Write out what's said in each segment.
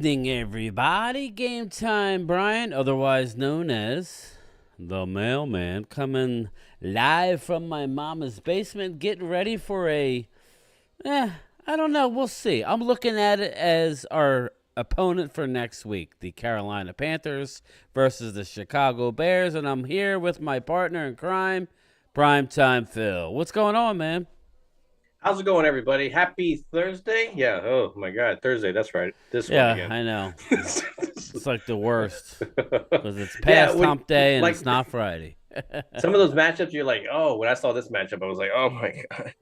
evening, everybody. Game time, Brian, otherwise known as the mailman, coming live from my mama's basement, getting ready for I don't know. We'll see. I'm looking at it as our opponent for next week, the Carolina Panthers versus the Chicago Bears, and I'm here with my partner in crime, Primetime Phil. What's going on, man? How's it going, everybody? Happy Thursday. Yeah. Oh my God, Thursday. That's right. This one Yeah, again. I know. It's like the worst because it's Yeah, past when hump day and like it's not Friday. some of those matchups, you're like, oh, when I saw this matchup, I was like, oh my God,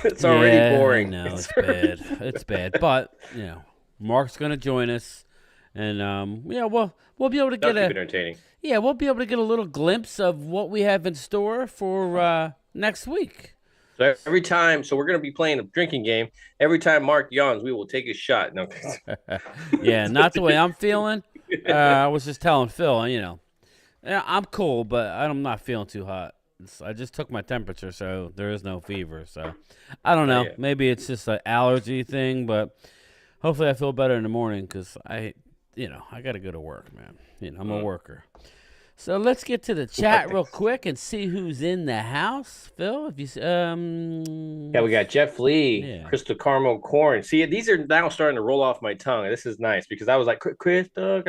it's already Yeah, I boring. know it's bad. It's bad, but Mark's gonna join us, and we'll be able to That'll get keep a it entertaining. we'll be able to get a little glimpse of what we have in store for next week. So every time, so we're gonna be playing a drinking game. Every time Mark yawns, we will take a shot. No. Yeah, not the way I'm feeling. I was just telling Phil, yeah, I'm cool, but I'm not feeling too hot. I just took my temperature, so there is no fever. So I don't know. Yeah. Maybe it's just an allergy thing, but hopefully I feel better in the morning because I got to go to work, man. I'm a worker. So let's get to the chat real quick and see who's in the house. Phil, if you Yeah, we got Jeff Lee, yeah. Crystal Caramel Corn. See, these are now starting to roll off my tongue. This is nice because I was like Crystal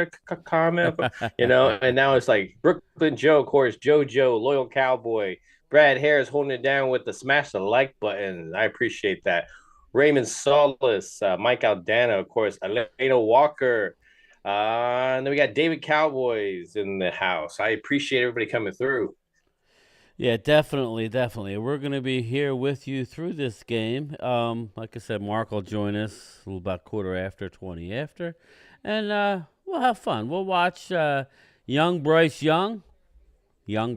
Caramel, and now it's like Brooklyn Joe, of course, JoJo, Loyal Cowboy, Brad Harris holding it down with the smash the like button. I appreciate that. Raymond Solis, Mike Aldana, of course, Elena Walker. And then we got David Cowboys in the house. I appreciate everybody coming through. Yeah, definitely, definitely. We're gonna be here with you through this game. Like I said, Mark will join us a little about quarter after, 20 after, and we'll have fun. We'll watch young Bryce Young, And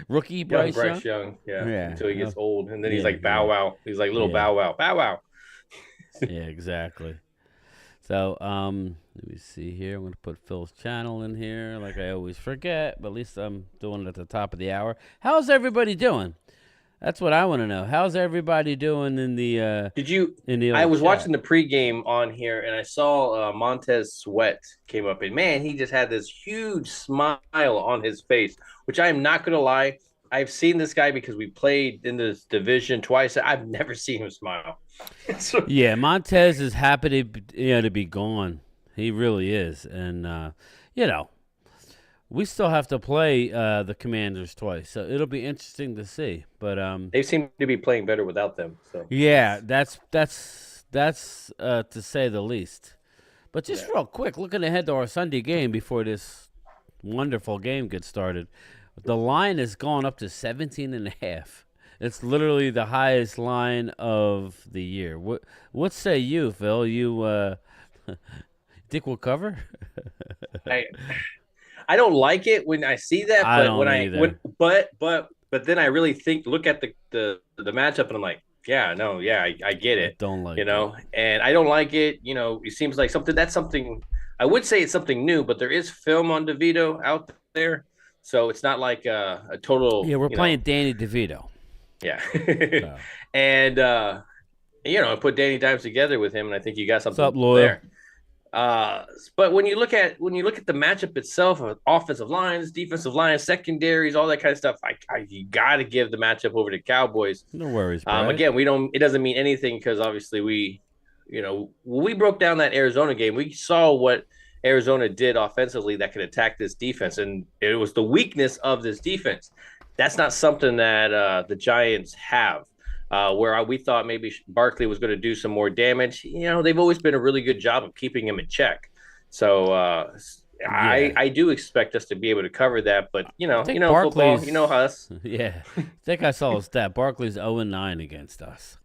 rookie Young Bryce Young. Bryce Young, yeah, Yeah, until he gets old, and then he's yeah, like Bow yeah, Wow. He's like little yeah, Bow Wow, Bow Wow. yeah, exactly. So, let me see here. I'm going to put Phil's channel in here, like I always forget, but at least I'm doing it at the top of the hour. How's everybody doing? That's what I want to know. How's everybody doing in the Did you? I old was chat? watching the pregame on here, and I saw Montez Sweat came up, and man, he just had this huge smile on his face, which I am not going to lie. I've seen this guy because we played in this division twice. I've never seen him smile. So, Yeah, Montez is happy to be gone. He really is, and you know we still have to play the Commanders twice, so it'll be interesting to see. But they seem to be playing better without them. So yeah, that's to say the least. But just yeah. real quick, looking ahead to our Sunday game before this wonderful game gets started, the line has gone up to 17 and a half. It's literally the highest line of the year. What say you, Phil? You think we'll cover? I I don't like it when I see that, I but don't either. but then I really look at the matchup, and I'm like, yeah, no, yeah, I get I it, don't like it. and I don't like it. It seems like something. I would say it's something new, but there is film on DeVito out there, so it's not like a Yeah, total, we're playing Danny DeVito. yeah. So, And I put Danny Dimes together with him, and I think you got what's up, something loyal? there. But when you look at the matchup itself, offensive lines, defensive lines, secondaries, all that kind of stuff, you got to give the matchup over to Cowboys. No worries, Brad. Again, we don't. It doesn't mean anything because obviously when we broke down that Arizona game, we saw what Arizona did offensively that could attack this defense, and it was the weakness of this defense. That's not something that the Giants have. Where we thought maybe Barkley was going to do some more damage. They've always been a really good job of keeping him in check. So I Yeah, I do expect us to be able to cover that. But I think football, Barkley's. us. Yeah, I think I saw a stat. Barkley's 0-9 against us.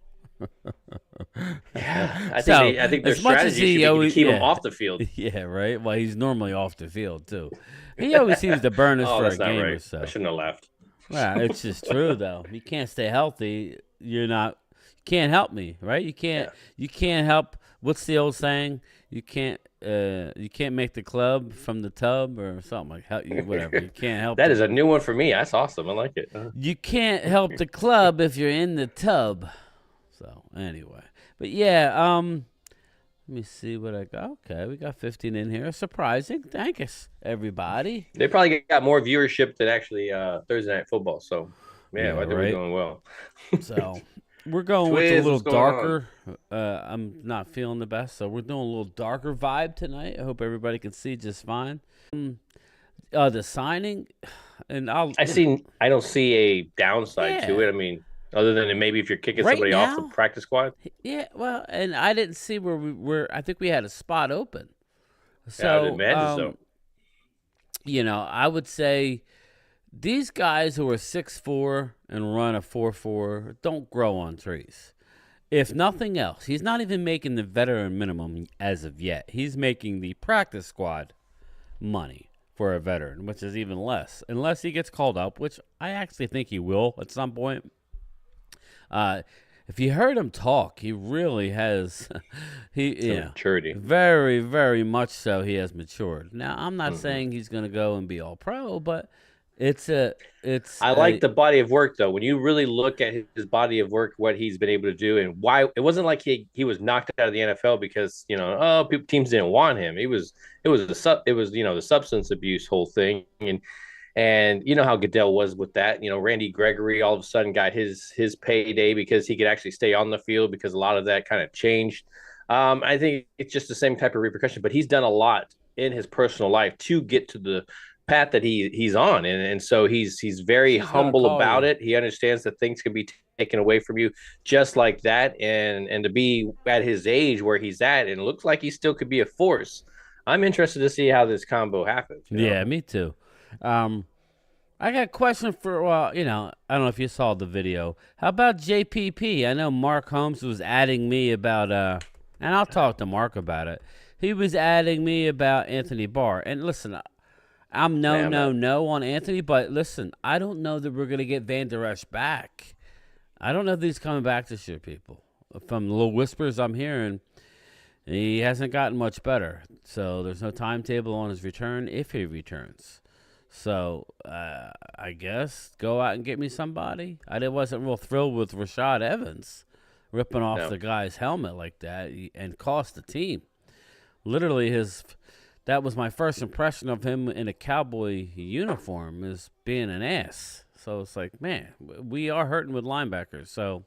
Yeah, I think So I think their as much as strategy should he be to always, keep him yeah, off the field. yeah, right. Well, he's normally off the field too. He always seems to burn us Oh, for a that's not game or right. I so. shouldn't have laughed. Well, it's just true though. You can't stay healthy. You're not. You can't help me, right? You can't. Yeah, You can't help. What's the old saying? You can't. You can't make the club from the tub or something like help you. Whatever. You can't help that the. is a new one for me. That's awesome. I like it. You can't help the club if you're in the tub. So anyway, but yeah. Let me see what I got. Okay, we got 15 in here. Surprising. Thank us, everybody. They probably got more viewership than actually Thursday Night Football. So, yeah, Yeah, I think we're right. doing well. So we're going with a Twiz, little what's going on? darker. I'm not feeling the best, so we're doing a little darker vibe tonight. I hope everybody can see just fine. The signing, and I'll, I don't see a downside to yeah, it. I mean, other than maybe if you're kicking right somebody off the now, practice squad. yeah. Well, and I didn't see where we were. I think we had a spot open. Yeah, I would So, imagine so. I would say these guys who are 6'4" and run a 4.4 don't grow on trees. If nothing else, he's not even making the veteran minimum as of yet. He's making the practice squad money for a veteran, which is even less, unless he gets called up, which I actually think he will at some point. If you heard him talk, he really has, Maturity. very, very much so. He has matured. Now, I'm not saying he's going to go and be all pro, but I like the body of work though. When you really look at his body of work, what he's been able to do, and why it wasn't like he was knocked out of the NFL because teams didn't want him. It was the substance abuse whole thing, and you know how Goodell was with that. Randy Gregory all of a sudden got his payday because he could actually stay on the field because a lot of that kind of changed. I think it's just the same type of repercussion, but he's done a lot in his personal life to get to the path that he's on, and so he's very She's gonna humble call about you. it. He understands that things can be taken away from you just like that, and to be at his age where he's at and looks like he still could be a force. I'm interested to see how this combo happens. Yeah, me too. I got a question for, I don't know if you saw the video. How about JPP? I know Mark Holmes was adding me about, and I'll talk to Mark about it. He was adding me about Anthony Barr. And listen, I'm no on Anthony, but listen, I don't know that we're going to get Van Der Esch back. I don't know if he's coming back this year, people. From the little whispers I'm hearing, he hasn't gotten much better. So there's no timetable on his return if he returns. So I guess go out and get me somebody. I wasn't real thrilled with Rashad Evans ripping off the guy's helmet like that and cost the team. Literally, that was my first impression of him in a Cowboy uniform, is being an ass. So it's like, man, we are hurting with linebackers. So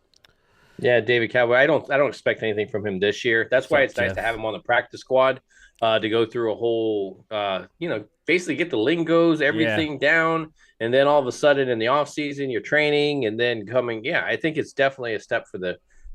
yeah, David Cowboy. I don't expect anything from him this year. That's why it's nice to have him on the practice squad to go through a whole, basically get the lingos, everything down, and then all of a sudden in the off season you're training, and then coming. Yeah, I think it's definitely a step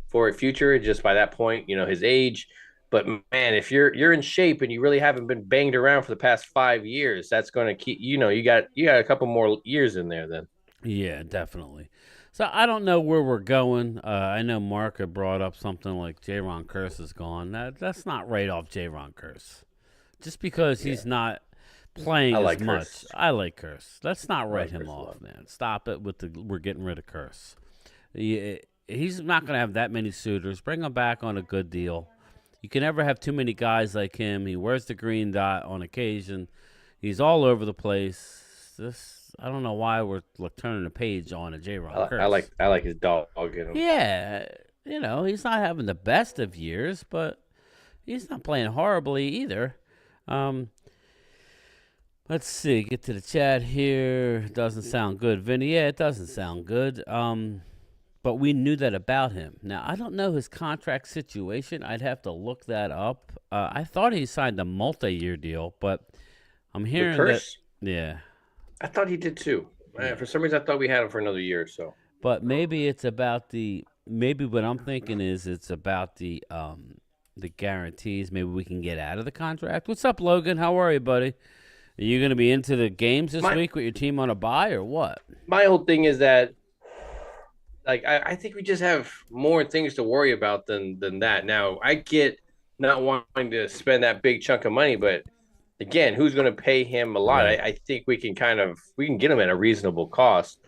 for a future. Just by that point, his age. But man, if you're in shape and you really haven't been banged around for the past 5 years, that's going to keep. You got a couple more years in there then. Yeah, definitely. So I don't know where we're going. I know Mark had brought up something like Jaron Curse is gone. That's not right off Jaron Curse. Just because he's not playing as much. Curse. I like Curse. Let's not write him off, man. Stop it with we're getting rid of Curse. He's not going to have that many suitors. Bring him back on a good deal. You can never have too many guys like him. He wears the green dot on occasion. He's all over the place. I don't know why we're turning the page on a J-Ron Curse. I like his dog in him. Yeah, he's not having the best of years, but he's not playing horribly either. Let's see. Get to the chat here. Doesn't sound good, Vinny. Yeah, it doesn't sound good. But we knew that about him. Now, I don't know his contract situation. I'd have to look that up. I thought he signed a multi-year deal, but I'm hearing that. Yeah. I thought he did too. For some reason, I thought we had him for another year or so. But maybe it's about maybe what I'm thinking is it's about the guarantees. Maybe we can get out of the contract. What's up, Logan? How are you, buddy? Are you going to be into the games this week with your team on a bye or what? My whole thing is that, I think we just have more things to worry about than that. Now, I get not wanting to spend that big chunk of money, but again, who's going to pay him a lot? Right. I think we can get him at a reasonable cost.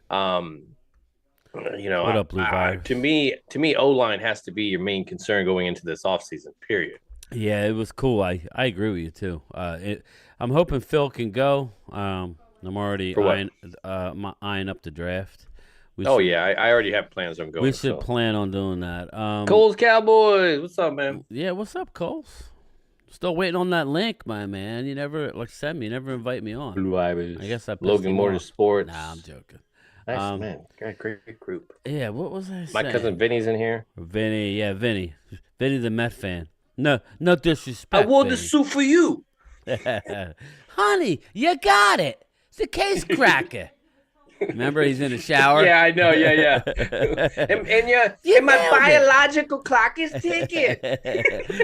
What up, Blue Vibe? To me, O-line has to be your main concern going into this offseason, period. Yeah, it was cool. I agree with you too. I'm hoping Phil can go. I'm already eyeing up the draft. Oh yeah, I already have plans on going. We should so. plan on doing that. Coles Cowboys, what's up, man? Yeah, what's up, Coles? Still waiting on that link, my man. You never send me. You never invite me on. Blue Irish. I guess I pissed Logan you off. Motorsports. Nah, I'm joking. Nice man, great group. Yeah, what was I saying? My cousin Vinny's in here. Vinny, Vinny the Met fan. No disrespect. I wore Vinny. the suit for you, honey. You got it. It's a case cracker. Remember, he's in the shower. Yeah, I know. Yeah. and my biological clock is ticking.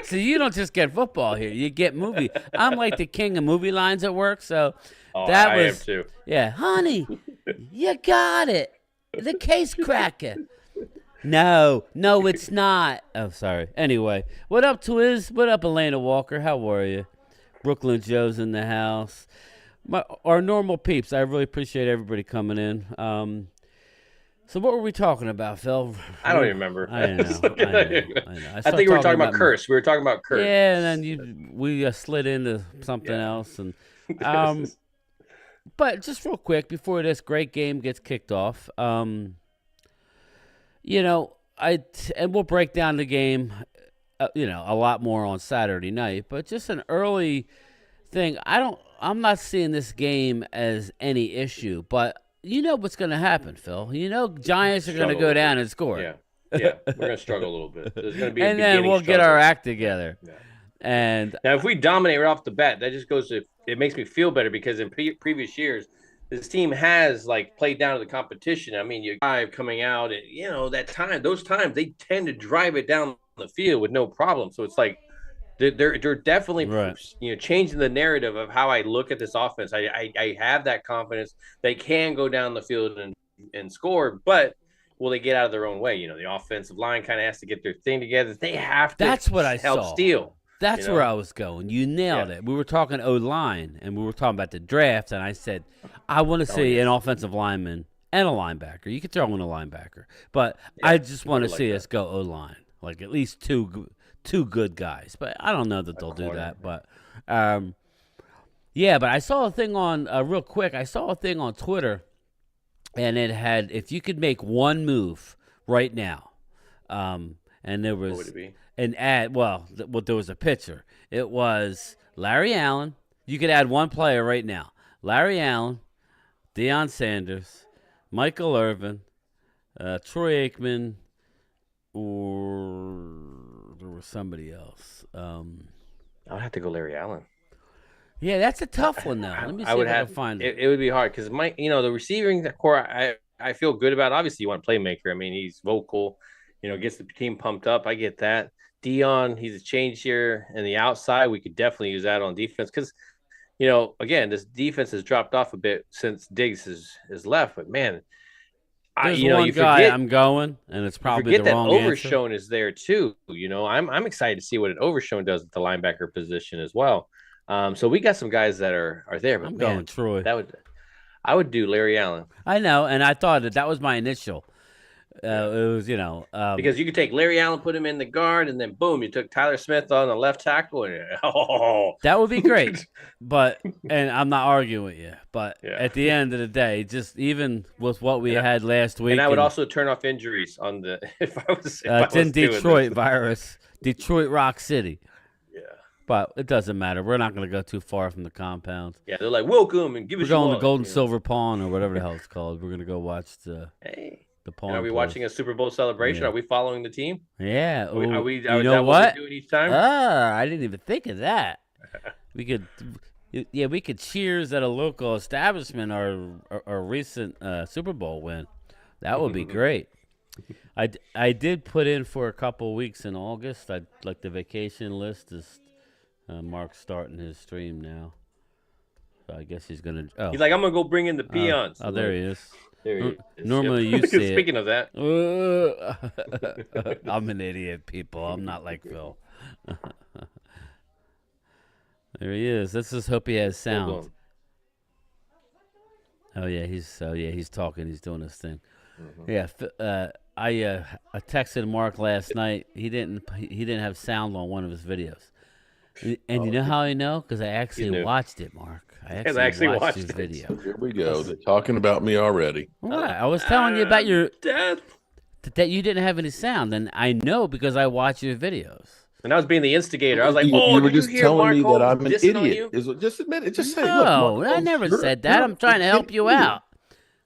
So you don't just get football here; you get movie. I'm like the king of movie lines at work. So I am too. Yeah, honey, you got it. The case cracker. No, it's not. Oh, sorry. Anyway, what up, Twiz? What up, Elena Walker? How are you? Brooklyn Joe's in the house. Our normal peeps. I really appreciate everybody coming in. So what were we talking about, Phil? I don't even remember. I know. I think we were talking about curse. We were talking about curse. Yeah, and then we slid into something else, and but just real quick before this great game gets kicked off, and we'll break down the game, a lot more on Saturday night, but just an early thing. I'm not seeing this game as any issue, but you know what's going to happen, Phil. Giants are going to go down and score. Yeah, we're going to struggle a little bit. There's going to be and then we'll get our act together. Yeah. And now, if we dominate right off the bat, that just goes to it makes me feel better because in previous years, this team has played down to the competition. I mean, you drive coming out, and those times they tend to drive it down the field with no problem. So it's like. They're definitely changing the narrative of how I look at this offense. I have that confidence they can go down the field and score, but will they get out of their own way? The offensive line kind of has to get their thing together. They have to. That's what I help saw. Steal. That's where I was going. You nailed it. We were talking O-line, and we were talking about the draft, and I said I want to see an offensive lineman and a linebacker. You could throw in a linebacker, but I just want to see us go O-line, at least two good guys, but I don't know that they'll do that. But, but I saw a thing on real quick. I saw a thing on Twitter, and it had if you could make one move right now, and there was what would it be? an ad. Well, there was a picture. It was Larry Allen. You could add one player right now: Larry Allen, Deion Sanders, Michael Irvin, Troy Aikman, or there was somebody else. I would have to go Larry Allen. Yeah, that's a tough one now. Let me see if I can find it. It would be hard because the receiving core I feel good about. Obviously, you want a playmaker. I mean, he's vocal. Gets the team pumped up. I get that. Deion, he's a change here, and the outside we could definitely use that on defense because, again, this defense has dropped off a bit since Diggs has left. But man. There's one guy I'm going, and it's probably the wrong answer. Overshown is there too. I'm excited to see what an Overshown does at the linebacker position as well. So we got some guys that are there. But I'm going Troy. I would do Larry Allen. I know, and I thought that was my initial. It was because you could take Larry Allen, put him in the guard, and then boom, you took Tyler Smith on the left tackle, and that would be great. And I'm not arguing with you, but at the end of the day, just even with what we had last week, and I would also turn off injuries on the if I was. It's in Detroit virus, Detroit Rock City. Yeah, but it doesn't matter. We're not going to go too far from the compound. Yeah, they're like welcome and give us. We're going to Golden Silver Pawn or whatever the hell it's called. We're going to go watch the. Hey. And are we watching a Super Bowl celebration? Yeah. Are we following the team? Yeah. Are we you know what? we do each time? I didn't even think of that. We could cheers at a local establishment or recent Super Bowl win. That would be great. I did put in for a couple weeks in August. The vacation list is Mark's starting his stream now. So I guess he's gonna. Oh. He's like, I'm gonna go bring in the peons. There he is. There he is. Normally you see it. Speaking of that. I'm an idiot, people. I'm not like Phil. There he is. Let's just hope he has sound. Oh yeah, he's talking. He's doing his thing. Mm-hmm. Yeah, I texted Mark last night. He didn't have sound on one of his videos. And you know how I know? Because I You actually knew. watched it, Mark. I Because I actually actually watched his watched it. video. Here we go. They're talking about me already. What? I was telling you about your death. that you didn't have any sound, and I know because I watch your videos. And I was being the instigator. I was like, You, "Oh, you were did you just hear telling Mark me that Holmes I'm an dissing on idiot. you?" Just admit it. Just say, look, Mark No, I Holmes, never said that. you're I'm trying to help you an idiot. out.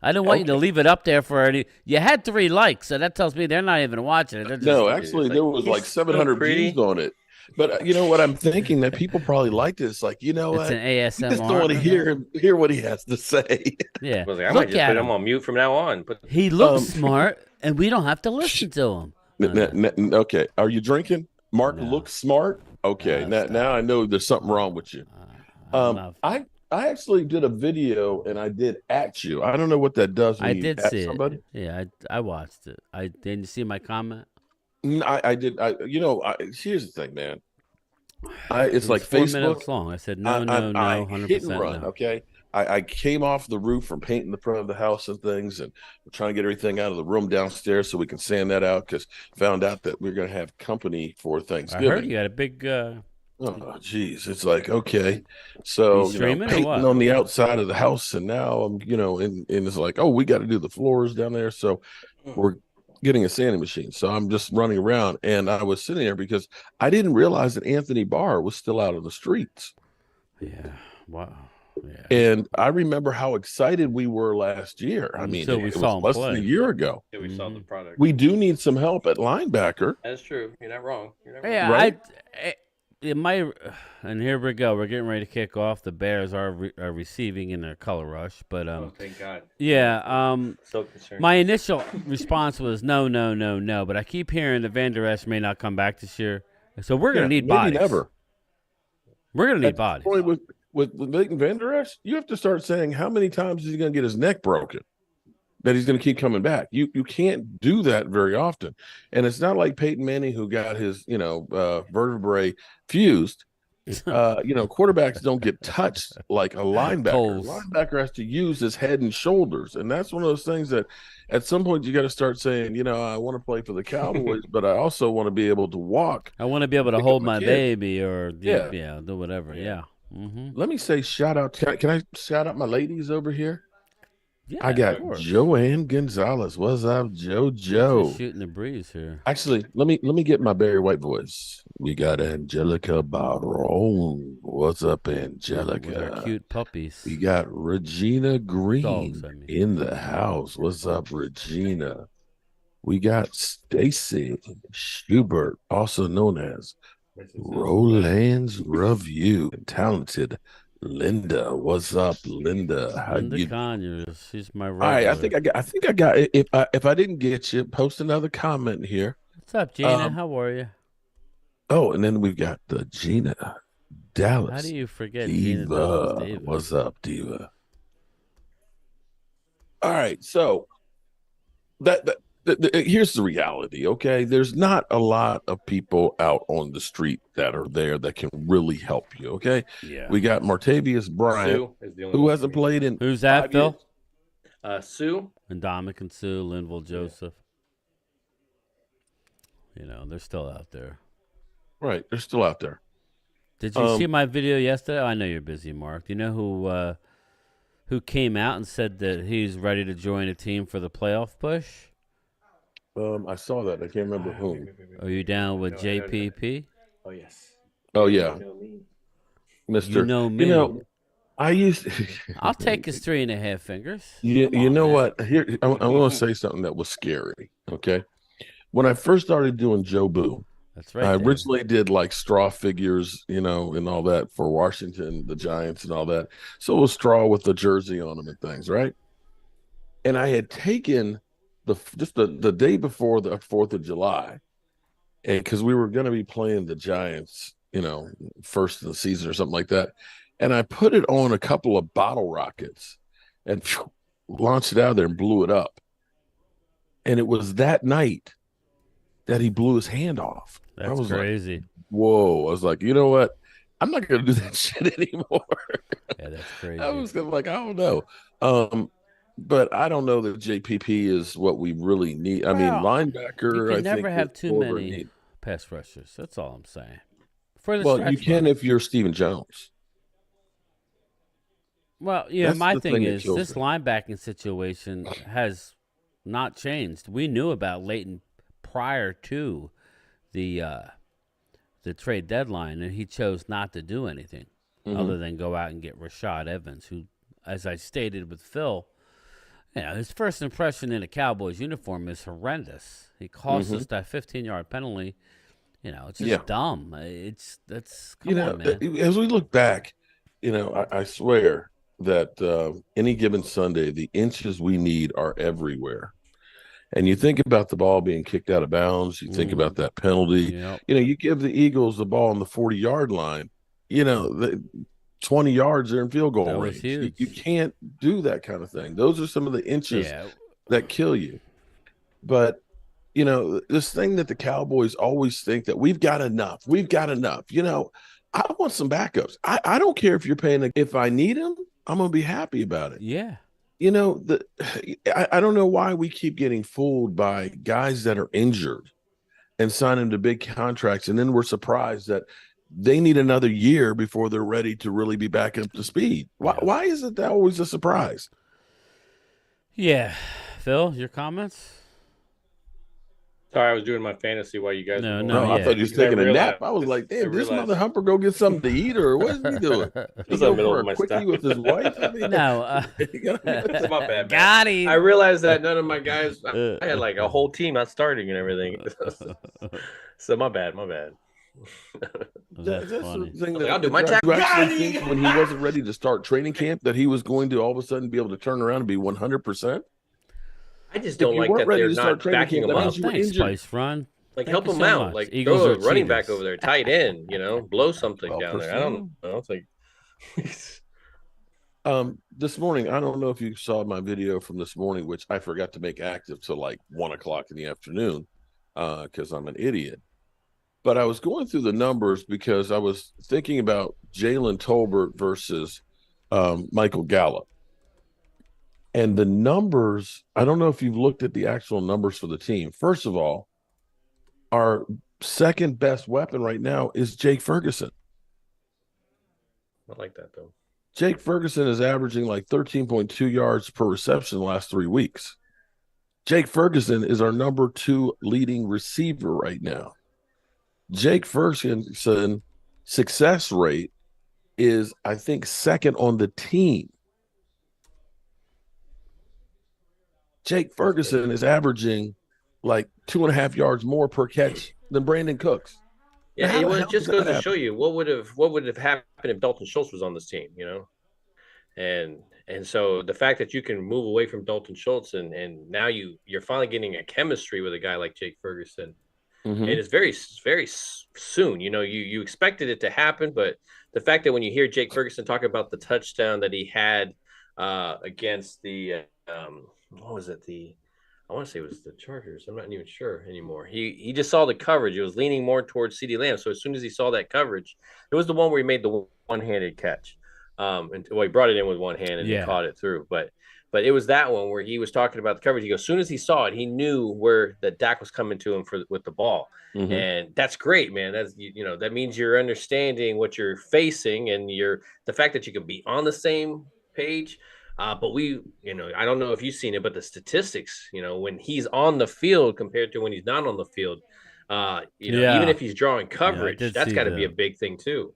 I don't want you to Okay. leave it up there for any. You had 3 likes, so that tells me they're not even watching it. They're just, No, actually, It's like, there was he's like so 700 pretty. views on it. But you know what I'm thinking that people probably like this. Like, you know it's what? an You just don't want to ASMR. hear what he has to say. Yeah, I was like, I might look just at put him him. on mute from now on. But He looks Um, smart, and we don't have to listen to him. okay, are you drinking? Mark No. looks smart. Okay, now Stop. I know there's something wrong with you. I'm not. I actually did a video and I did at you. I don't know what that does when I you did at see somebody. it. Yeah, I watched it. I didn't you see my comment. I did. Here's the thing, man. It's It like was 4 Facebook. minutes long. I said no, no, I no, hit and 100% run. no. Okay. I came off the roof from painting the front of the house and things, and we're trying to get everything out of the room downstairs so we can sand that out because found out that we're going to have company for I heard Thanksgiving. you got a big. Oh, geez. It's like, okay. Are So, you streaming or painting what? on the outside of the house. And now I'm, and it's like, oh, we got to do the floors down there. So we're getting a sanding machine. So I'm just running around. And I was sitting there because I didn't realize that Anthony Barr was still out on the streets. Yeah. Wow. Yeah. And I remember how excited we were last year. I mean, Until we it saw was him less play. than a year ago. yeah, we saw the product. We do need some help at linebacker. That's true. You're not wrong. You're not wrong. Yeah, Right? it might, and here we go. We're getting ready to kick off. The Bears are receiving in their color rush, but Oh, thank God. yeah, So concerned. my initial response was no, no, no, no. But I keep hearing that Van Der Esch may not come back this year, so we're gonna need maybe bodies. never. We're gonna need At this bodies. point with Leighton Vander Esch, you have to start saying how many times is he going to get his neck broken that he's going to keep coming back. You can't do that very often, and it's not like Peyton Manning who got his vertebrae fused. Quarterbacks don't get touched like a linebacker. Holes. Linebacker has to use his head and shoulders, and that's one of those things that at some point you got to start saying, I want to play for the Cowboys, but I also want to be able to walk. I want to be able to Pick hold up a my kid. baby or Yeah. do whatever. Yeah. Mm-hmm. Let me say shout out. Can I shout out my ladies over here? Yeah, I got of course. Joanne Gonzalez. What's up, Just JoJo? shooting the breeze here. Actually, let me get my Barry White voice. We got Angelica Baron. What's up, With our Angelica? cute puppies. We got Regina Green Dogs, I mean. in the house. What's up, Regina? We got Stacy Schubert, also known as Roland's Review. Talented Linda. What's up, Linda? How Linda you? Conyers. She's my All right, regular. I think I got. If I didn't get you, post another comment here. What's up, Gina? Um, How are you? Oh, and then we've got the Gina Dallas. How do you forget Gina Diva. Dallas Davis? What's up, Diva? All right, so here's the reality. Okay, there's not a lot of people out on the street that are there that can really help you. Okay, Yeah. we got Martavius Bryant, Sue is the only who one hasn't for me. played in Who's that, 5 Phil? years. Sue. And Dominic Sue, Linville Joseph. They're still out there. Right, they're still out there. Did you see my video yesterday? Oh, I know you're busy, Mark. Do you know who came out and said that he's ready to join a team for the playoff push? I saw that. I can't remember whom. Are you down with JPP? Oh yes. Oh yeah, You know me. Mister. You know me. I used. I'll take his 3.5 fingers. You Come on, know man. what? Here, I'm going to say something that was scary. Okay, when I first started doing Joe Boo, That's right. I Dan. originally did like straw figures, and all that for Washington, the Giants, and all that. So it was straw with the jersey on them and things, right? And I had taken the day before the 4th of July, and because we were going to be playing the Giants, first of the season or something like that, and I put it on a couple of bottle rockets and launched it out there and blew it up. And it was that night that he blew his hand off. I That's was crazy. like, whoa. I was like, you know what? I'm not going to do that shit anymore. Yeah, that's crazy. I was like, I don't know. But I don't know that JPP is what we really need. I mean, Well, linebacker, you I can never think have is too over many need. pass rushers. That's all I'm saying. for the Well, stretch you can run. if you're Stephen Jones. Well, yeah, That's my the thing thing that is kills this me. linebacking situation has not changed. We knew about Leighton prior to the uh, the trade deadline, and he chose not to do anything Mm-hmm. other than go out and get Rashad Evans, who, as I stated with Phil, his first impression in a Cowboys uniform is horrendous. He cost Mm-hmm. us that 15-yard penalty. It's Yeah. just dumb. Come on, man. As we look back, I swear that any given Sunday, the inches we need are everywhere. And you think about the ball being kicked out of bounds, you think about that penalty. Yep. You give the Eagles the ball on the 40-yard line, the 20 yards are in field goal That was range. huge. You can't do that kind of thing. Those are some of the inches that kill you. But this thing that the Cowboys always think that we've got enough. I want some backups. I don't care if you're paying. If I need them, I'm going to be happy about it. Yeah. I don't know why we keep getting fooled by guys that are injured and signing to big contracts. And then we're surprised that they need another year before they're ready to really be back up to speed. Why is it that always a surprise? Yeah. Phil, your comments? Sorry, I was doing my fantasy while you guys were going. I thought you was taking a nap. I was like, damn, this mother humper go get something to eat, or what is he doing? He's in the middle for of my a quickie stuff. with his wife? No. It's my bad. Got him. I realized that none of my guys, I had like a whole team not starting and everything. So my bad. That's funny. The thing Like, that I'll do my tackle. you actually think when he wasn't ready to start training camp that he was going to all of a sudden be able to turn around and be 100%? I just don't like that they're not backing him up. Thanks, Spice Run. Like, help him out. Like, Eagles throw are a running back cheaters. over there, tight end, blow something down there. I don't know. It's like this morning, I don't know if you saw my video from this morning, which I forgot to make active till like 1:00 in the afternoon because I'm an idiot. But I was going through the numbers because I was thinking about Jalen Tolbert versus Michael Gallup. And the numbers, I don't know if you've looked at the actual numbers for the team. First of all, our second best weapon right now is Jake Ferguson. I like that, though. Jake Ferguson is averaging like 13.2 yards per reception the last 3 weeks. Jake Ferguson is our number 2 leading receiver right now. Jake Ferguson success rate is, I think, second on the team. Jake Ferguson is averaging like 2.5 yards more per catch than Brandon Cooks. Yeah, it just goes to show you what would have happened if Dalton Schultz was on this team, and so the fact that you can move away from Dalton Schultz and now you're finally getting a chemistry with a guy like Jake Ferguson, and it's very, very soon. You expected it to happen, but the fact that when you hear Jake Ferguson talk about the touchdown that he had against the what was it, I want to say it was the Chargers. I'm not even sure anymore. He just saw the coverage. It was leaning more towards CeeDee Lamb. So as soon as he saw that coverage, it was the one where he made the one-handed catch. He brought it in with one hand and he caught it through. But it was that one where he was talking about the coverage. He goes, as soon as he saw it, he knew where the Dak was coming to him with the ball. And that's great, man. That's that means you're understanding what you're facing and the fact that you can be on the same page. But I don't know if you've seen it, but the statistics, when he's on the field compared to when he's not on the field, even if he's drawing coverage, that's got to be a big thing too.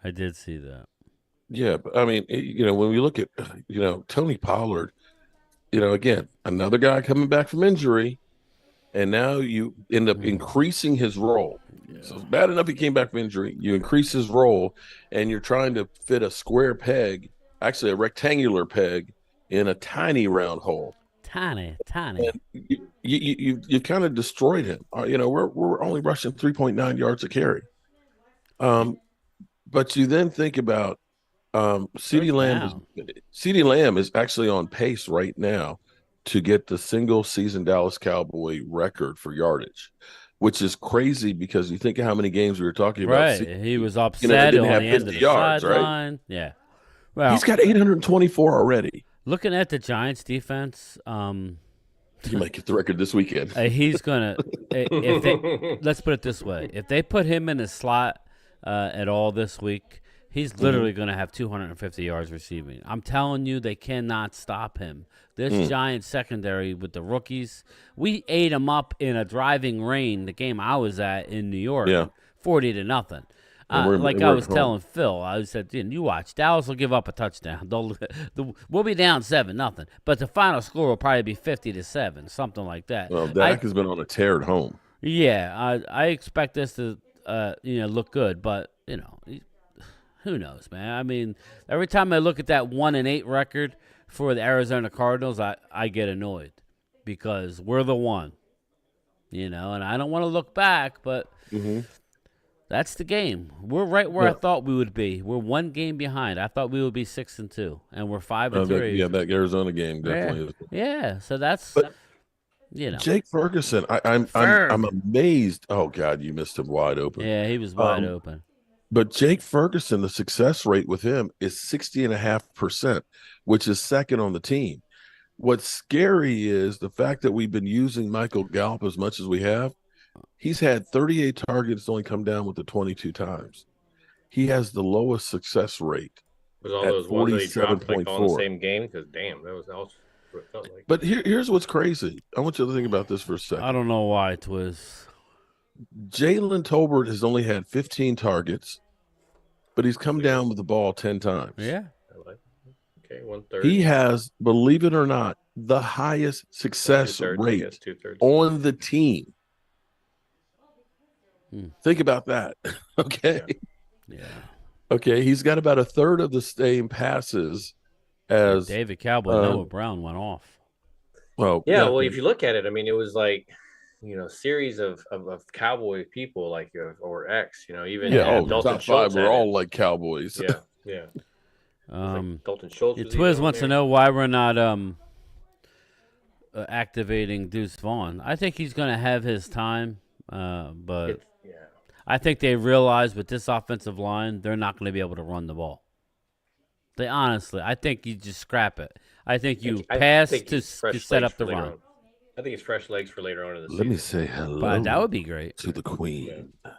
I did see that. Yeah, but I mean, when we look at, Tony Pollard, again, another guy coming back from injury, and now you end up increasing his role. Yeah. So it's bad enough he came back from injury. You increase his role, and you're trying to fit a square peg, actually a rectangular peg, in a tiny round hole. Tiny. And you kind of destroyed him. We're only rushing 3.9 yards a carry. But you then think about CeeDee Lamb is actually on pace right now to get the single season Dallas Cowboy record for yardage, which is crazy because you think of how many games we were talking about. Right, he was upset on the end of the sideline. Right? Yeah, well, he's got 824 already. Looking at the Giants' defense, he might get the record this weekend. He's gonna. Let's put it this way: if they put him in the slot at all this week, he's literally going to have 250 yards receiving. I'm telling you, they cannot stop him. This Giants secondary with the rookies, we ate them up in a driving rain, the game I was at in New York, Yeah. 40-0. Like I was telling Phil, I said, you watch. Dallas will give up a touchdown. We'll be down 7-0, but the final score will probably be 50-7, something like that. Well, Dak has been on a tear at home. Yeah, I expect this to look good, but who knows, man? I mean, every time I look at that 1-8 record for the Arizona Cardinals, I get annoyed because we're the one, and I don't want to look back, but. That's the game. We're right where I thought we would be. We're one game behind. I thought we would be 6-2, and we're 5-3. That Arizona game definitely is. Yeah, so that's But, Jake Ferguson, I'm amazed. Oh God, you missed him wide open. Yeah, he was wide open. But Jake Ferguson, the success rate with him is 60.5%, which is second on the team. What's scary is the fact that we've been using Michael Gallup as much as we have. He's had 38 targets, only come down with the 22 times. He has the lowest success rate. Was all those ones that he dropped like all in the same game? Because damn, that was what it felt like. But here's what's crazy. I want you to think about this for a second. I don't know why it was. Jalen Tolbert has only had 15 targets, but he's come down with the ball 10 times. Yeah. Okay, 1/3. He has, believe it or not, the highest success rate on the team. Think about that. Okay. Yeah. Okay. He's got about a third of the same passes as David Cowboy. Noah Brown went off. Well, well, if you look at it, I mean, it was like, series of Cowboy people like or X, even Dalton top Schultz. 5 were all like Cowboys. Yeah. Like Dalton Schultz. Twiz wants to know why we're not activating Deuce Vaughn. I think he's going to have his time, but I think they realize with this offensive line, they're not going to be able to run the ball. I think you just scrap it. I think you pass to set up the run. I think it's fresh legs for later on in the season. Let me say hello. But that would be great. To the Queen. Yeah.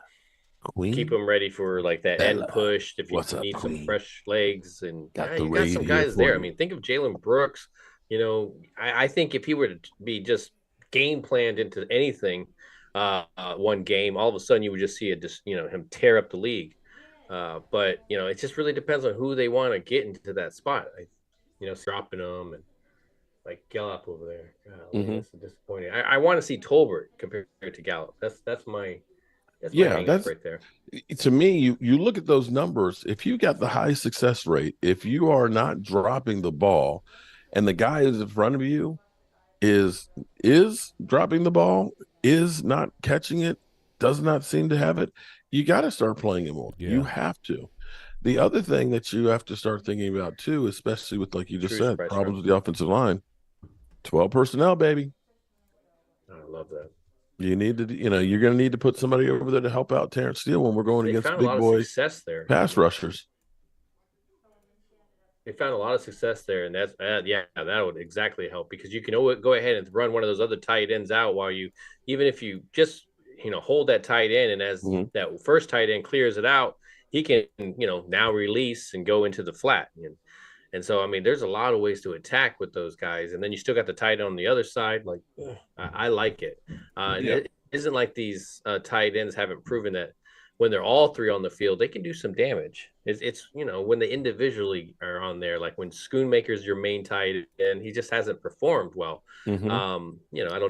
Queen. Keep them ready for like that end push if you need some fresh legs. And you got some guys there. I mean, think of Jalen Brooks. I think if he were to be just game planned into anything, one game, all of a sudden you would just see him tear up the league. But it just really depends on who they want to get into that spot. Dropping them and like Gallup over there. That's disappointing. I want to see Tolbert compared to Gallup. That's my right there. To me, you look at those numbers. If you got the high success rate, if you are not dropping the ball, and the guy is in front of you is dropping the ball, is not catching it, does not seem to have it, you got to start playing him more. Yeah. You have to. The other thing that you have to start thinking about too, especially with, like you just said, problems with the offensive line, 12 personnel, baby. I love that. You need to, you're going to need to put somebody over there to help out Terrence Steele when we're going against big boy pass rushers. They found a lot of success there, and that would exactly help, because you can go ahead and run one of those other tight ends out while even if you just hold that tight end, and as that first tight end clears it out, he can now release and go into the flat, and so I mean there's a lot of ways to attack with those guys, and then you still got the tight end on the other side. Like I like it. It isn't like these tight ends haven't proven that when they're all three on the field, they can do some damage. It's when they individually are on there, like when Schoonmaker's your main tight end, he just hasn't performed well. I don't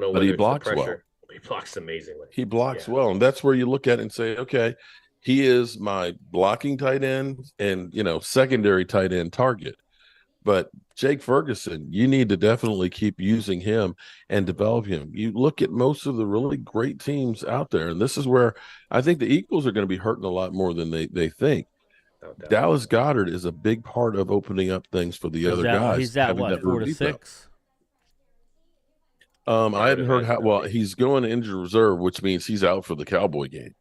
know whether he blocks it's the pressure. Well. He blocks amazingly. He blocks well, and that's where you look at it and say, okay, he is my blocking tight end and secondary tight end target. But Jake Ferguson, you need to definitely keep using him and develop him. You look at most of the really great teams out there, and this is where I think the Eagles are going to be hurting a lot more than they think. No doubt. Dallas Goedert is a big part of opening up things for the other guys. He's at what, 4 to 6? I hadn't heard how well he's going to injured reserve, which means he's out for the Cowboy game.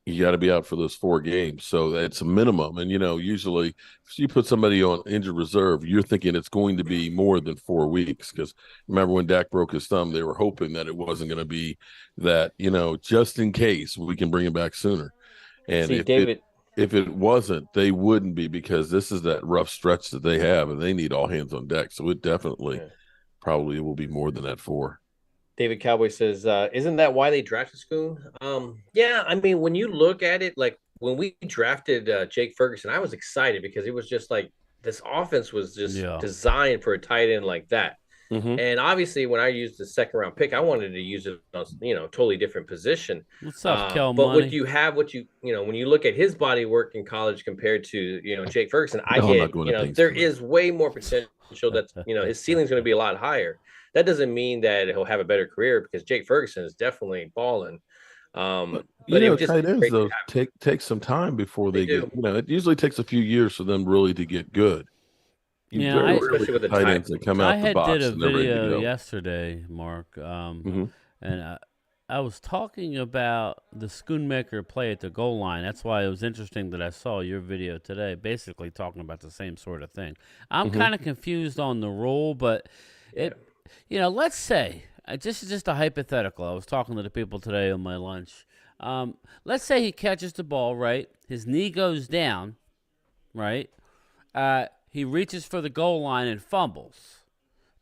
You got to be out for those 4 games. So that's a minimum. And, usually if you put somebody on injured reserve, you're thinking it's going to be more than 4 weeks. Because remember when Dak broke his thumb, they were hoping that it wasn't going to be that, just in case we can bring him back sooner. And See, David. if it wasn't, they wouldn't be, because this is that rough stretch that they have, and they need all hands on deck. So it definitely probably will be more than that 4. David Cowboy says, "Isn't that why they drafted Schoon?" Yeah, I mean, when you look at it, like when we drafted Jake Ferguson, I was excited because it was just like this offense was just designed for a tight end like that. Mm-hmm. And obviously, when I used the second round pick, I wanted to use it on totally different position. What's up, Kel but Money? what you have, when you look at his body work in college compared to Jake Ferguson, there is way more potential. That's his ceiling's going to be a lot higher. That doesn't mean that he'll have a better career, because Jake Ferguson is definitely balling. But tight ends though take some time before they get. It usually takes a few years for them really to get good. Especially with the tight ends that come out the box. I did a video yesterday, Mark, and I was talking about the Schoonmaker play at the goal line. That's why it was interesting that I saw your video today, basically talking about the same sort of thing. I'm kind of confused on the rule, but let's say, this is just a hypothetical. I was talking to the people today on my lunch. Let's say he catches the ball, right? His knee goes down, right? He reaches for the goal line and fumbles.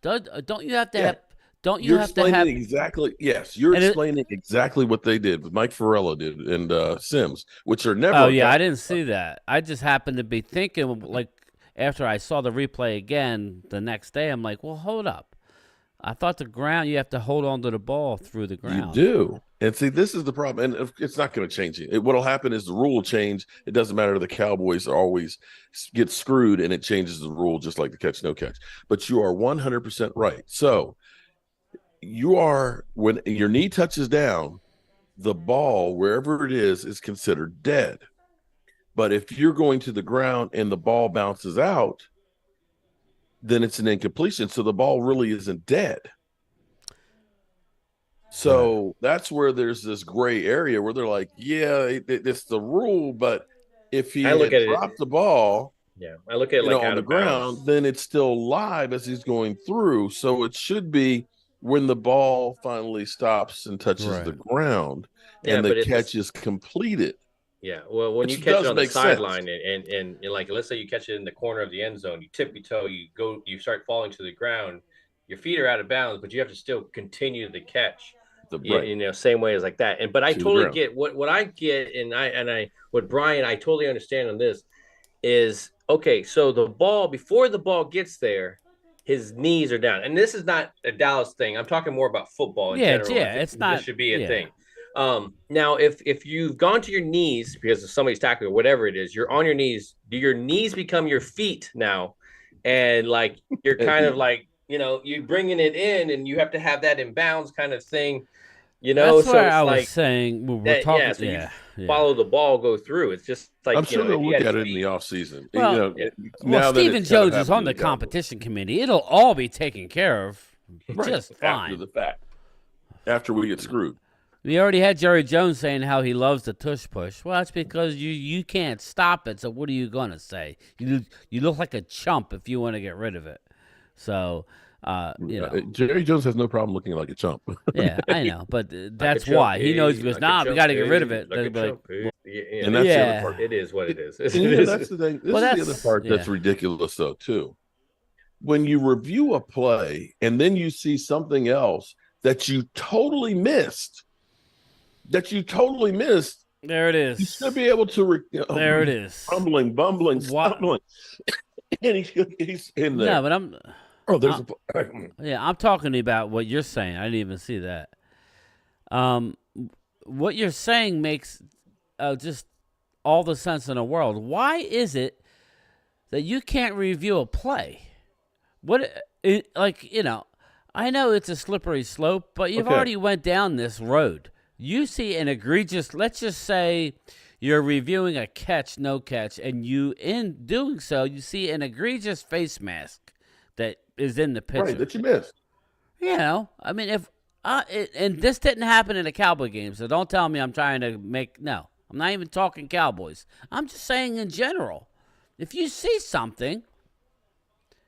Don't you have to have? Don't you have to have exactly? Yes, you're explaining exactly what they did. What Mike Farella did and Sims, which are never. Oh yeah, I didn't see that. I just happened to be thinking, like, after I saw the replay again the next day, I'm like, well, hold up. I thought the ground, you have to hold on to the ball through the ground. You do. And see, this is the problem. And it's not going to change it. What will happen is the rule will change. It doesn't matter. The Cowboys always get screwed, and it changes the rule, just like the catch, no catch. But you are 100% right. So when your knee touches down, the ball, wherever it is considered dead. But if you're going to the ground and the ball bounces out, then it's an incompletion. So the ball really isn't dead. So that's where there's this gray area where they're like, it's the rule, but if he dropped the ball, I look at it like on the ground, then it's still live as he's going through. So it should be when the ball finally stops and touches the ground and the catch is completed. Yeah, well, when you catch it on the sideline and like, let's say you catch it in the corner of the end zone, you tip your toe, you start falling to the ground, your feet are out of bounds, but you have to still continue the catch. Same way as like that. But I totally get what I get, and what Brian, I totally understand on this is, okay, so the ball, before the ball gets there, his knees are down. And this is not a Dallas thing. I'm talking more about football in general. It's not. This should be a thing. Now, if you've gone to your knees because of somebody's tackling or whatever it is, you're on your knees. Do your knees become your feet now? And like, you're kind of like, you're bringing it in, and you have to have that in bounds kind of thing. That's so what I was saying. We're talking. Follow the ball, go through. It's just like, I'm sure they'll look at it in the off season. Well, Stephen Jones is on the competition committee. It'll all be taken care of just fine after the fact. After we get screwed. We already had Jerry Jones saying how he loves the tush push. Well, that's because you can't stop it. So what are you gonna say? You look like a chump if you want to get rid of it. So. Jerry Jones has no problem looking like a chump. Yeah, I know, but that's why he knows. He goes, "Nah, we got to get rid of it." And that's the other part. It is what it is. That's the thing. This is the other part that's ridiculous, though, too. When you review a play and then you see something else that you totally missed, there it is. You should be able to. There it is. Bumbling, stumbling, and he's in there. No, but I'm. Oh, there's I'm talking about what you're saying. I didn't even see that. What you're saying makes just all the sense in the world. Why is it that you can't review a play? I know it's a slippery slope, but you've already went down this road. You see an egregious, let's just say you're reviewing a catch, no catch, and you, in doing so, you see an egregious face mask that is in the picture. Right, that you missed. I mean, if and this didn't happen in a Cowboy game, so don't tell me I'm trying to no. I'm not even talking Cowboys. I'm just saying in general. If you see something,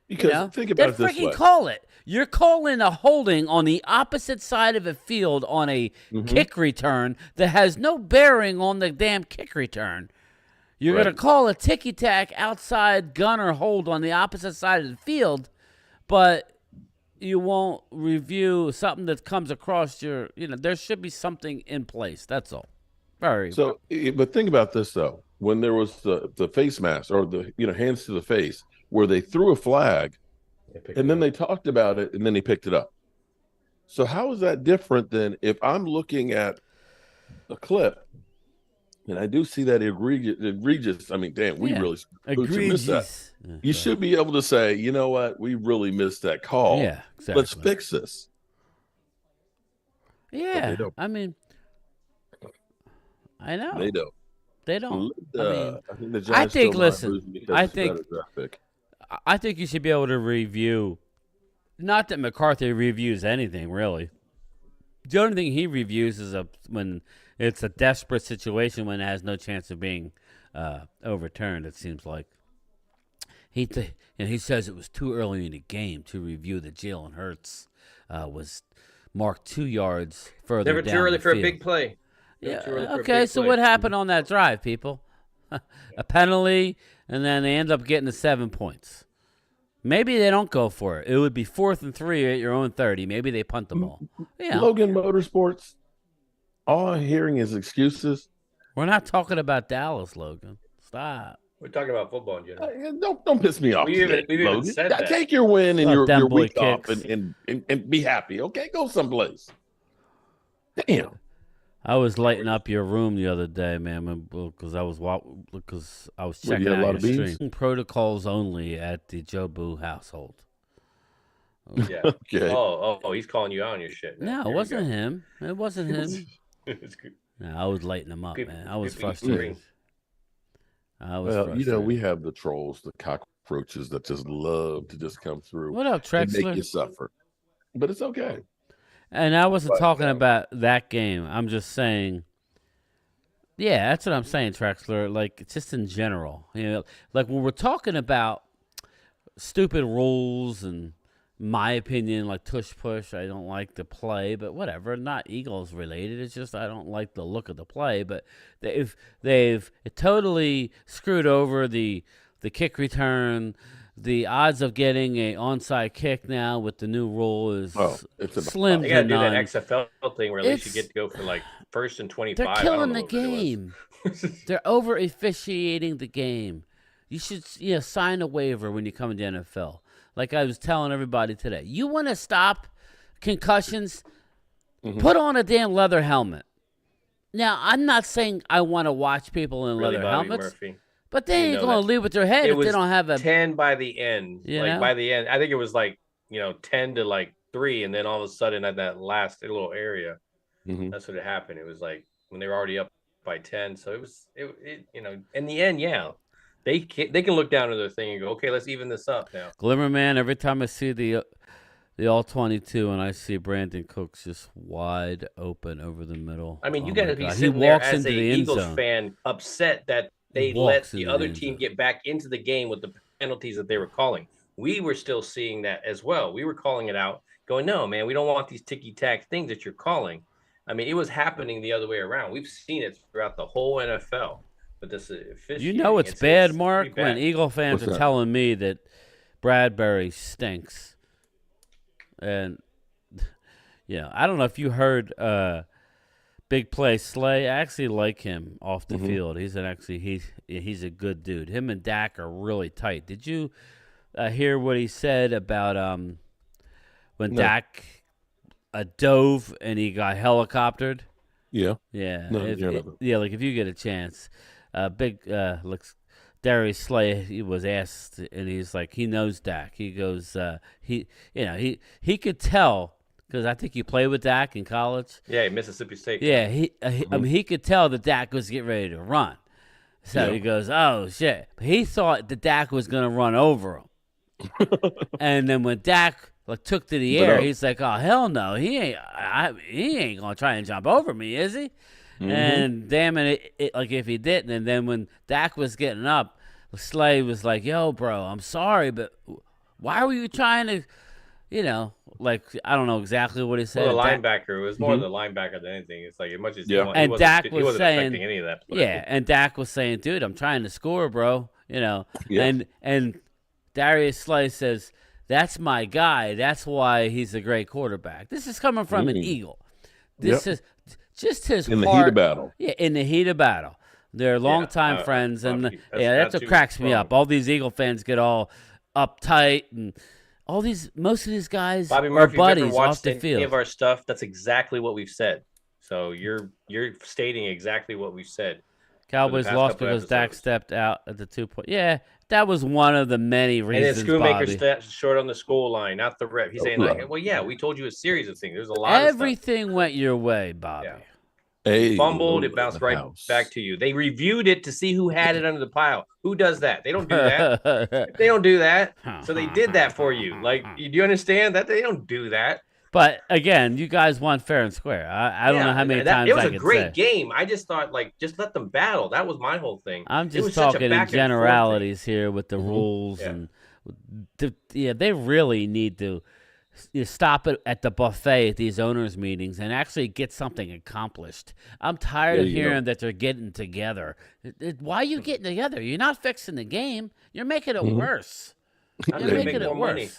Because think Then about it this freaking way. call it. You're calling a holding on the opposite side of the field on a kick return that has no bearing on the damn kick return. You're Right. going to call a ticky-tack outside gunner hold on the opposite side of the field, but you won't review something that comes across your, there should be something in place. That's all. So, but think about this though. When there was the face mask or the hands to the face, where they threw a flag, and then they talked about it, and then he picked it up. So how is that different than if I'm looking at a clip and I do see that egregious? I mean, damn, we really missed that. You should be able to say, you know what, we really missed that call. Yeah, exactly. Let's fix this. Yeah, I mean, I know they don't. They don't. I think the Giants I think you should be able to review. Not that McCarthy reviews anything really. The only thing he reviews is when it's a desperate situation when it has no chance of being overturned. It seems like he says it was too early in the game to review that Jalen Hurts was marked 2 yards further. Never down too early the for field. a big play. Yeah. Okay. So what happened on that drive, people? A penalty, and then they end up getting the 7 points. Maybe they don't go for it. It would be 4th and 3 at your own 30. Maybe they punt the ball. Yeah. Logan Motorsports, all I'm hearing is excuses. We're not talking about Dallas, Logan. Stop. We're talking about football in general. Don't piss me off. We've even said that. Take your win and your week kicks. off and be happy. Okay, go someplace. Damn. I was lighting up your room the other day, man, because I was checking out your stream. Protocols only at the Jobu household. Yeah. Okay. Oh, he's calling you out on your shit. No, it wasn't him. It wasn't him. No, I was lighting him up, man. I was frustrated. We have the trolls, the cockroaches that just love to just come through. What up, Trexler? And make you suffer. But it's okay. And I wasn't talking about that game. I'm just saying, yeah, that's what I'm saying, Trexler. Like, just in general. Like when we're talking about stupid rules and my opinion, like tush push, I don't like the play, but whatever. Not Eagles related. It's just I don't like the look of the play. But they've totally screwed over the kick return. The odds of getting a onside kick now with the new rule is slim to none. They got to do that XFL thing where at least you get to go for like 1st and 25. They're killing the game. They're over officiating the game. You should sign a waiver when you come into the NFL. Like I was telling everybody today, you want to stop concussions? Put on a damn leather helmet. Now I'm not saying I want to watch people in leather helmets. Murphy. But they ain't going to leave with their head if they don't have a 10 by the end. By the end, I think it was 10 to 3, and then all of a sudden at that last little area, that's what happened. It was like when they were already up by 10. So it in the end, they can look down at their thing and go, okay, let's even this up now. Glimmerman, every time I see the all-22 and I see Brandon Cooks just wide open over the middle. I mean, you got to be sitting there as a Eagles fan upset that they let the other team get back into the game with the penalties that they were calling. We were still seeing that as well. We were calling it out, going, no, man, we don't want these ticky-tack things that you're calling. I mean, it was happening the other way around. We've seen it throughout the whole NFL. But this officiating, it's bad, Mark, when Eagle fans are telling me that Bradbury stinks. And, I don't know if you heard Big Play Slay. I actually like him off the field. He's a good dude. Him and Dak are really tight. Did you hear what he said about when Dak dove and he got helicoptered? Yeah. Yeah. Like if you get a chance, Darius Slay, he was asked, and he's like, he knows Dak. He goes, he could tell. Because I think you played with Dak in college. Yeah, Mississippi State. Yeah, I mean, he could tell that Dak was getting ready to run. So he goes, oh, shit. But he thought that Dak was going to run over him. And then when Dak took to the air, he's like, oh, hell no. He ain't going to try and jump over me, is he? And damn it, if he didn't. And then when Dak was getting up, Slay was like, yo, bro, I'm sorry, but Why were you trying to, like, I don't know exactly what he said. Well, the linebacker, it was more the linebacker than anything. It's like as much as he and Dak he wasn't saying, affecting any of that play. Yeah, and Dak was saying, dude, I'm trying to score, bro. And Darius Slice says, that's my guy. That's why he's a great quarterback. This is coming from an Eagle. This is just his in heart. The heat of battle. Yeah, in the heat of battle. They're longtime friends, and that's what cracks me up. All these Eagle fans get all uptight, and most of these guys Bobby are Murphy, buddies off the field. Any of our stuff, that's exactly what we've said. So you're stating exactly what we've said. Cowboys lost because Dak stepped out at the 2 point. Yeah, that was one of the many reasons. And then Schoonmaker's short on the goal line, not the rep. He's saying like, well, yeah, we told you a series of things. There's a lot. Everything went your way, Bobby. Yeah. Hey, fumbled, it bounced right back to you. They reviewed it to see who had it under the pile. Who does that? They don't do that. They don't do that. So they did that for you. Like, do you understand that? They don't do that. But again, you guys won fair and square. I don't know how many times it was a great game. I just thought, like, just let them battle. That was my whole thing. I'm just talking in generalities here with the rules, and they really need to stop it at the buffet at these owners' meetings and actually get something accomplished. I'm tired of hearing that they're getting together. Why are you getting together? You're not fixing the game. You're making it worse. You're making it worse.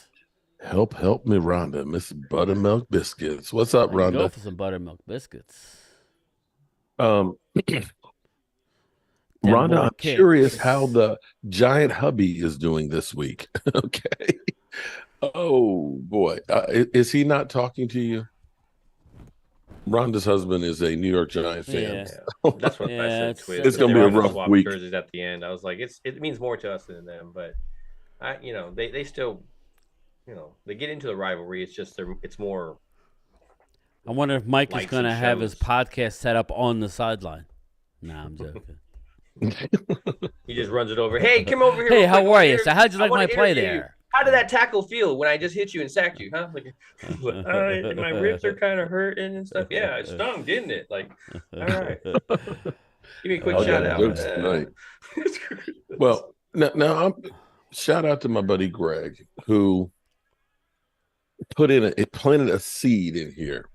Help me, Rhonda. Miss Buttermilk Biscuits. What's up, Rhonda? Go for some buttermilk biscuits. Rhonda, I'm curious how the giant hubby is doing this week. Okay. Oh, boy. Is he not talking to you? Rhonda's husband is a New York Giant fan. Yeah. That's what I said. It's going to be a rough week. Jerseys at the end. I was like, it means more to us than them, but they still, they get into the rivalry. It's just it's more. I wonder if Mike is going to have his podcast set up on the sideline. Nah, I'm joking. He just runs it over. Hey, come over here. Hey, how are you? So how'd you like my play there? How did that tackle feel when I just hit you and sacked you, huh? Like, my ribs are kind of hurting and stuff. Yeah, it stung, didn't it? Like, all right. Give me a quick shout out. Well, now shout out to my buddy Greg, who planted a seed in here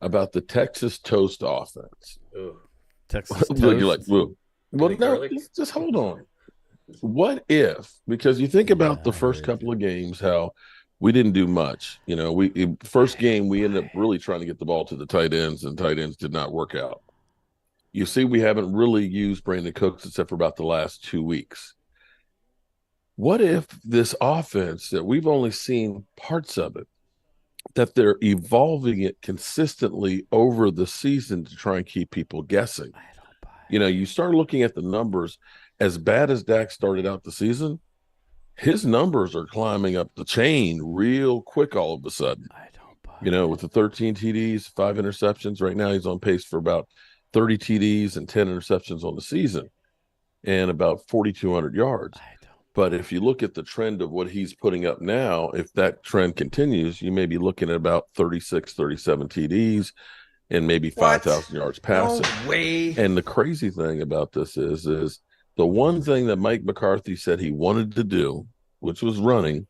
about the Texas toast offense. Ugh. Texas toast? You're like, well, no, just hold on. What if, because you think about the first couple of games, how we didn't do much. First game, we ended up really trying to get the ball to the tight ends, and tight ends did not work out. You see, we haven't really used Brandon Cooks except for about the last 2 weeks. What if this offense that we've only seen parts of it, that they're evolving it consistently over the season to try and keep people guessing? You start looking at the numbers. As bad as Dak started out the season, his numbers are climbing up the chain real quick all of a sudden. I don't buy with the 13 TDs, 5 interceptions. Right now he's on pace for about 30 TDs and 10 interceptions on the season and about 4,200 yards. But if you look at the trend of what he's putting up now, if that trend continues, you may be looking at about 36, 37 TDs and maybe 5,000 yards passing. No way. And the crazy thing about this is the one thing that Mike McCarthy said he wanted to do, which was running,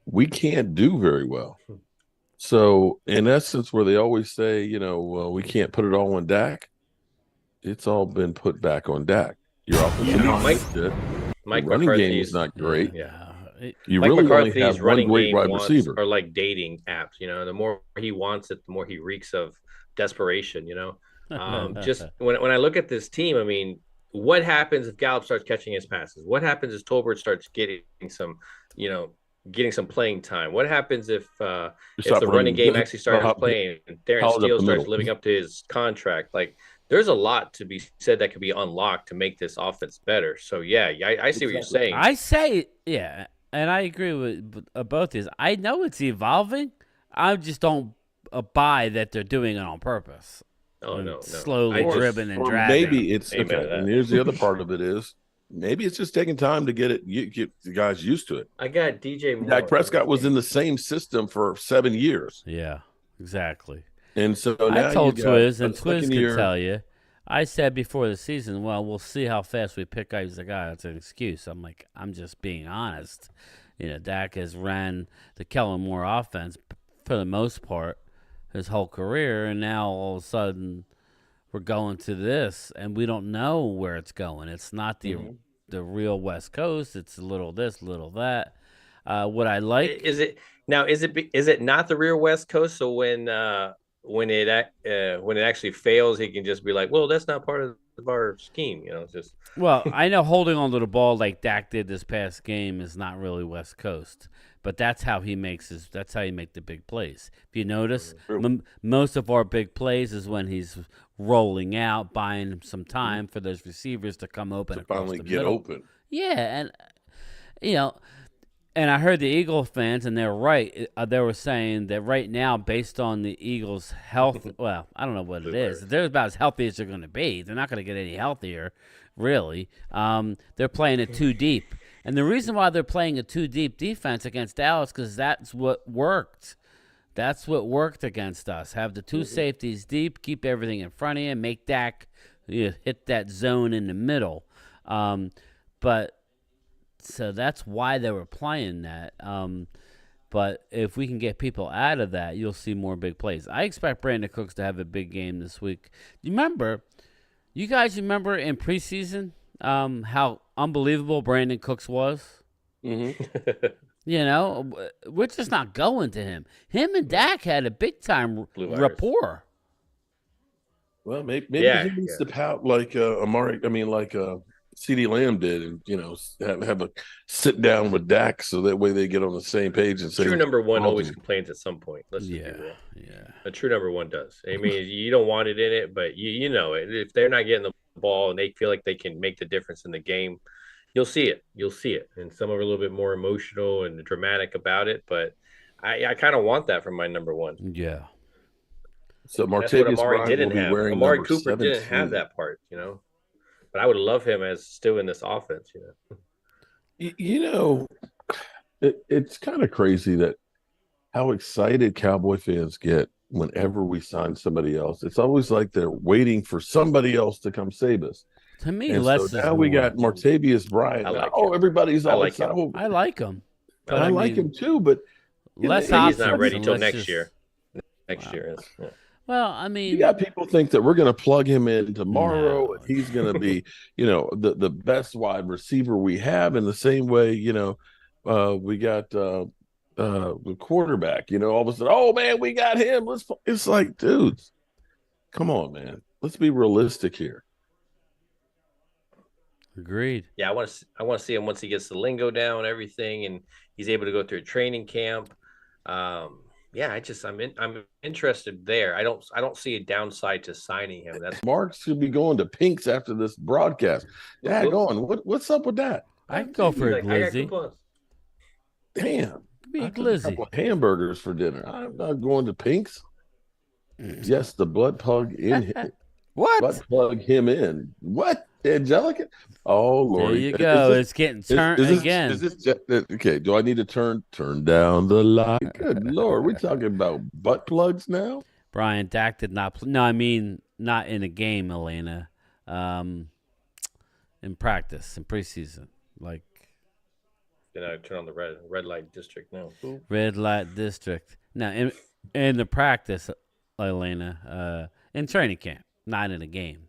we can't do very well. So, in essence, where they always say, well, we can't put it all on Dak, it's all been put back on Dak. Your offensive Mike running McCarthy's game is not great. Yeah. You Mike really McCarthy's only have one running great game wide receiver. Are like dating apps. The more he wants it, the more he reeks of desperation. Just when I look at this team, I mean, what happens if Gallup starts catching his passes? What happens if Tolbert starts getting some playing time? What happens if the running game actually starts playing and Darren Steele starts living up to his contract? Like, there's a lot to be said that could be unlocked to make this offense better. So, I see what you're saying. I say, and I agree with both these. I know it's evolving. I just don't buy that they're doing it on purpose. Oh, no. Slowly driven and dragging. Maybe it's okay. And here's the other part of it is maybe it's just taking time to get the guys used to it. I got DJ Moore. Dak Prescott was in the same system for 7 years. Yeah, exactly. And so now I told Twiz, and Twiz can tell you, I said before the season, well, we'll see how fast we pick up. He's like, ah, that's an excuse. I'm like, I'm just being honest. Dak has ran the Kellen Moore offense for the most part his whole career, and now all of a sudden we're going to this, and we don't know where it's going. It's not the real West Coast. It's a little this, little that. What I like is it now? Is it not the real West Coast? So when it actually fails, he can just be like, "Well, that's not part of our scheme." It's just Well, I know holding on to the ball like Dak did this past game is not really West Coast, but that's how he makes his. That's how he make the big plays. If you notice, most of our big plays is when he's rolling out, buying him some time for those receivers to come open to across finally the get middle. open. Yeah, and you know, and I heard the Eagle fans, and they're right. They were saying that right now, based on the Eagles' health, well, I don't know what it is. They're about as healthy as they're going to be. They're not going to get any healthier, really. They're playing it too deep. And the reason why they're playing a too deep defense against Dallas, because that's what worked. That's what worked against us. Have the two safeties deep, keep everything in front of you, make Dak hit that zone in the middle. But so that's why they were playing that. But if we can get people out of that, you'll see more big plays. I expect Brandon Cooks to have a big game this week. You guys remember in preseason how unbelievable Brandon Cooks was? We're just not going to him. Him and Dak had a big time rapport. Well, maybe he needs to pout like Amari. I mean, like CeeDee Lamb did, and have a sit down with Dak so that way they get on the same page and say. True number one always complains at some point. Let's just be real. Yeah. A true number one does. I mean, you don't want it in it, but you know it. If they're not getting the ball and they feel like they can make the difference in the game, you'll see it. And some are a little bit more emotional and dramatic about it, but I kind of want that from my number one. Yeah. So Martavius Bryant didn't will be have. wearing Amari number Cooper 17. didn't have that part, But I would love him as still in this offense, It's kind of crazy that how excited Cowboy fans get whenever we sign somebody else. It's always like they're waiting for somebody else to come save us. To me, and less so now we got Martavius Bryant. Everybody's all excited. I like him. But I like him too, but less he's not ready till next year. Next year is. Yeah. Well, I mean, you got people think that we're going to plug him in tomorrow. And he's going to be, the best wide receiver we have. In the same way, we got the quarterback. All of a sudden, oh man, we got him. It's like, dudes, come on, man. Let's be realistic here. Agreed. Yeah, I want to see him once he gets the lingo down and everything, and he's able to go through a training camp. I'm interested there. I don't see a downside to signing him. Mark should be going to Pink's after this broadcast. What's up with that? I'd go for a glizzy. Damn. Be a glizzy. A couple of hamburgers for dinner. I'm not going to Pink's. Yes, the blood plug in him. What? Blood plug him in. What? Angelica? Oh, Lord. There you go. It's getting turned again. Okay, do I need to turn down the light? Good Lord. We're talking about butt plugs now? Brian, Dak did not play. No, I mean, not in a game, Elena. In practice, in preseason. Like. Then I turn on the red light district now. Red light district. Now, in the practice, Elena, in training camp, not in a game.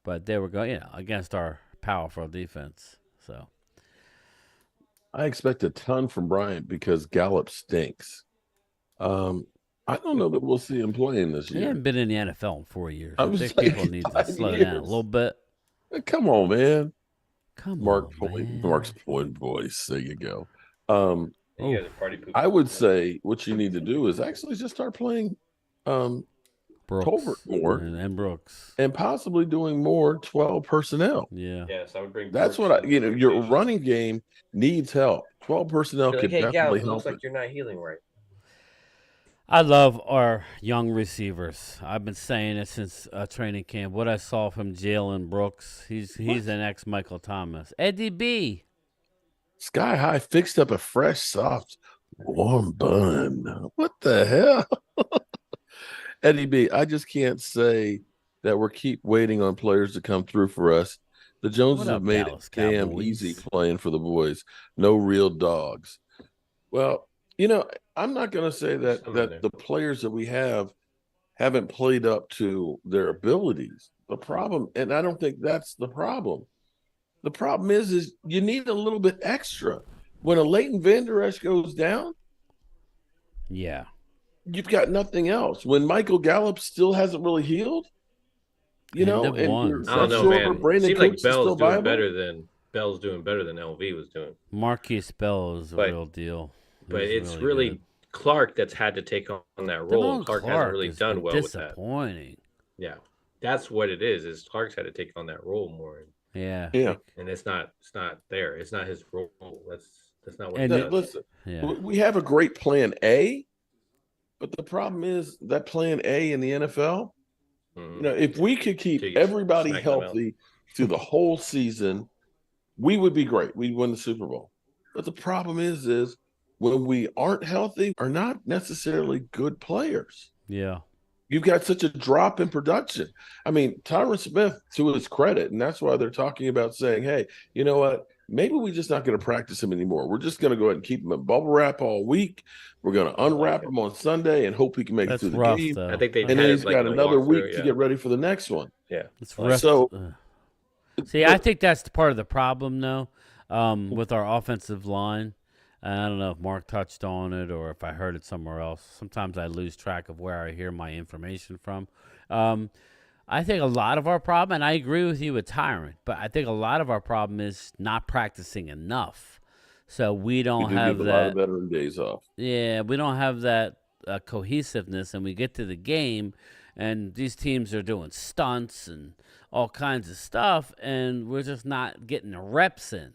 But they were going, against our powerful defense. So I expect a ton from Bryant because Gallup stinks. I don't know that we'll see him playing this year. He hasn't been in the NFL in 4 years. I think people need to slow down a little bit. Come on, man. Mark's point voice. There you go. I would say what you need to do is actually just start playing Brooks Tolbert more and Brooks, and possibly doing more 12 personnel. Yeah. Yes, I would bring. That's what your running game needs help. 12 personnel could definitely help. Looks like you're not healing right. I love our young receivers. I've been saying it since training camp. What I saw from Jalen Brooks, he's an ex-Michael Thomas. Eddie B. Sky High fixed up a fresh, soft, warm bun. What the hell? Eddie B, I just can't say that we keep waiting on players to come through for us. The Joneses What have up, made Dallas it damn easy Cowboys? playing for the boys. No real dogs. Well, you know, I'm not going to say that Some in there. the players that we have haven't played up to their abilities. The problem, and I don't think that's the problem. The problem is you need a little bit extra. When a Leighton Vander Esch goes down, Yeah. you've got nothing else. When Michael Gallup still hasn't really healed, End of and one. you're I don't not know, sure man. It Brandon seemed like Cooks is still viable. Bell's doing better than LV was doing. Marquise Bell is a But real deal. but He's it's really good. Clark that's had to take on that role, and Devon Clark hasn't really has done been well with that. disappointing. Yeah, that's what it is. Is Clark's had to take on that role more, Yeah. Yeah. and it's not there. It's not his role. That's not what And he it- does. Listen, Yeah. we have a great plan A, but the problem is that plan A in the NFL, Mhm. if we could keep Till you everybody smack them out. healthy through the whole season, we would be great. We'd win the Super Bowl. But the problem is when we aren't healthy, are not necessarily good players. Yeah. You've got such a drop in production. I mean, Tyron Smith, to his credit, and that's why they're talking about saying, hey, you know what? Maybe we're just not going to practice him anymore. We're just going to go ahead and keep him in bubble wrap all week. We're going to unwrap him on Sunday and hope he can make That's it through rough, the game. though. I think they And had then it he's like got in a another walkthrough, week to yeah. get ready for the next one. Yeah, It's Like, rough. So See, I think that's part of the problem, though, with our offensive line. And I don't know if Mark touched on it or if I heard it somewhere else. Sometimes I lose track of where I hear my information from. I think a lot of our problem, and I agree with you with Tyron, but I think a lot of our problem is not practicing enough. So we we don't do have give a lot that. of veteran days off. Yeah, we don't have that cohesiveness, and we get to the game, and these teams are doing stunts and all kinds of stuff, and we're just not getting the reps in.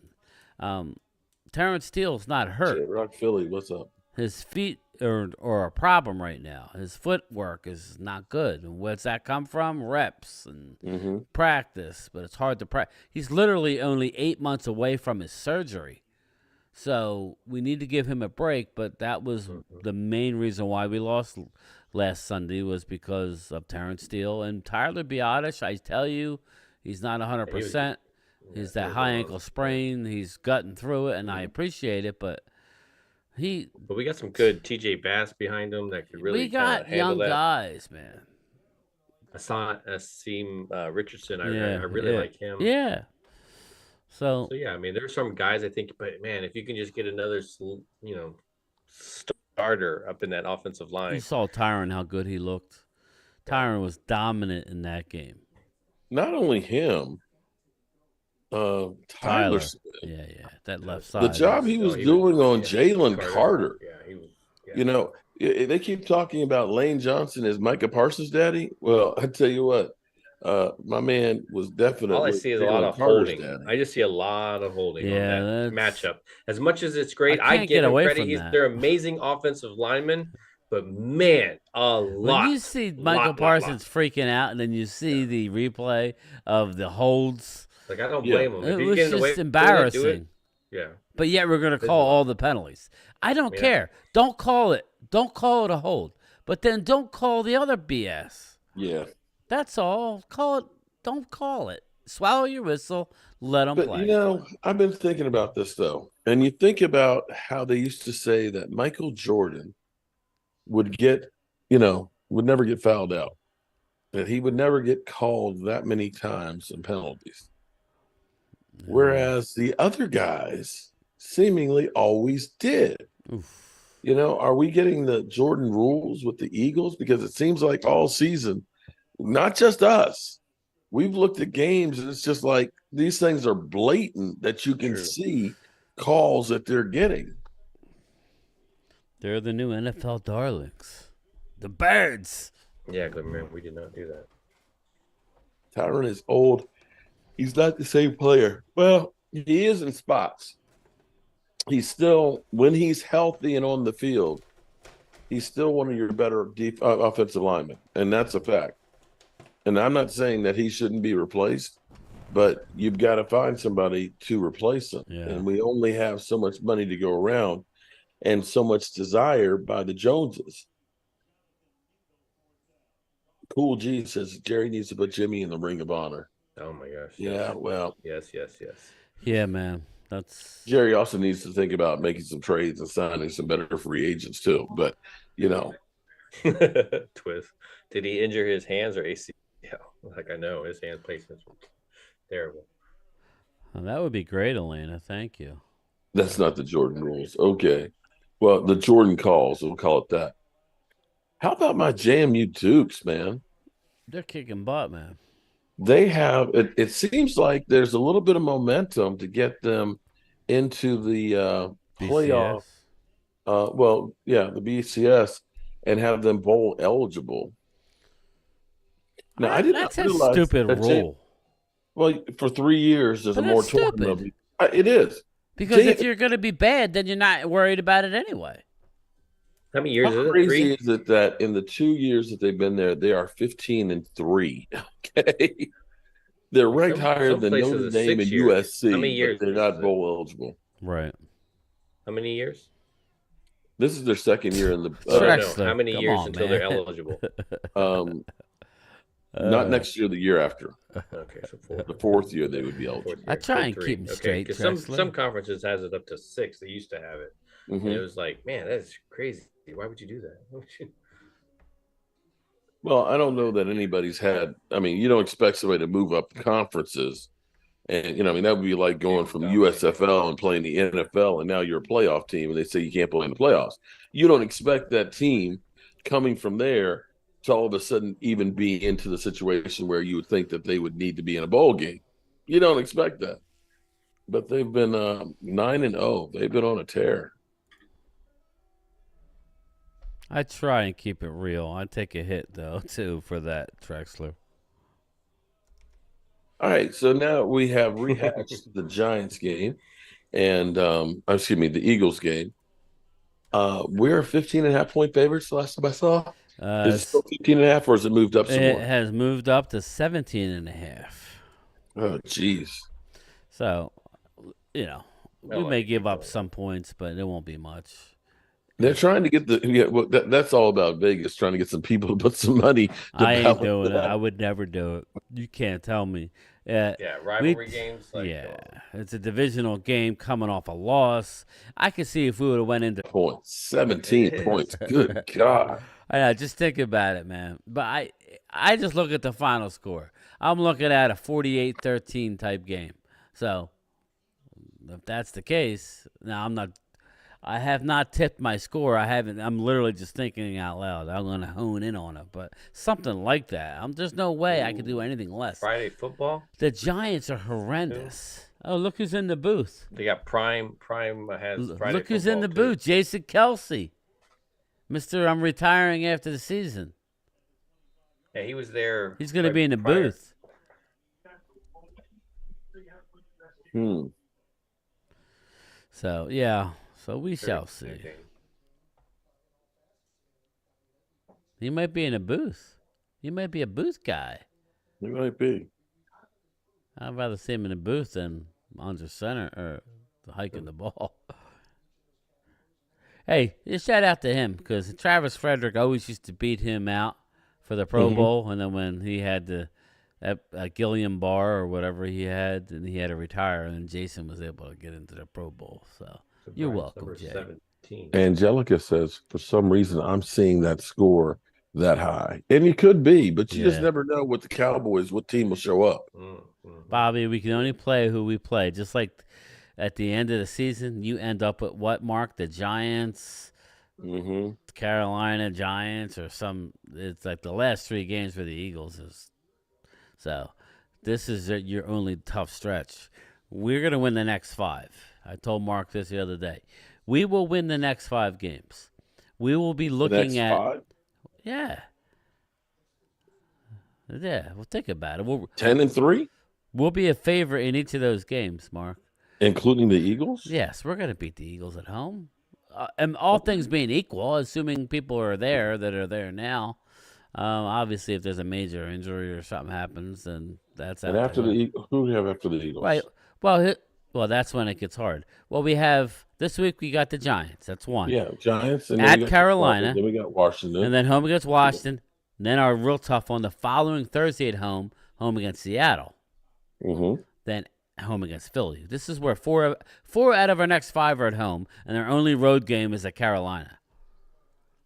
Terrence Steele's not hurt. Shit, Rock Philly, what's up? His feet are a problem right now. His footwork is not good. And where's that come from? Reps and practice, but it's hard to practice. He's literally only 8 months away from his surgery. So we need to give him a break, but that was the main reason why we lost last Sunday was because of Terrence Steele. And Tyler Biotish, I tell you, he's not 100%. He's that high ankle sprain. He's gutting through it, and I appreciate it, but But we got some good TJ Bass behind him that could really we got handle young that. guys, man. Asim Richardson. I Yeah, really yeah. like him. Yeah. So So yeah, I mean, there's some guys I think, but man, if you can just get another, starter up in that offensive you line, saw Tyron how good he looked. Tyron was dominant in that game. Not only him, Tyler Smith. Yeah, that left side. The job he was doing on Jalen Carter. Yeah, he was. Yeah. You know, they keep talking about Lane Johnson as Micah Parsons' daddy. Well, I tell you what, my man was definitely. All I see is a lot of holding. I just see a lot of holding on that matchup. As much as it's great, I give him credit. They're amazing offensive linemen, but man, When you see Michael Parsons freaking out, and then you see the replay of the holds, like I don't blame him. It was just embarrassing. Yeah. But yet we're going to call all the penalties. I don't care. Don't call it. Don't call it a hold. But then don't call the other BS. Yeah. That's all. Call it. Don't call it. Swallow your whistle. Let them play. But, I've been thinking about this, though. And you think about how they used to say that Michael Jordan would would never get fouled out. That he would never get called that many times in penalties. Whereas the other guys seemingly always did. Oof. Are we getting the Jordan rules with the Eagles? Because it seems like all season, not just us, we've looked at games and it's just like these things are blatant that you can see calls that they're getting. They're the new NFL darlings. The Birds. Yeah, good man. We did not do that. Tyron is old. He's not the same player. Well, he is in spots. He's still, when he's healthy and on the field, he's still one of your better offensive linemen, and that's a fact. And I'm not saying that he shouldn't be replaced, but you've got to find somebody to replace him. Yeah. And we only have so much money to go around and so much desire by the Joneses. Cool G says Jerry needs to put Jimmy in the Ring of Honor. Oh my gosh. Yeah, well, Yes. Yeah, man. That's Jerry also needs to think about making some trades and signing some better free agents too. But Twist. Did he injure his hands or ACL? Like I know his hand placements were terrible. well, that would be great, Elena. Thank you. that's not the Jordan rules. Okay. Well, the Jordan calls, we'll call it that. How about my JMU Dukes, man? They're kicking butt, man. They have it seems like there's a little bit of momentum to get them into the playoff. BCS. The BCS and have them bowl eligible. Now, I did not That's a realize stupid that rule. for 3 years there's But a that's moratorium. stupid. It is. Because Jay- if you're going to be bad, then you're not worried about it anyway. How many years How is it? crazy 3? is it that in the 2 years that they've been there, they are 15-3. Okay. They're ranked higher some than places Notre it's Dame 6 and years. USC, How many years but they're is not it? bowl eligible. Right. How many years? This is their second year in the Drexler, How many come years on, until man. they're eligible? not next year, the year after. Okay, so 4. The 4th year they would be eligible. I try and 3. keep 'em straight, Because Drexler. some conferences has it up to 6. They used to have it. Mhm. And it was like, man, that's crazy. Why would you do that? Well, I don't know that anybody's had. I mean, you don't expect somebody to move up conferences, and that would be like going from USFL and playing the NFL, and now you're a playoff team, and they say you can't play in the playoffs. You don't expect that team coming from there to all of a sudden even be into the situation where you would think that they would need to be in a bowl game. You don't expect that, but they've been 9-0. They've been on a tear. I try and keep it real. I take a hit, though, too, for that, Drexler. All right, so now we have rehashed the Giants game and the Eagles game. We're 15.5-point favorites the last time I saw. Is it still 15.5 or has it moved up some It more? has moved up to 17.5. Oh, jeez. So, we like may it. give up some points, but it won't be much. They're trying to get that's all about Vegas, trying to get some people to put some money. I ain't doing it. I would never do it. You can't tell me. Yeah, rivalry games. It's a divisional game coming off a loss. I could see if we would have went into points, 17 points. Good God. I know, just think about it, man. But I just look at the final score. I'm looking at a 48-13 type game. So if that's the case, now I have not tipped my score. I'm literally just thinking out loud. I'm going to hone in on it. But something like that. There's no way I could do anything less. Friday football. The Giants are horrendous. Oh, look who's in the booth. They got Prime. Prime has Friday. Look who's in the booth. Jason Kelsey. Mr. I'm retiring after the season. Yeah, he was there. He's going to be in the booth. So, yeah. So we shall see. Okay. He might be in a booth. He might be a booth guy. He might be. I'd rather see him in a booth than under center or hiking the ball. Hey, just shout out to him because Travis Frederick always used to beat him out for the Pro Bowl, and then when he had that Gilliam Barr or whatever he had, and he had to retire, and Jason was able to get into the Pro Bowl. So you're welcome, Jay. 17. Angelica says, for some reason, I'm seeing that score that high. And it could be, but you just never know with the Cowboys, what team will show up. Bobby, we can only play who we play. Just like at the end of the season, you end up with what, Mark? The Giants, Carolina Giants, or some. It's like the last 3 games for the Eagles. So this is your only tough stretch. We're going to win the next 5. I told Mark this the other day. We will win the next 5 games. We will be looking at 5? Yeah. Well, think about it. 10-3, We'll be a favorite in each of those games, Mark. including the Eagles. Yes, we're going to beat the Eagles at home. And all things being equal, assuming people are there that are there now. Obviously, if there's a major injury or something happens, then that's And after the Eagles, who do we have after the Eagles? Right. Well, that's when it gets hard. Well, we have this week. We got the Giants. That's one. Yeah, Giants and At Carolina. Then we got Washington. And then home against Washington. And then our real tough one the following Thursday at home against Seattle. Mm-hmm. Then home against Philly. This is where four out of our next 5 are at home, and our only road game is at Carolina.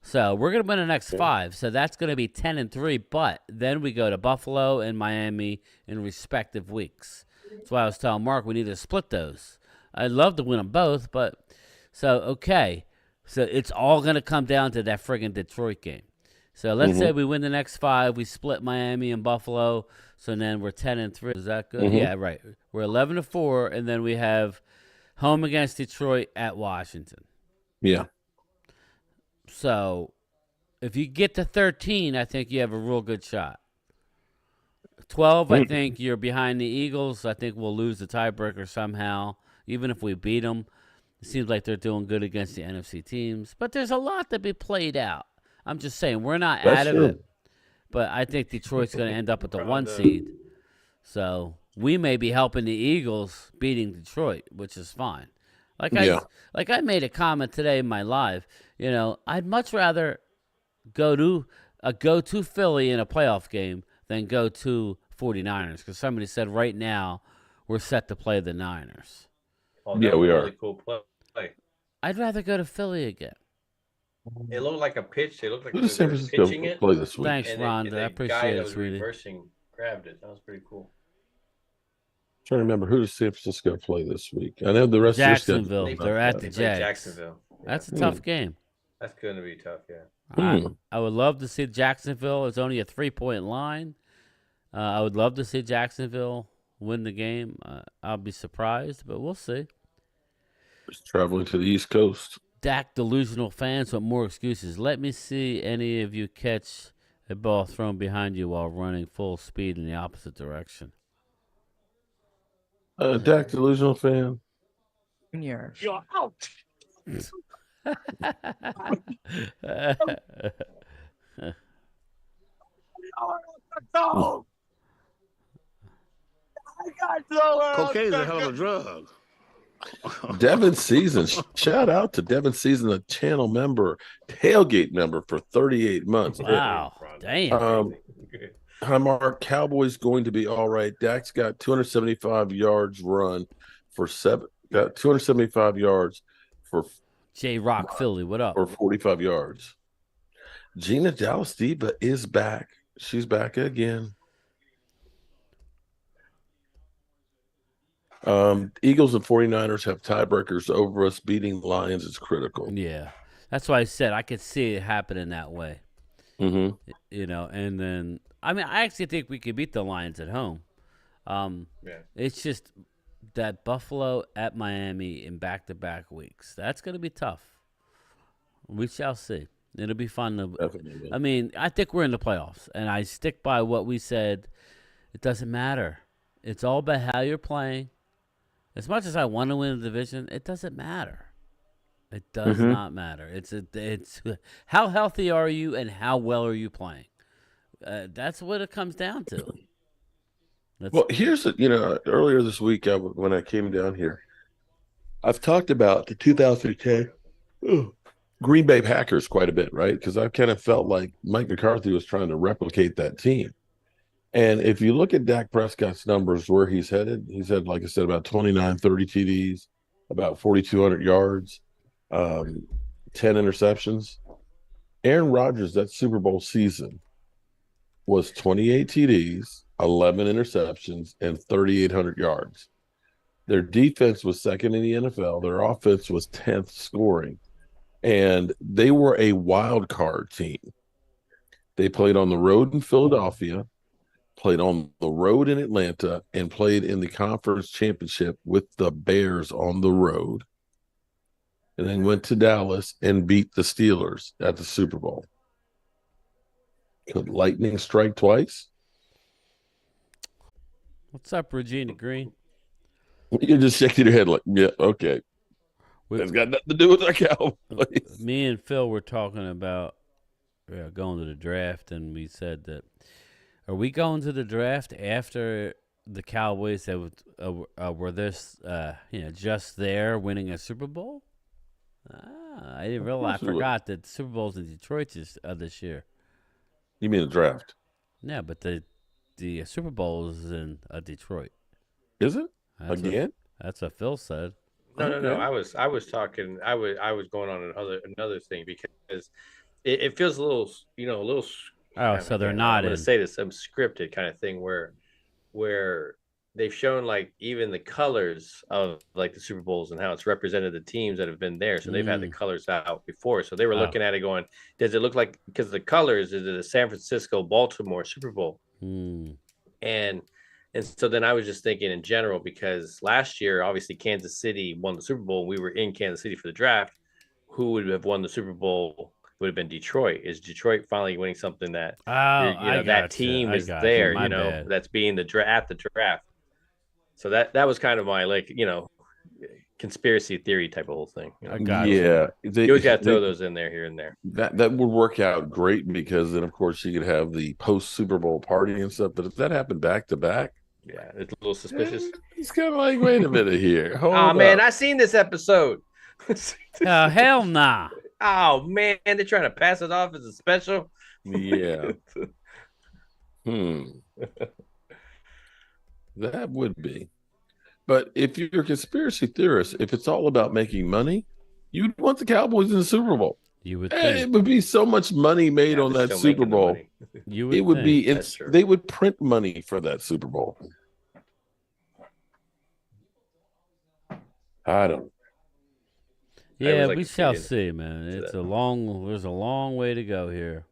So we're going to win the next 5. So that's going to be 10-3. But then we go to Buffalo and Miami in respective weeks. That's why I was telling Mark we need to split those. I'd love to win them both, but so okay. So it's all going to come down to that friggin' Detroit game. So let's say we win the next 5. We split Miami and Buffalo. So then we're 10-3. Is that good? Yeah, right. We're 11-4, and then we have home against Detroit at Washington. Yeah. So if you get to 13, I think you have a real good shot. 12, I think you're behind the Eagles. I think we'll lose the tiebreaker somehow, even if we beat them. It seems like they're doing good against the NFC teams. But there's a lot to be played out. I'm just saying, we're not out of it. But I think Detroit's going to end up with the 1 seed. So we may be helping the Eagles beating Detroit, which is fine. Like I made a comment today in my live. You know, I'd much rather go to Philly in a playoff game than go to 49ers because somebody said right now we're set to play the Niners. Oh, yeah, we really are. Cool play. I'd rather go to Philly again. It looked like a pitch. It looked like Who they does San were Francisco pitching it. play this week? Thanks, And Rhonda. I the appreciate guy it, that was sweetie. reversing grabbed it. That was pretty cool. I'm trying to remember who does San Francisco play this week. I know the rest Jacksonville. of their They're at the They played Jags. Jacksonville. Yeah. That's a tough game. That's going to be tough, yeah. I would love to see Jacksonville. It's only a 3-point line. I would love to see Jacksonville win the game. I'll be surprised, but we'll see. Just traveling to the East Coast. Dak delusional fans with more excuses. Let me see any of you catch a ball thrown behind you while running full speed in the opposite direction. Dak delusional fan. Junior. You're out. Cocaine's a hell of a drug. Devin Season. Shout out to Devin Season, a channel member, tailgate member for 38 months. Wow. Damn. Hi, Mark. Cowboys going to be all right. Dak's got 275 yards run for 7. Got 275 yards for J Rock Philly. What up? or 45 yards. Gina Dallas Diva is back. She's back again. Eagles and 49ers have tiebreakers over us. Beating the Lions is critical. Yeah. That's why I said I could see it happening that way. Mm-hmm. You know, and then, I mean, I actually think we could beat the Lions at home. It's just that Buffalo at Miami in back-to-back weeks. That's going to be tough. We shall see. It'll be fun. Definitely. I mean, I think we're in the playoffs, and I stick by what we said. It doesn't matter. It's all about how you're playing. As much as I want to win the division, it doesn't matter. It does not matter. It's how healthy are you and how well are you playing. That's what it comes down to. Well, here's earlier this week when I came down here, I've talked about the 2010 Green Bay Packers quite a bit, right? Because I kind of felt like Mike McCarthy was trying to replicate that team. And if you look at Dak Prescott's numbers, where he's headed, like I said, about 29, 30 TDs, about 4,200 yards, 10 interceptions. Aaron Rodgers, that Super Bowl season, was 28 TDs, 11 interceptions, and 3,800 yards. Their defense was second in the NFL. Their offense was 10th scoring. And they were a wild card team. They played on the road in Philadelphia, played on the road in Atlanta, and played in the conference championship with the Bears on the road. And then went to Dallas and beat the Steelers at the Super Bowl. Could lightning strike twice? What's up, Regina Green? You're just shaking your head like, yeah, okay. It's got nothing to do with our Cowboys. Me and Phil were talking about going to the draft, and we said that, are we going to the draft after the Cowboys that were this, just there winning a Super Bowl? I didn't realize. I forgot that Super Bowl's in Detroit this year. You mean the draft? Yeah, but the Super Bowl is in Detroit. Is it That's what again? that's what Phil said. No. Okay. I was talking. I was going on another thing because it feels a little, a little. Oh, so they're Again, I'm not going to in. say this, some scripted kind of thing where they've shown like even the colors of like the Super Bowls and how it's represented the teams that have been there. So they've had the Mm. colors out before. So they were Oh. looking at it going, does it look like, because the colors, is it a San Francisco Baltimore Super Bowl? Mm. And so then I was just thinking in general, because last year obviously Kansas City won the Super Bowl and we were in Kansas City for the draft. Who would have won the Super Bowl? Would have been Detroit. Is Detroit finally winning something that Oh, that team I is got you. there, My bad. that's being at the draft. So that was kind of my, like, conspiracy theory type of whole thing. I got you. Yeah, You always got to throw those in there here and there. that would work out great because then, of course, you could have the post Super Bowl party and stuff. But if that happened back to back, Yeah, it's a little suspicious. it's kind of like, wait a minute here, Oh hold man, up. I seen this episode. Hell nah. Oh man, they're trying to pass it off as a special. Yeah. That would be. But if you're a conspiracy theorist, if it's all about making money, you'd want the Cowboys in the Super Bowl. You would It think. would be so much money made on they're that still Super making the Bowl. money. You would It would think. be. That's true. They would print money for that Super Bowl. I don't. I Yeah, always like we to see shall it. see, man. See It's that. there's a long way to go here.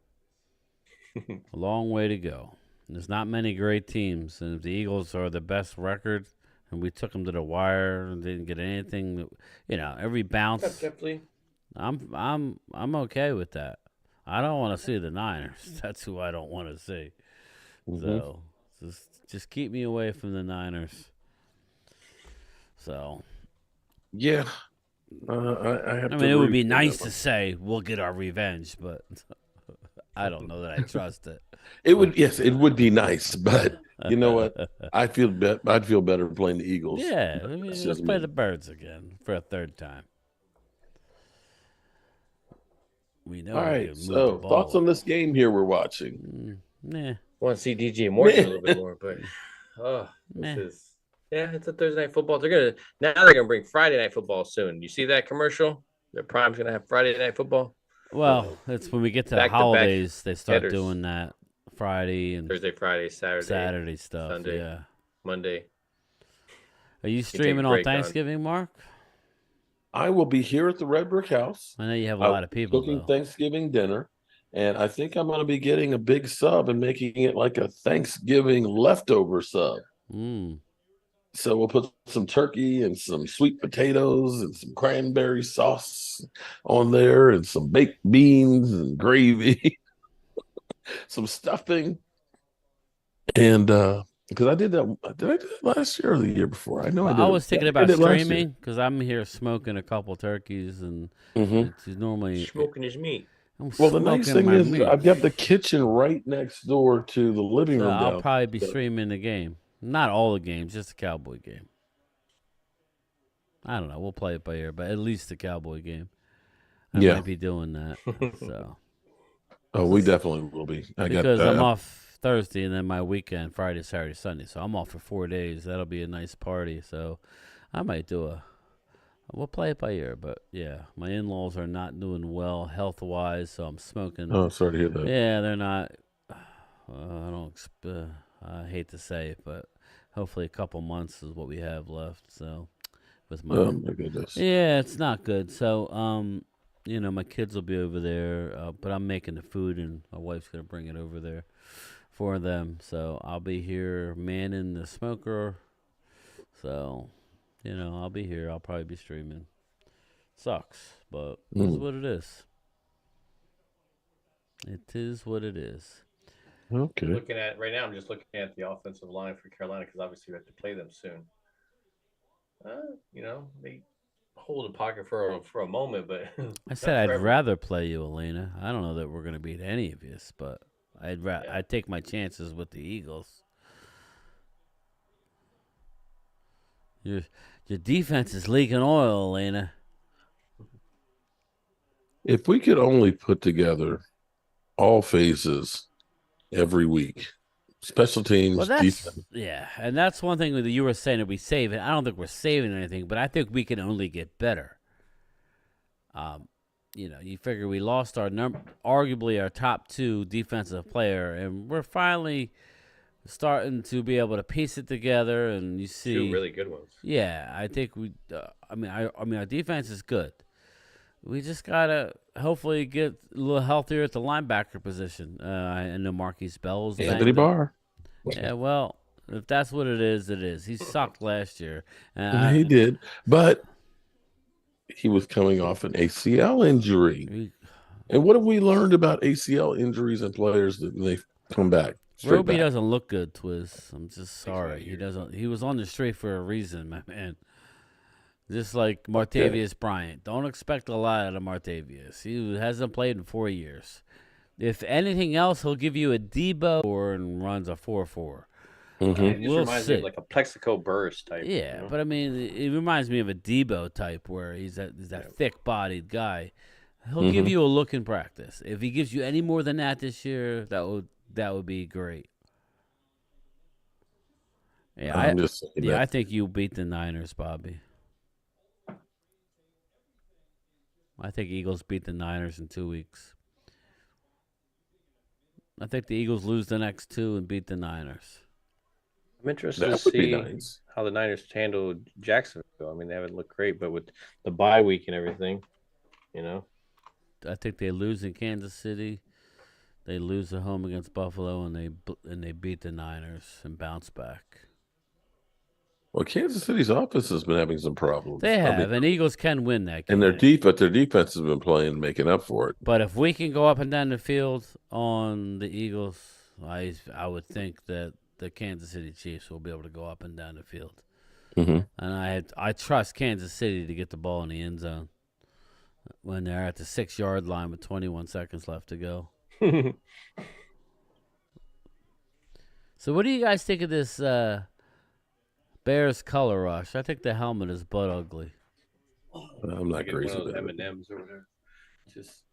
A long way to go. There's not many great teams, and if the Eagles are the best record, and we took them to the wire and didn't get anything, every bounce, Definitely. I'm okay with that. I don't want to see the Niners. That's who I don't want to see. So just keep me away from the Niners. So Yeah. I have I to mean, it would agree be with you on nice that to one. say we'll get our revenge, but I don't know that I trust it. It would. Yes, it would be nice, but you know what? I'd feel better playing the Eagles. Yeah, I mean, That's let's just play me. the Birds again for a third time. We know All we right. can move the So, ball. thoughts on this game here we're watching? Nah, Want to see DJ Morgan a little bit more, but Meh. this is it's a Thursday night football. They're gonna bring Friday night football soon. You see that commercial? The Prime's gonna have Friday night football. well, it's when we get to the Back-to-back holidays, they start headers. doing that Friday and Thursday, Friday, Saturday stuff. Sunday. Yeah. Monday. Are you take a streaming on break on- Thanksgiving, Mark? I will be here at the Red Brick House. I know you have a I lot of will be people cooking though. Thanksgiving dinner, and I think I'm going to be getting a big sub and making it like a Thanksgiving leftover sub. Mm. So we'll put some turkey and some sweet potatoes and some cranberry sauce on there and some baked beans and gravy, some stuffing. And because I did that last year or the year before? I know I did. I was thinking about did it last year. streaming because I'm here smoking a couple turkeys and Mhm. it's normally Smoking his meat. I'm Well, the nice smoking thing my is meat. I've got the kitchen right next door to the living So room I'll down. probably be streaming the game. Not all the games, just the Cowboy game. I don't know. We'll play it by ear, but at least the Cowboy game. I Yeah. might be doing that. So Oh, we definitely will be. because I'm off Thursday and then my weekend, Friday, Saturday, Sunday. So I'm off for 4 days. That'll be a nice party. So I might we'll play it by ear. But yeah, my in-laws are not doing well health-wise, so I'm smoking. Oh, sorry to hear that. Yeah, they're not. I hate to say it, but hopefully a couple months is what we have left. So with my Oh my goodness. yeah, it's not good. So my kids will be over there, but I'm making the food, and my wife's gonna bring it over there for them. So I'll be here manning the smoker. So, I'll be here. I'll probably be streaming. Sucks, but it is what it is. It is what it is. Okay. Looking at right now, I'm just looking at the offensive line for Carolina because obviously we have to play them soon. They hold a pocket for a moment, but I said I'd rather play you, Elena. I don't know that we're gonna beat any of you, but I'd take my chances with the Eagles. Your defense is leaking oil, Elena. If we could only put together all phases every week. Special teams, Well, defense. and that's one thing that you were saying that we save it. I don't think we're saving anything, but I think we can only get better. You figure we lost arguably our top 2 defensive player, and we're finally starting to be able to piece it together. And you see 2 really good ones. Yeah, I think we. Our defense is good. We just gotta hopefully get a little healthier at the linebacker position. I know Marquise Bell's Anthony Barr. Yeah, well, if that's what it is, it is. He sucked last year. He did, but he was coming off an ACL injury. And what have we learned about ACL injuries and players that they come back? Roby doesn't look good, Twiz. I'm just sorry. He doesn't. He was on the street for a reason, my man. Just like Martavius Bryant. Don't expect a lot out of Martavius. He hasn't played in 4 years. If anything else, he'll give you a Debo and runs a 4.4. It just reminds me of like a Plexico Burst type. Yeah, but I mean, it reminds me of a Debo type where he's that thick-bodied guy. He'll give you a look in practice. If he gives you any more than that this year, that would be great. Yeah, I think you beat the Niners, Bobby. I think Eagles beat the Niners in 2 weeks. I think the Eagles lose the next 2 and beat the Niners. I'm interested to see how the Niners handle Jacksonville. I mean, they haven't looked great, but with the bye week and everything, I think they lose in Kansas City. They lose at home against Buffalo, and they beat the Niners and bounce back. Well, Kansas City's offense has been having some problems. They have, and Eagles can win that game. And their defense has been playing, making up for it. But if we can go up and down the field on the Eagles, I would think that the Kansas City Chiefs will be able to go up and down the field. And I trust Kansas City to get the ball in the end zone when they're at the 6-yard line with 21 seconds left to go. So what do you guys think of this Bears color rush? I think the helmet is butt ugly. I'm not crazy about M&Ms or whatever. Just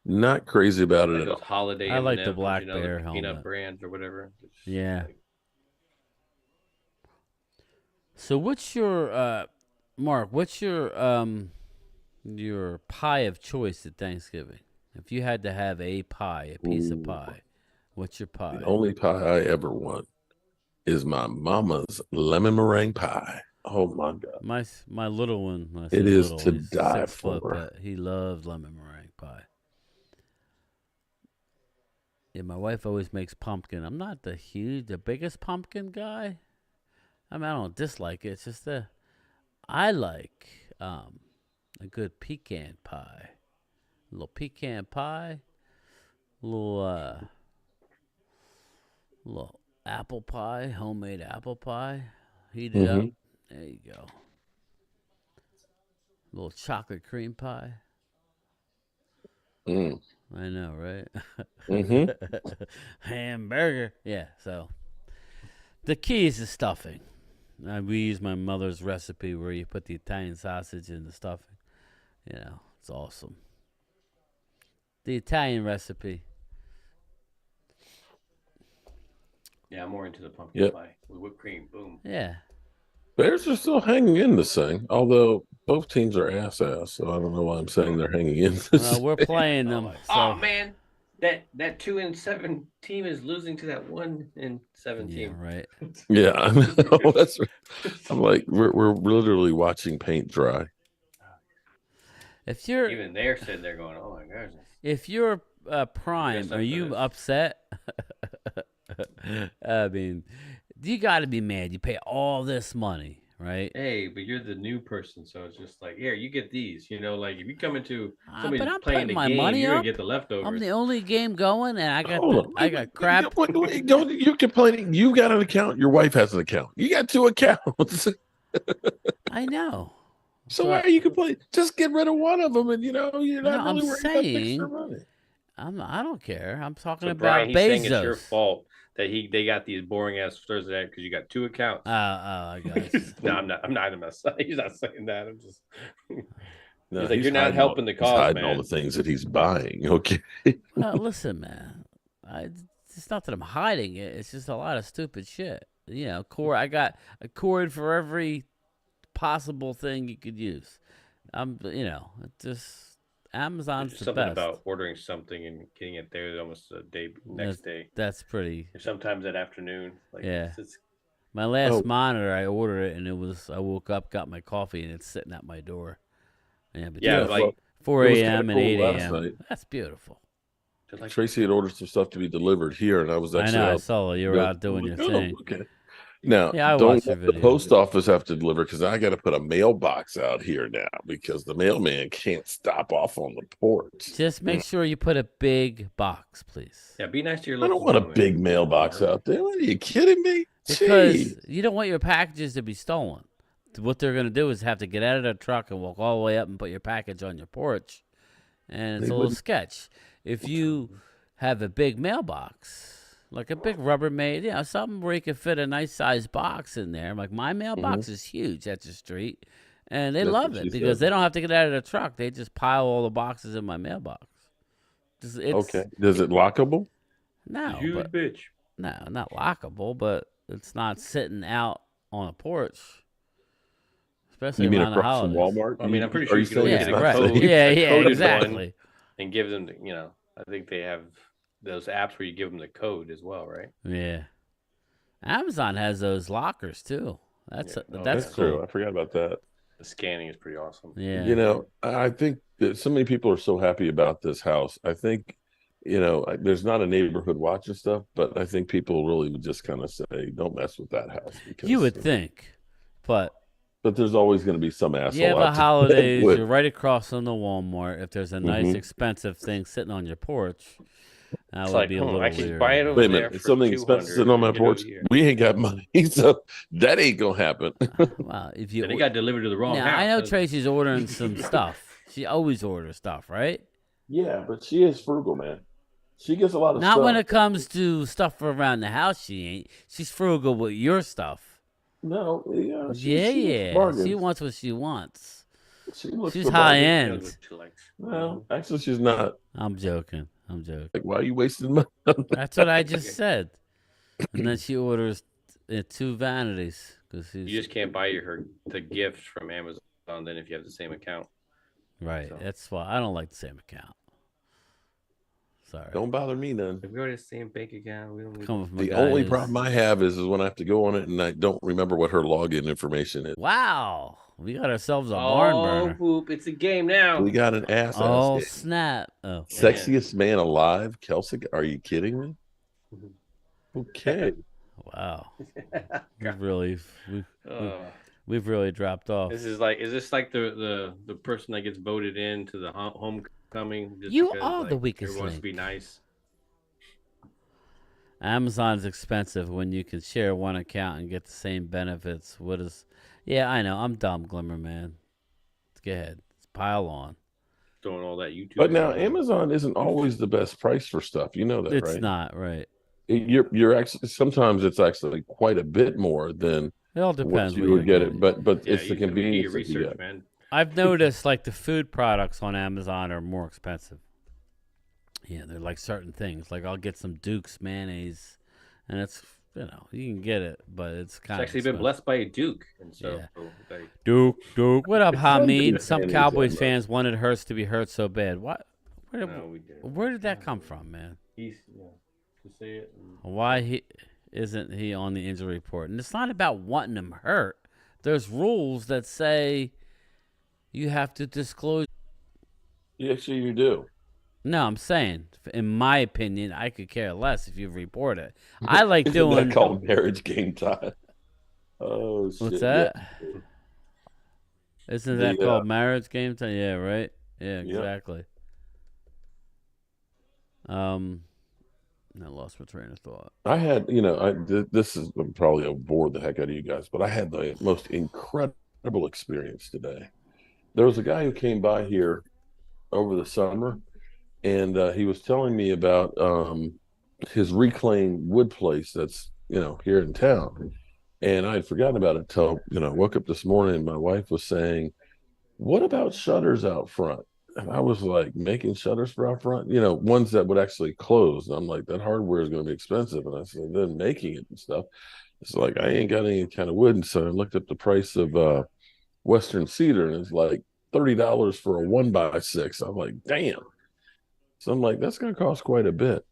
not crazy about it at all. Holiday I like the M&Ms, black bear the helmet. peanut brands or whatever. Yeah. So what's your Mark? What's your pie of choice at Thanksgiving? If you had to have a pie, a piece of pie, what's your pie? The only pie I ever want is my mama's lemon meringue pie. Oh my God! My little one. It is to die for. But he loves lemon meringue pie. Yeah, my wife always makes pumpkin. I'm not the biggest pumpkin guy. I mean, I don't dislike it. It's just I like a good pecan pie. A little pecan pie. A little apple pie, homemade apple pie. Heat it up. There you go. A little chocolate cream pie. I know, right? Hamburger. Yeah, so the key is the stuffing. We use my mother's recipe where you put the Italian sausage in the stuffing. It's awesome. The Italian recipe. Yeah, I'm more into the pumpkin pie with whipped cream. Boom. Yeah. Bears are still hanging in this thing, although both teams are ass. So I don't know why I'm saying they're hanging in. We're playing them. Oh man, that 2-7 team is losing to that 1-7 team. Yeah, right. Yeah, I know. That's right. I'm like, we're literally watching paint dry. If you're even they're sitting there going, "Oh my gosh." If you're Prime, are you upset? I mean, you got to be mad. You pay all this money, right? Hey, but you're the new person, so it's just like, here, you get these. Like if you come into but I'm playing the my game, money you're up. gonna get the leftovers. I'm the only game going, and I got crap. Wait, don't you're complaining? You got an account. Your wife has an account. You got 2 accounts. I know. So why are you complaining? Just get rid of one of them, and you're not really I'm worried saying, about money. I don't care. I'm talking about Brian, he's Bezos. saying it's your fault that they got these boring ass Thursday because you got 2 accounts. I got it. No, I'm not. He's not saying that. I'm just. No, He's like, you're not hiding helping the he's cause, hiding all man. the things that he's buying. Okay. Well, listen, man. It's not that I'm hiding it. It's just a lot of stupid shit. You know, cord. I got a cord for every possible thing you could use. You know, it just Amazon's There's the something best. about ordering something and getting it there almost a day next day. That's pretty. Or sometimes that afternoon. Like, Yeah. It's My last monitor, I ordered it, and I woke up, got my coffee, and it's sitting at my door. Yeah, between like 4 it was kinda a.m. and cool 8 last a.m. night. That's beautiful. like, Tracy had ordered some stuff to be delivered here, and I was I actually know. I out. saw you were out doing your thing. Okay. Now, Yeah, I don't watched your let the video. post office have to deliver because I got to put a mailbox out here now because the mailman can't stop off on the porch. Just make sure you put a big box, please. yeah, be nice to your I local don't want a mailman. big mailbox out there. What, are you kidding me? Because you don't want your packages to be stolen. What they're going to do is have to get out of their truck and walk all the way up and put your package on your porch. And it's a little sketch. If you have a big mailbox, like a big Rubbermaid, you know, something where you can fit a nice sized box in there. Like my mailbox is huge at the street. And they love it because they don't have to get out of their truck. They just pile all the boxes in my mailbox. Okay. Is it lockable? No. Huge bitch. No, not lockable, but it's not sitting out on a porch. Especially You mean around the across from holidays. Walmart? I mean, I'm pretty sure you can always Yeah, get a right. code. Yeah, a coded exactly. one and give them, I think they have those apps where you give them the code as well, right? Yeah. Amazon has those lockers too. That's That's cool. true. I forgot about that. The scanning is pretty awesome. Yeah. You know, I think that so many people are so happy about this house. I think, there's not a neighborhood watching stuff, but I think people really would just kind of say, don't mess with that house. Because, You would think, but there's always going to be some asshole. yeah, but out there holidays, that you're right across from the Walmart. If there's a nice, expensive thing sitting on your porch, that would be a little I can weird. buy it over Wait a there minute, it's for something expensive sitting on my porch. We ain't got money, so that ain't gonna happen. Well, if you they got delivered to the wrong house. I know Tracy's ordering some stuff. She always orders stuff, right? Yeah, but she is frugal, man. She gets a lot of Not stuff. when it comes to stuff around the house. She ain't. She's frugal with your stuff. No, yeah, She wants what she wants. She's for high bargains. end. Well, actually, she's not. I'm joking. Like, why are you wasting money? That's what I just said. And then she orders 2 vanities because you just can't buy the gift from Amazon then if you have the same account. Right. So. That's why I don't like the same account. Sorry. Don't bother me none. If we already have the same bank account, we don't need the only problem I have is when I have to go on it and I don't remember what her login information is. Wow. We got ourselves a barn burner. Whoop. It's a game now. We got an ass. Oh, snap. Oh. Sexiest man alive, Kelsey. Are you kidding me? Okay. Wow. We've really dropped off. Is this like the person that gets voted in to the homecoming? Just you because, are the weakest everyone wants link. to be nice. Amazon's expensive when you can share one account and get the same benefits. Yeah, I know. I'm dumb, Glimmer Man. Go ahead. Pile on. Doing all that YouTube. But now Amazon isn't always the best price for stuff. You know that, right? It's not, right. You're actually sometimes it's actually quite a bit more than it all depends. You would get it, but it's the convenience that you get. Man. I've noticed like the food products on Amazon are more expensive. Yeah, they're like certain things. Like I'll get some Duke's mayonnaise, and it's you can get it, but it's kind of actually been blessed by a Duke, and so yeah. Duke. What up, Hamid? Some Cowboys fans wanted Hurts to be hurt so bad. What? Where did that come from, man? He's to say it. Why isn't he on the injury report? And it's not about wanting him hurt. There's rules that say you have to disclose. Yes, you do. No, I'm saying, in my opinion, I could care less if you report it. I like Isn't doing. That called marriage game time. Oh shit! What's that? Yeah. Isn't that called marriage game time? Yeah, right. Yeah, exactly. I lost my train of thought. I had, this is probably a bore the heck out of you guys, but I had the most incredible experience today. There was a guy who came by here over the summer, and he was telling me about his reclaimed wood place that's, here in town. And I had forgotten about it until, woke up this morning and my wife was saying, what about shutters out front? And I was like, making shutters for out front, ones that would actually close. And I'm like, that hardware is going to be expensive. And I said, then making it and stuff. It's like, I ain't got any kind of wood. And so I looked up the price of Western cedar, and it's like $30 for a 1x6. I'm like, damn. So I'm like, that's going to cost quite a bit.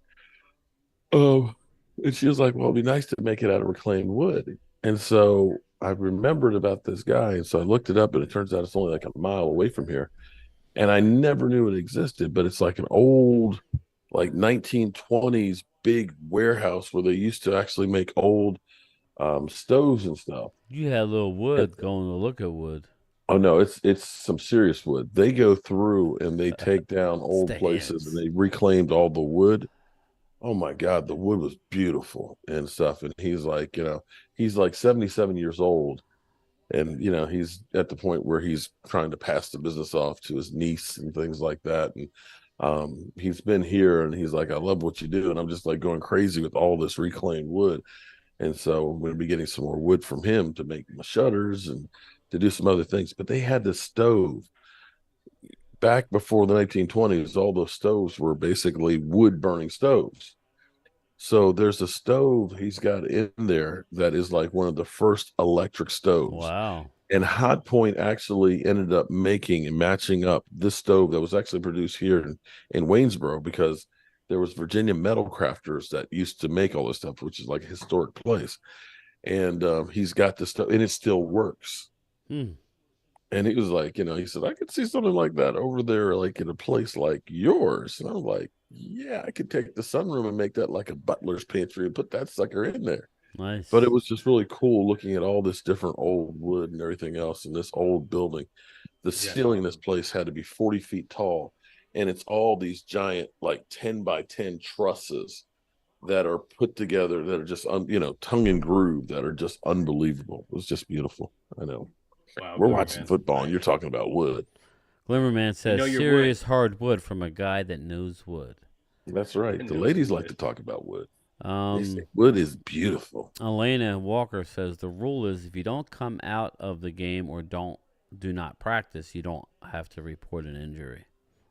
Oh, and she was like, well, it'd be nice to make it out of reclaimed wood. And so I remembered about this guy. And so I looked it up, and it turns out it's only like a mile away from here. And I never knew it existed, but it's like an old, like 1920s big warehouse where they used to actually make old stoves and stuff. You had a little wood going to look at wood. Oh no, it's some serious wood. They go through and they take down old places and they reclaimed all the wood. Oh my God, the wood was beautiful and stuff. And he's like 77 years old. And he's at the point where he's trying to pass the business off to his niece and things like that. And he's been here and he's like, I love what you do. And I'm just like going crazy with all this reclaimed wood. And so I'm going to be getting some more wood from him to make my shutters and to do some other things. But they had this stove back before the 1920s. All those stoves were basically wood burning stoves. So there's a stove he's got in there that is like one of the first electric stoves. Wow. And Hot Point actually ended up making and matching up this stove that was actually produced here in Waynesboro, because there was Virginia metal crafters that used to make all this stuff, which is like a historic place. And he's got this stuff and it still works. And he was like, he said, I could see something like that over there, like in a place like yours. And I was like, yeah, I could take the sunroom and make that like a butler's pantry and put that sucker in there. Nice. But it was just really cool looking at all this different old wood and everything else in this old building. The ceiling in this place had to be 40 feet tall. And it's all these giant, like 10 by 10 trusses that are put together that are just, tongue and groove, that are just unbelievable. It was just beautiful. I know. Wow, we're watching football and you're talking about wood. Glimmerman says, serious hard wood from a guy that knows wood. That's right. The ladies like to talk about wood. They say wood is beautiful. Elena Walker says, the rule is if you don't come out of the game or do not practice, you don't have to report an injury.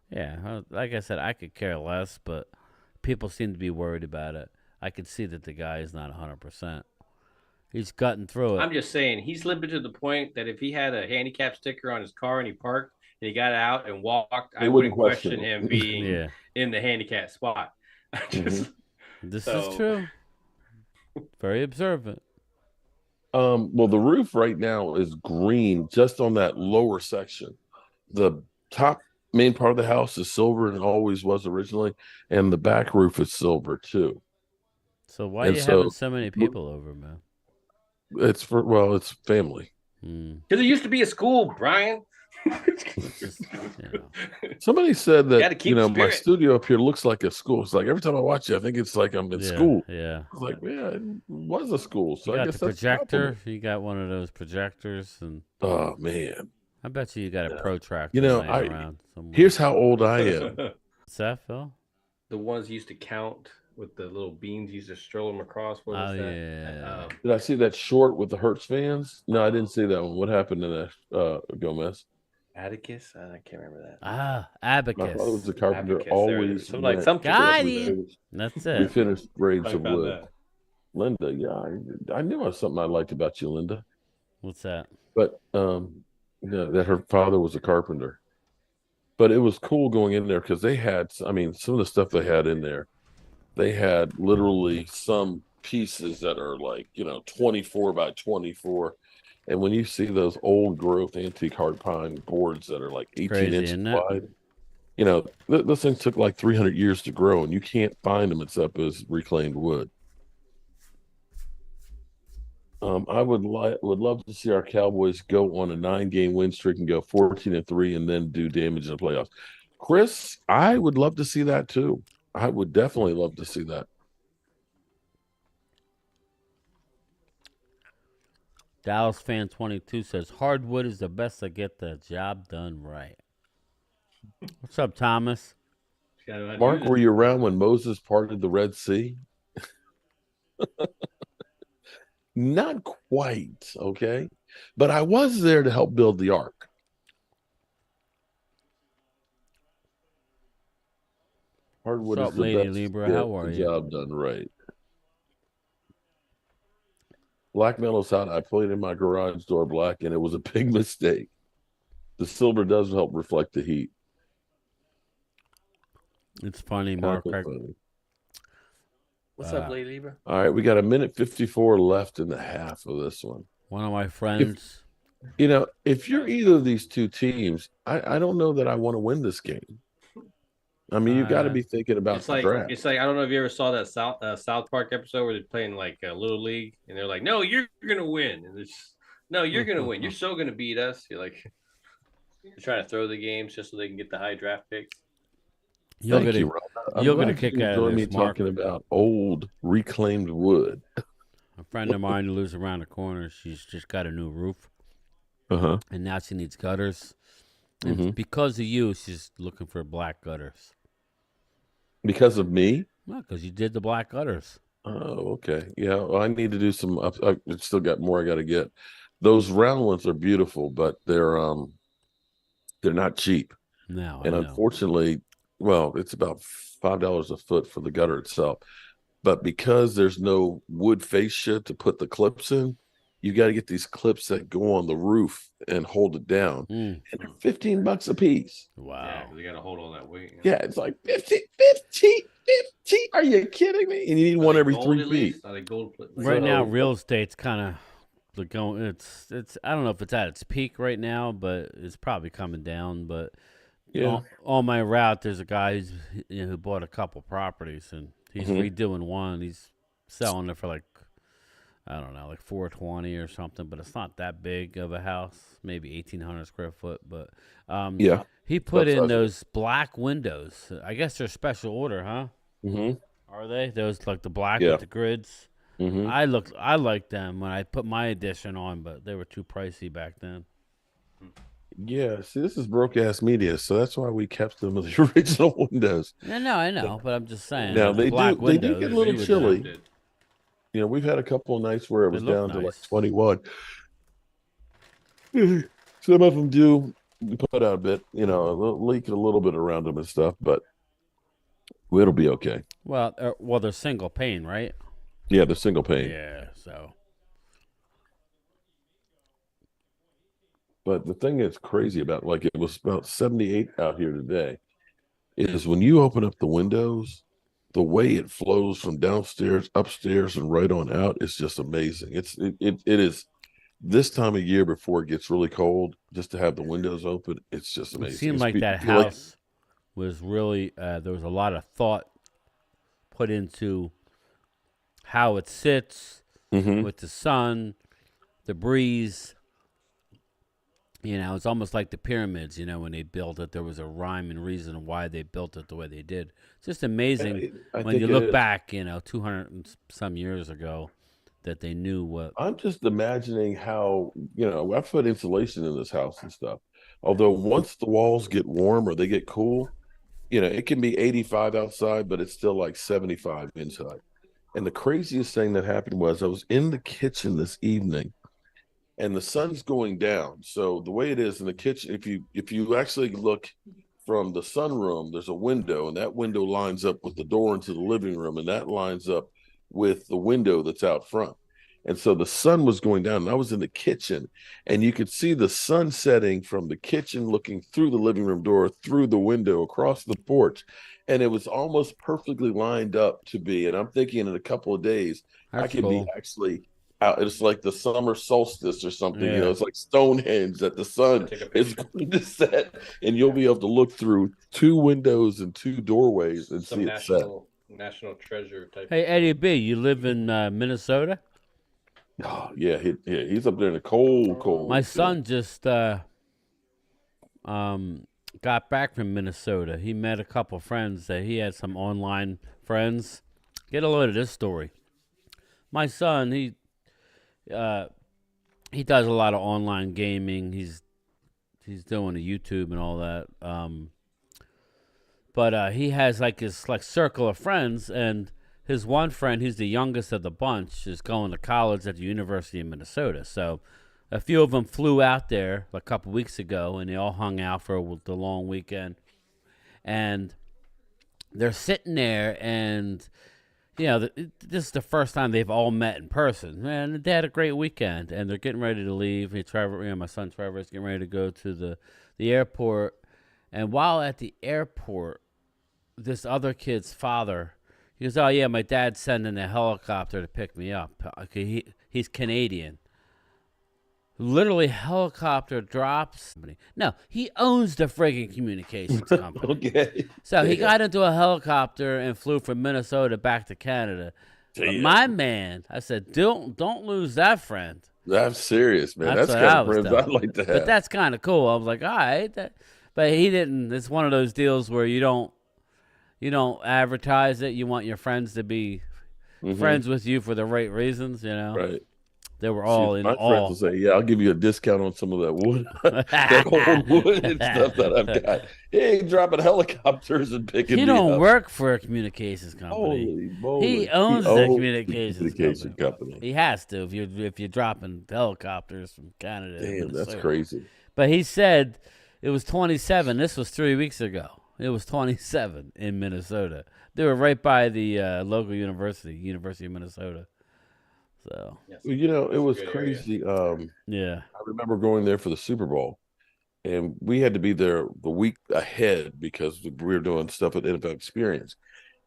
Yeah, like I said, I could care less, but people seem to be worried about it. I could see that the guy is not 100%. He's cutting through it. I'm just saying, he's limited to the point that if he had a handicap sticker on his car and he parked and he got out and walked, I wouldn't question him being in the handicap spot. This is true. Very observant. Well, the roof right now is green just on that lower section. The top main part of the house is silver and always was originally, and the back roof is silver too. So why are you having so many people over, man? It's family. Because it used to be a school, Brian. Somebody said that my studio up here looks like a school. It's like every time I watch it, I think it's like I'm in school. Yeah. It's like, it was a school. So you I got guess the projector. You got one of those projectors, and oh man, I bet you got a protractor. Around somewhere. Here's how old I am. What's that, Phil? The ones used to count with the little beans, used to stroll them across. What was that? Yeah. Did I see that short with the Hertz fans? No, I didn't see that one. What happened to that, Gomez? Atticus? I can't remember that. Abacus. I thought it was a carpenter. Abacus, always some people. That's it. We finished grades of wood. Linda, yeah, I knew it was something I liked about you, Linda. What's that? But that her father was a carpenter. But it was cool going in there because they had, some of the stuff they had in there. They had literally some pieces that are like 24 by 24. And when you see those old growth antique hard pine boards that are like 18 inches wide, those things took like 300 years to grow, and you can't find them except as reclaimed wood. I would love to see our Cowboys go on a 9-game win streak and go 14-3 and then do damage in the playoffs. Chris, I would love to see that too. I would definitely love to see that. Dallas fan 22 says hardwood is the best to get the job done right. What's up, Thomas? Mark, were you around when Moses parted the Red Sea? Not quite, okay? But I was there to help build the ark. Hardwood What's is up, the Lady best to Libra? get How are the you? job done right. Black metal's out. I played in my garage door black, and it was a big mistake. The silver does help reflect the heat. It's funny, Kind Mark. of funny. What's up, Lady Libra? All right, we got a minute 54 left in the half of this one. One of my friends. If you're either of these two teams, I don't know that I want to win this game. I mean, you got to be thinking about It's the like draft. it's like I don't know if you ever saw that South Park episode where they're playing like Little League, and they're like, "No, you're gonna win," and it's no, you're gonna win. You're so gonna beat us. You're like, you're trying to throw the games just so they can get the high draft picks. Thank you, Ron. I'm You'll get a glad kick you out of enjoy me this, Mark. talking about old reclaimed wood. A friend of mine who lives around the corner, she's just got a new roof, Uh-huh. and now she needs gutters. And because of you, she's looking for black gutters. Because of me? No, because you did the black gutters. Oh, okay. Yeah, well, I need to do some I still got more I got to get. Those round ones are beautiful, but they're not cheap. No, And I know. unfortunately, well, it's about $5 a foot for the gutter itself. But because there's no wood fascia to put the clips in, you got to get these clips that go on the roof and hold it down. And they're $15 a piece. Wow. Yeah, because they got to hold all that weight. Yeah, it's like 50. Are you kidding me? And you need one every 3 feet. Are they gold? Right now, real estate's kind of going. It's. I don't know if it's at its peak right now, but it's probably coming down. But yeah, on my route, there's a guy who bought a couple properties, and he's redoing one. He's selling it for like, I don't know, like $420 or something. But it's not that big of a house, maybe 1,800 square foot. But yeah, he put in those black windows. I guess they're special order, huh? Are they? Those like the black with the grids? I liked them when I put my edition on, but they were too pricey back then. Yeah, see, this is broke-ass media, so that's why we kept them as the original windows. I know, but I'm just saying. Now, the black they do get a little chilly. We've had a couple of nights where it was down to like 21. Some of them do put out a bit, leak a little bit around them and stuff, but it'll be okay. Well, they're single pane, right? Yeah, they're single pane. Yeah, so. But the thing that's crazy about, like, it was about 78 out here today, is when you open up the windows, the way it flows from downstairs, upstairs, and right on out is just amazing. It is this time of year before it gets really cold, just to have the windows open, it's just amazing. It seemed like that house was really, there was a lot of thought put into how it sits with the sun, the breeze. It's almost like the pyramids, when they built it, there was a rhyme and reason why they built it the way they did. It's just amazing when you look back, 200 and some years ago, that they knew what. I'm just imagining how, I've put insulation in this house and stuff. Although once the walls get warm or they get cool, it can be 85 outside, but it's still like 75 inside. And the craziest thing that happened was I was in the kitchen this evening, and the sun's going down. So the way it is in the kitchen, if you actually look from the sunroom, there's a window, and that window lines up with the door into the living room, and that lines up with the window that's out front. And so the sun was going down, and I was in the kitchen, and you could see the sun setting from the kitchen, looking through the living room door, through the window, across the porch. And it was almost perfectly lined up to be. And I'm thinking in a couple of days, I could be actually out. It's like the summer solstice or something. It's like Stonehenge that the sun is going to set, and you'll be able to look through 2 windows and 2 doorways and see it set. National treasure type. Hey, Eddie B, you live in Minnesota? Oh, yeah, he's up there in the cold. My son just got back from Minnesota. He met a couple friends. He had some online friends. Get a load of this story. My son, he does a lot of online gaming. He's doing a YouTube and all that. But he has like his circle of friends, and his one friend, who's the youngest of the bunch, is going to college at the University of Minnesota. So a few of them flew out there a couple weeks ago, and they all hung out for the long weekend. And they're sitting there, and this is the first time they've all met in person. Man, they had a great weekend, and they're getting ready to leave. Trevor, my son Trevor is getting ready to go to the airport, and while at the airport, this other kid's father, he goes, "Oh yeah, my dad's sending a helicopter to pick me up. Okay, he's Canadian." Literally, helicopter drops. No, he owns the friggin' communications company. Okay. So he got into a helicopter and flew from Minnesota back to Canada. But my man, I said, don't lose that friend. I'm serious, man. That's That's what kind I of was friends telling I'd like to have. But that's kind of cool. I was like, all right. But he didn't. It's one of those deals where you don't advertise it. You want your friends to be friends with you for the right reasons, Right. They were all in my awe. friends will say, "Yeah, I'll give you a discount on some of that wood, that old wood and stuff that I've got." He ain't dropping helicopters and picking me up. He don't work for a communications company. Holy moly. He owns the communications company. He has to if you're dropping helicopters from Canada. Damn, that's crazy. But he said it was 27. This was 3 weeks ago. It was 27 in Minnesota. They were right by the local University of Minnesota. So it was crazy. Yeah, I remember going there for the Super Bowl, and we had to be there the week ahead because we were doing stuff at NFL Experience.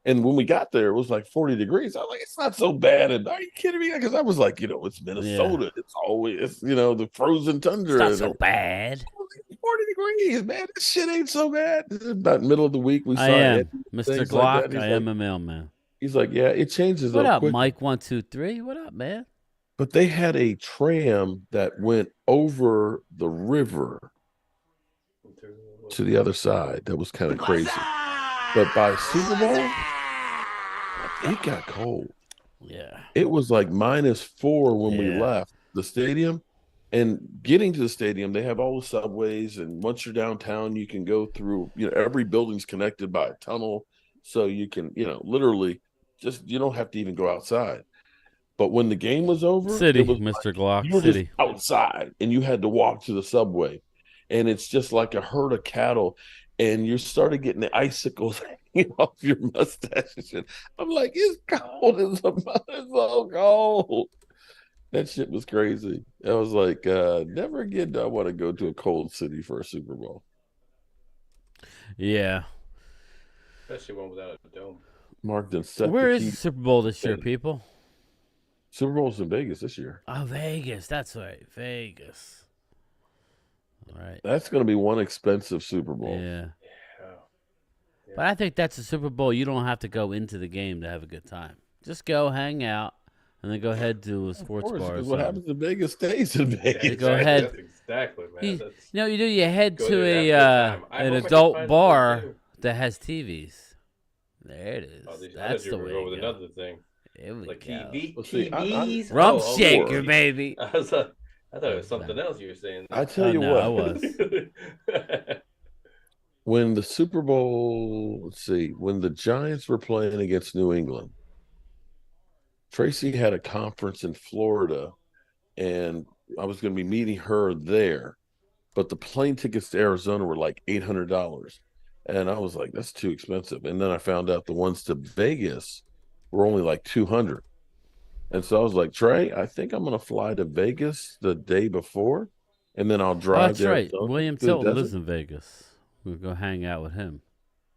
And when we got there, it was like 40 degrees. I was like, it's not so bad. And are you kidding me? Because I was like, it's Minnesota. Yeah. It's always, the frozen tundra. It's not so bad. 40 degrees, man. This shit ain't so bad. About middle of the week, we saw it. Mr. Glock, like I am a mailman. He's like, yeah, it changes. What up, quick. Mike 123? What up, man? But they had a tram that went over the river to the other side. That was kind of crazy. But by Super Bowl, it got cold. Yeah. It was like -4 when we left the stadium. And getting to the stadium, they have all the subways. And once you're downtown, you can go through, every building's connected by a tunnel. So you can, literally you don't have to even go outside. But when the game was over, it was Mr. Glock, you were just outside and you had to walk to the subway. And it's just like a herd of cattle. And you started getting the icicles hanging off your mustache. And I'm like, it's cold as a mother, it's so cold. That shit was crazy. I was like, never again do I want to go to a cold city for a Super Bowl. Yeah. Especially one without a dome. Marked and set. Where is the Super Bowl this year, people? Super Bowl's in Vegas this year. Oh, Vegas. That's right. Vegas. All right. That's going to be one expensive Super Bowl. Yeah. But I think that's a Super Bowl you don't have to go into the game to have a good time. Just go hang out and then go ahead to a sports bar. What happens in Vegas stays in Vegas. You go ahead. That's exactly, man. You head to an adult bar that has TVs. There it is. That's the way to go. With another thing. There we like go. TVs? Rump shaker, baby. I thought it was something else you were saying. I tell you what. I was. When the Super Bowl, when the Giants were playing against New England, Tracy had a conference in Florida, and I was going to be meeting her there, but the plane tickets to Arizona were like $800. And I was like, that's too expensive. And then I found out the ones to Vegas were only like $200. And so I was like, Trey, I think I'm going to fly to Vegas the day before, and then I'll drive there. That's right. William Tilton lives in Vegas. We'll go hang out with him.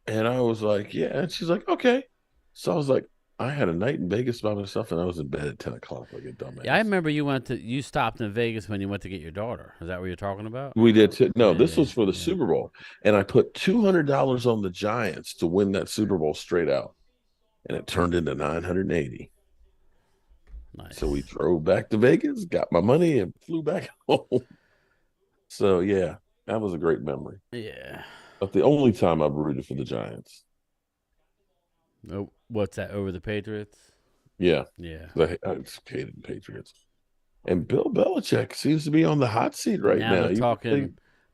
And I was like, yeah. And she's like, okay. So I was like, I had a night in Vegas by myself, and I was in bed at 10 o'clock like a dumbass. Yeah, I remember you stopped in Vegas when you went to get your daughter. Is that what you're talking about? We did too. No, this was for the Super Bowl. And I put $200 on the Giants to win that Super Bowl straight out. And it turned into $980. Nice. So we drove back to Vegas, got my money, and flew back home. So, yeah, that was a great memory. Yeah. But the only time I've rooted for the Giants. Oh, what's that, over the Patriots? Yeah. Yeah. I hated the Patriots. And Bill Belichick seems to be on the hot seat right now.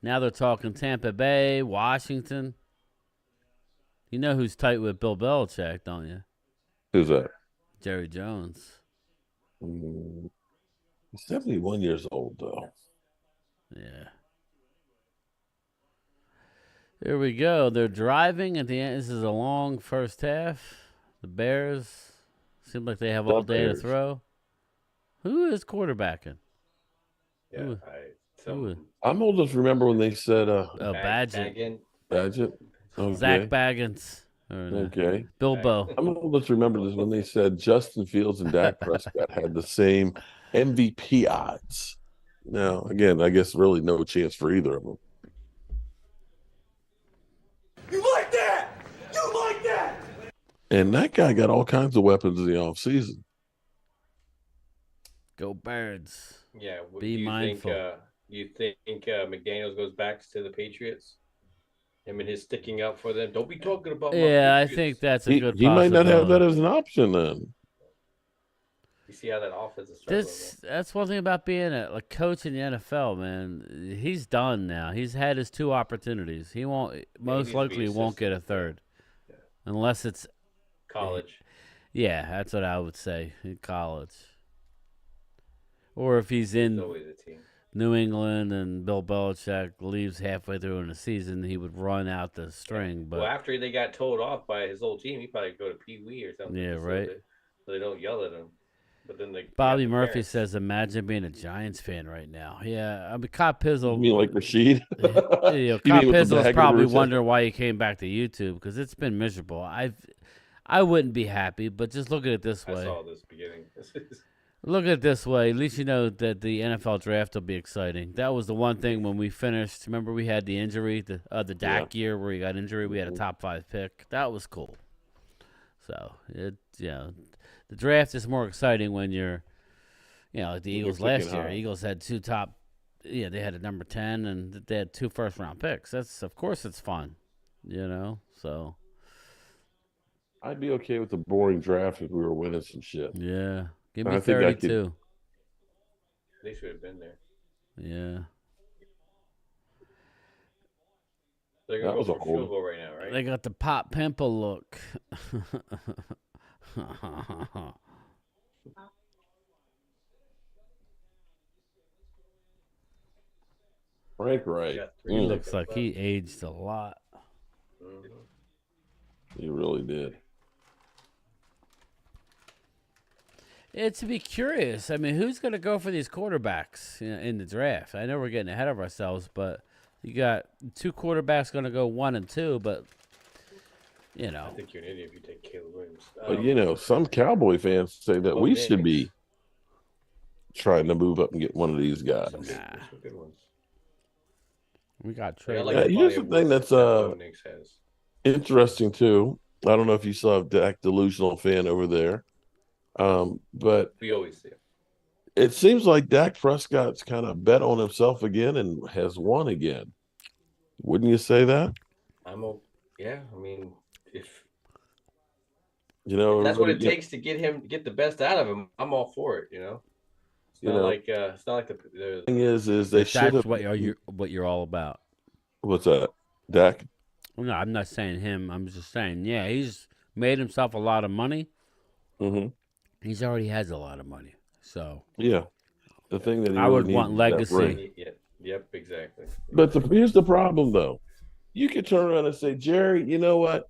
Now they're talking Tampa Bay, Washington. You know who's tight with Bill Belichick, don't you? Who's that? Jerry Jones. He's 71 years old, though. Yeah. Here we go. They're driving at the end. This is a long first half. The Bears seem like they have all day to throw. Who is quarterbacking? Yeah, I'm old enough to remember when they said Badgett. Badgett. Okay. Zach Baggins. Okay. Bilbo. I'm old enough to remember this when they said Justin Fields and Dak Prescott had the same MVP odds. Now, again, I guess really no chance for either of them. You like that? You like that? And that guy got all kinds of weapons in the offseason. Go Birds. Yeah. Be mindful. You think McDaniels goes back to the Patriots? Him and his sticking up for them. Don't be talking about. Yeah, I think that's a good. He might not have that as an option then. You see how that offense is struggling. That's one thing about being a coach in the NFL, man. He's done now. He's had his 2 opportunities. He won't most likely won't get a third, unless it's college. Yeah, that's what I would say in college, or if he's in New England and Bill Belichick leaves halfway through in the season, he would run out the string. But after they got told off by his old team, he probably go to Pee Wee or something. Yeah, right. So they don't yell at him. But then Bobby Murphy says, "Imagine being a Giants fan right now." Yeah, I mean, Cop Pizzle. You mean like Rashid? Cop Pizzle is probably wondering why he came back to YouTube because it's been miserable. I wouldn't be happy, but just look at it this way. I saw this beginning. Look at it this way. At least you know that the NFL draft will be exciting. That was the one thing when we finished. Remember, we had the injury, the Dak year where he got injured. We had a top 5 pick. That was cool. So the draft is more exciting when you're, like the Eagles last year. Eagles had 2 top. Yeah, they had a number 10 and they had 2 first-round picks. Of course it's fun, So I'd be okay with a boring draft if we were winning some shit. Yeah. Give me 32. They should have been there. Yeah. They're going to go for field goal right now, right? They got the pop pimple look. Frank Wright. He looks like he aged a lot. He really did. It's to be curious. I mean, who's going to go for these quarterbacks in the draft? I know we're getting ahead of ourselves, but you got 2 quarterbacks going to go 1 and 2, but, I think you're an idiot if you take Caleb Williams. But, some Cowboy fans say that we should be trying to move up and get one of these guys. Nah. Good ones. We got Trey. Here's the thing that's interesting, too. I don't know if you saw a Dak delusional fan over there. But we always see it. It seems like Dak Prescott's kind of bet on himself again and has won again. Wouldn't you say that? Yeah. I mean, if if that's what it takes to get the best out of him, I'm all for it. It's not like the thing is they should have. What you're all about? What's that, Dak? No, I'm not saying him. I'm just saying, he's made himself a lot of money. Mm-hmm. He's already has a lot of money, so yeah. The thing that I would want legacy. Yep, exactly. But here's the problem, though. You could turn around and say, Jerry, you know what?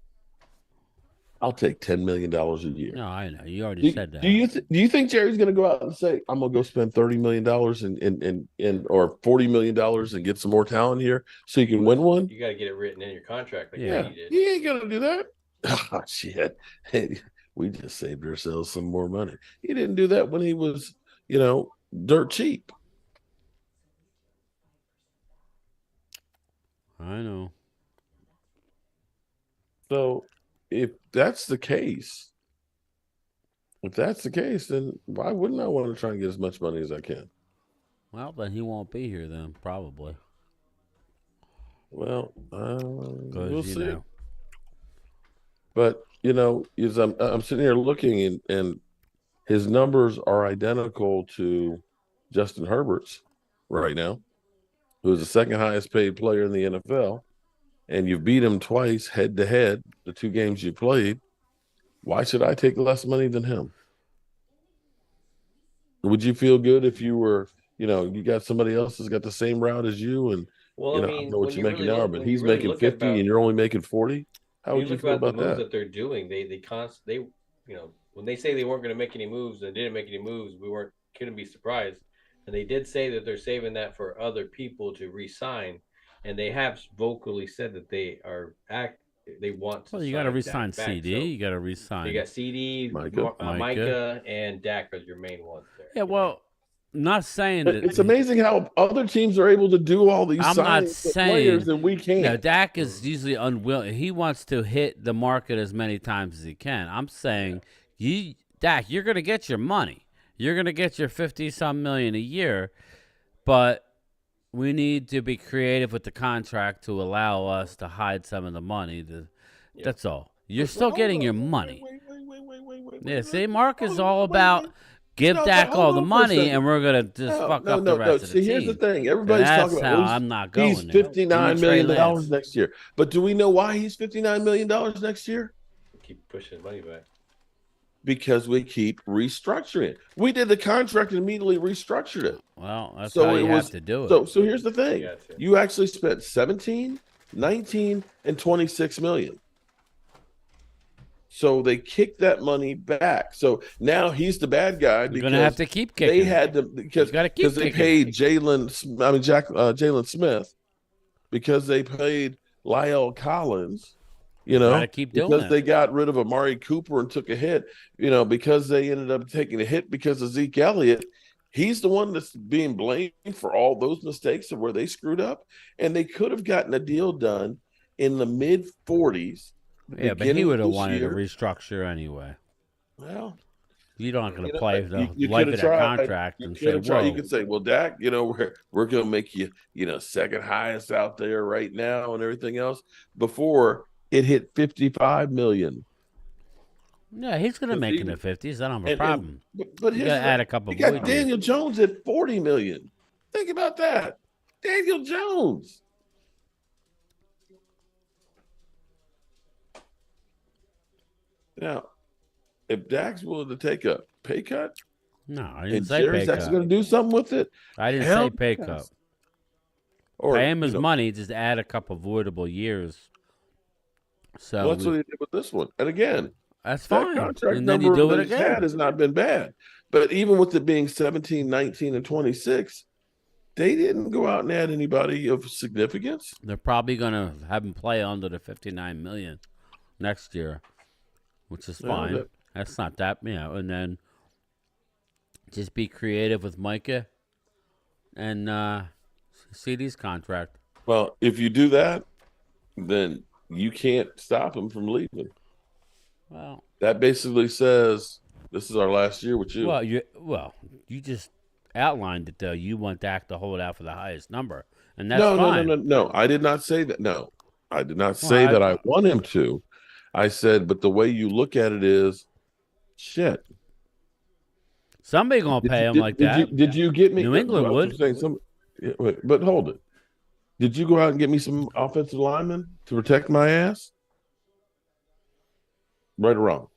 I'll take $10 million a year. No, I know you already said that. Do you think Jerry's going to go out and say, I'm going to go spend $30 million or $40 million and get some more talent here so you can win one? You got to get it written in your contract. He ain't going to do that. Oh, shit. We just saved ourselves some more money. He didn't do that when he was, dirt cheap. I know. So if that's the case, then why wouldn't I want to try and get as much money as I can? Well, then he won't be here then, probably. Well, we'll see. Know. But, as I'm sitting here looking and his numbers are identical to Justin Herbert's right now, who is the second highest paid player in the NFL, and you've beat him twice head to head, the 2 games you played. Why should I take less money than him? Would you feel good if you were, you got somebody else that's got the same route as you and Well, You I know, I don't mean, know what when you're you making really now, look, but when you he's really making look at 50 and you're only making 40. How when you would you look feel about the about moves that? that they're doing, they when they say they weren't going to make any moves and didn't make any moves, we weren't couldn't be surprised. And they did say that they're saving that for other people to re-sign, and they have vocally said that they want to Well, you got to sign resign Dak back. CD. So You got to you resign got CD, Micah. Micah. Micah, and Dak are your main ones there. Yeah, well, not saying that. It's amazing how other teams are able to do all these I'm not signings of players saying. and we can't. Dak is usually unwilling. He wants to hit the market as many times as he can. I'm saying, Dak, you're going to get your money. You're going to get your 50-some million a year, but we need to be creative with the contract to allow us to hide some of the money. That's all. You're still getting your money. Yeah, see, Mark is all about give Dak all the money, and we're going to just fuck up the rest of the See, team. here's the thing. And Everybody's talking that's about how well, I'm not he's going there. $59 million next year. But do we know why he's $59 million next year? Keep pushing money back. Because we keep restructuring it. We did the contract and immediately restructured it. Well, that's how you have to do it. So here's the thing. You actually spent 17, 19, and 26 million. So they kicked that money back. So now he's the bad guy because you're gonna have to keep kicking. They had to because they paid Jalen Smith because they paid Lyle Collins. You know, because they got rid of Amari Cooper and took a hit, because they ended up taking a hit because of Zeke Elliott. He's the one that's being blamed for all those mistakes and where they screwed up. And they could have gotten a deal done in the mid 40s. Yeah, but he would have wanted to restructure anyway. Well, you're not going to play the life of that contract and say, "Whoa." You could say, "Well, Dak, we're going to make you, second highest out there right now and everything else." Before it hit 55 million. Yeah, he's going to make it in the 50s. I don't have a problem. But you got to add a couple. You got Daniel Jones at 40 million. Think about that, Daniel Jones. Now, if Dak's willing to take a pay cut, no, I didn't say pay cut. Dak's going to do something with it. I didn't say pay cut. Or pay him his money, just add a couple avoidable years. So that's what he did with this one. And again, that's fine. Contract and number then you do that it he's again. had has not been bad. But even with it being 17, 19, and 26, they didn't go out and add anybody of significance. They're probably going to have him play under the 59 million next year, which is fine. That's not that, and then just be creative with Micah and CD's contract. Well, if you do that, then you can't stop him from leaving. Well, that basically says this is our last year with you. Well, you just outlined it though. You want Dak to hold out for the highest number, and that's fine. No. I did not say that. No, I did not say that I want him to. I said, but the way you look at it is, shit. Somebody gonna pay him like that. Did you get me? New England would. But hold it. Did you go out and get me some offensive linemen to protect my ass? Right or wrong?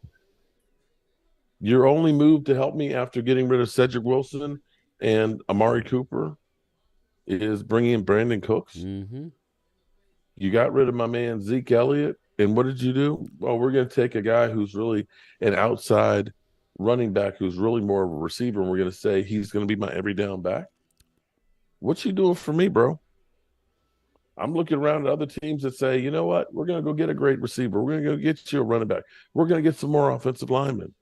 Your only move to help me after getting rid of Cedric Wilson and Amari Cooper is bringing in Brandon Cooks. Mm-hmm. You got rid of my man Zeke Elliott. And what did you do? Well, we're going to take a guy who's really an outside running back who's really more of a receiver, and we're going to say he's going to be my every down back. What you doing for me, bro? I'm looking around at other teams that say, you know what? We're going to go get a great receiver. We're going to go get you a running back. We're going to get some more offensive linemen.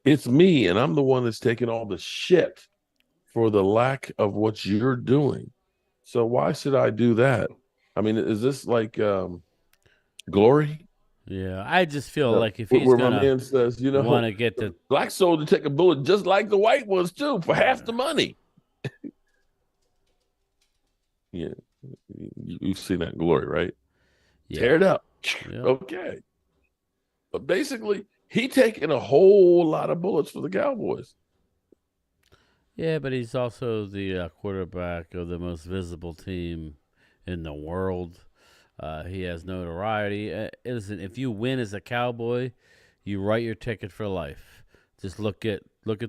It's me, and I'm the one that's taking all the shit for the lack of what you're doing. So why should I do that? I mean, is this like glory? Yeah, I just feel like if he's my man says, want to get the black soldier take a bullet just like the white ones too for half the money. Yeah, you've seen that glory, right? Yeah. Tear it up. Yeah. Okay. But basically, he taking a whole lot of bullets for the Cowboys. Yeah, but he's also the quarterback of the most visible team in the world. He has notoriety. Listen, if you win as a Cowboy, you write your ticket for life. Just look at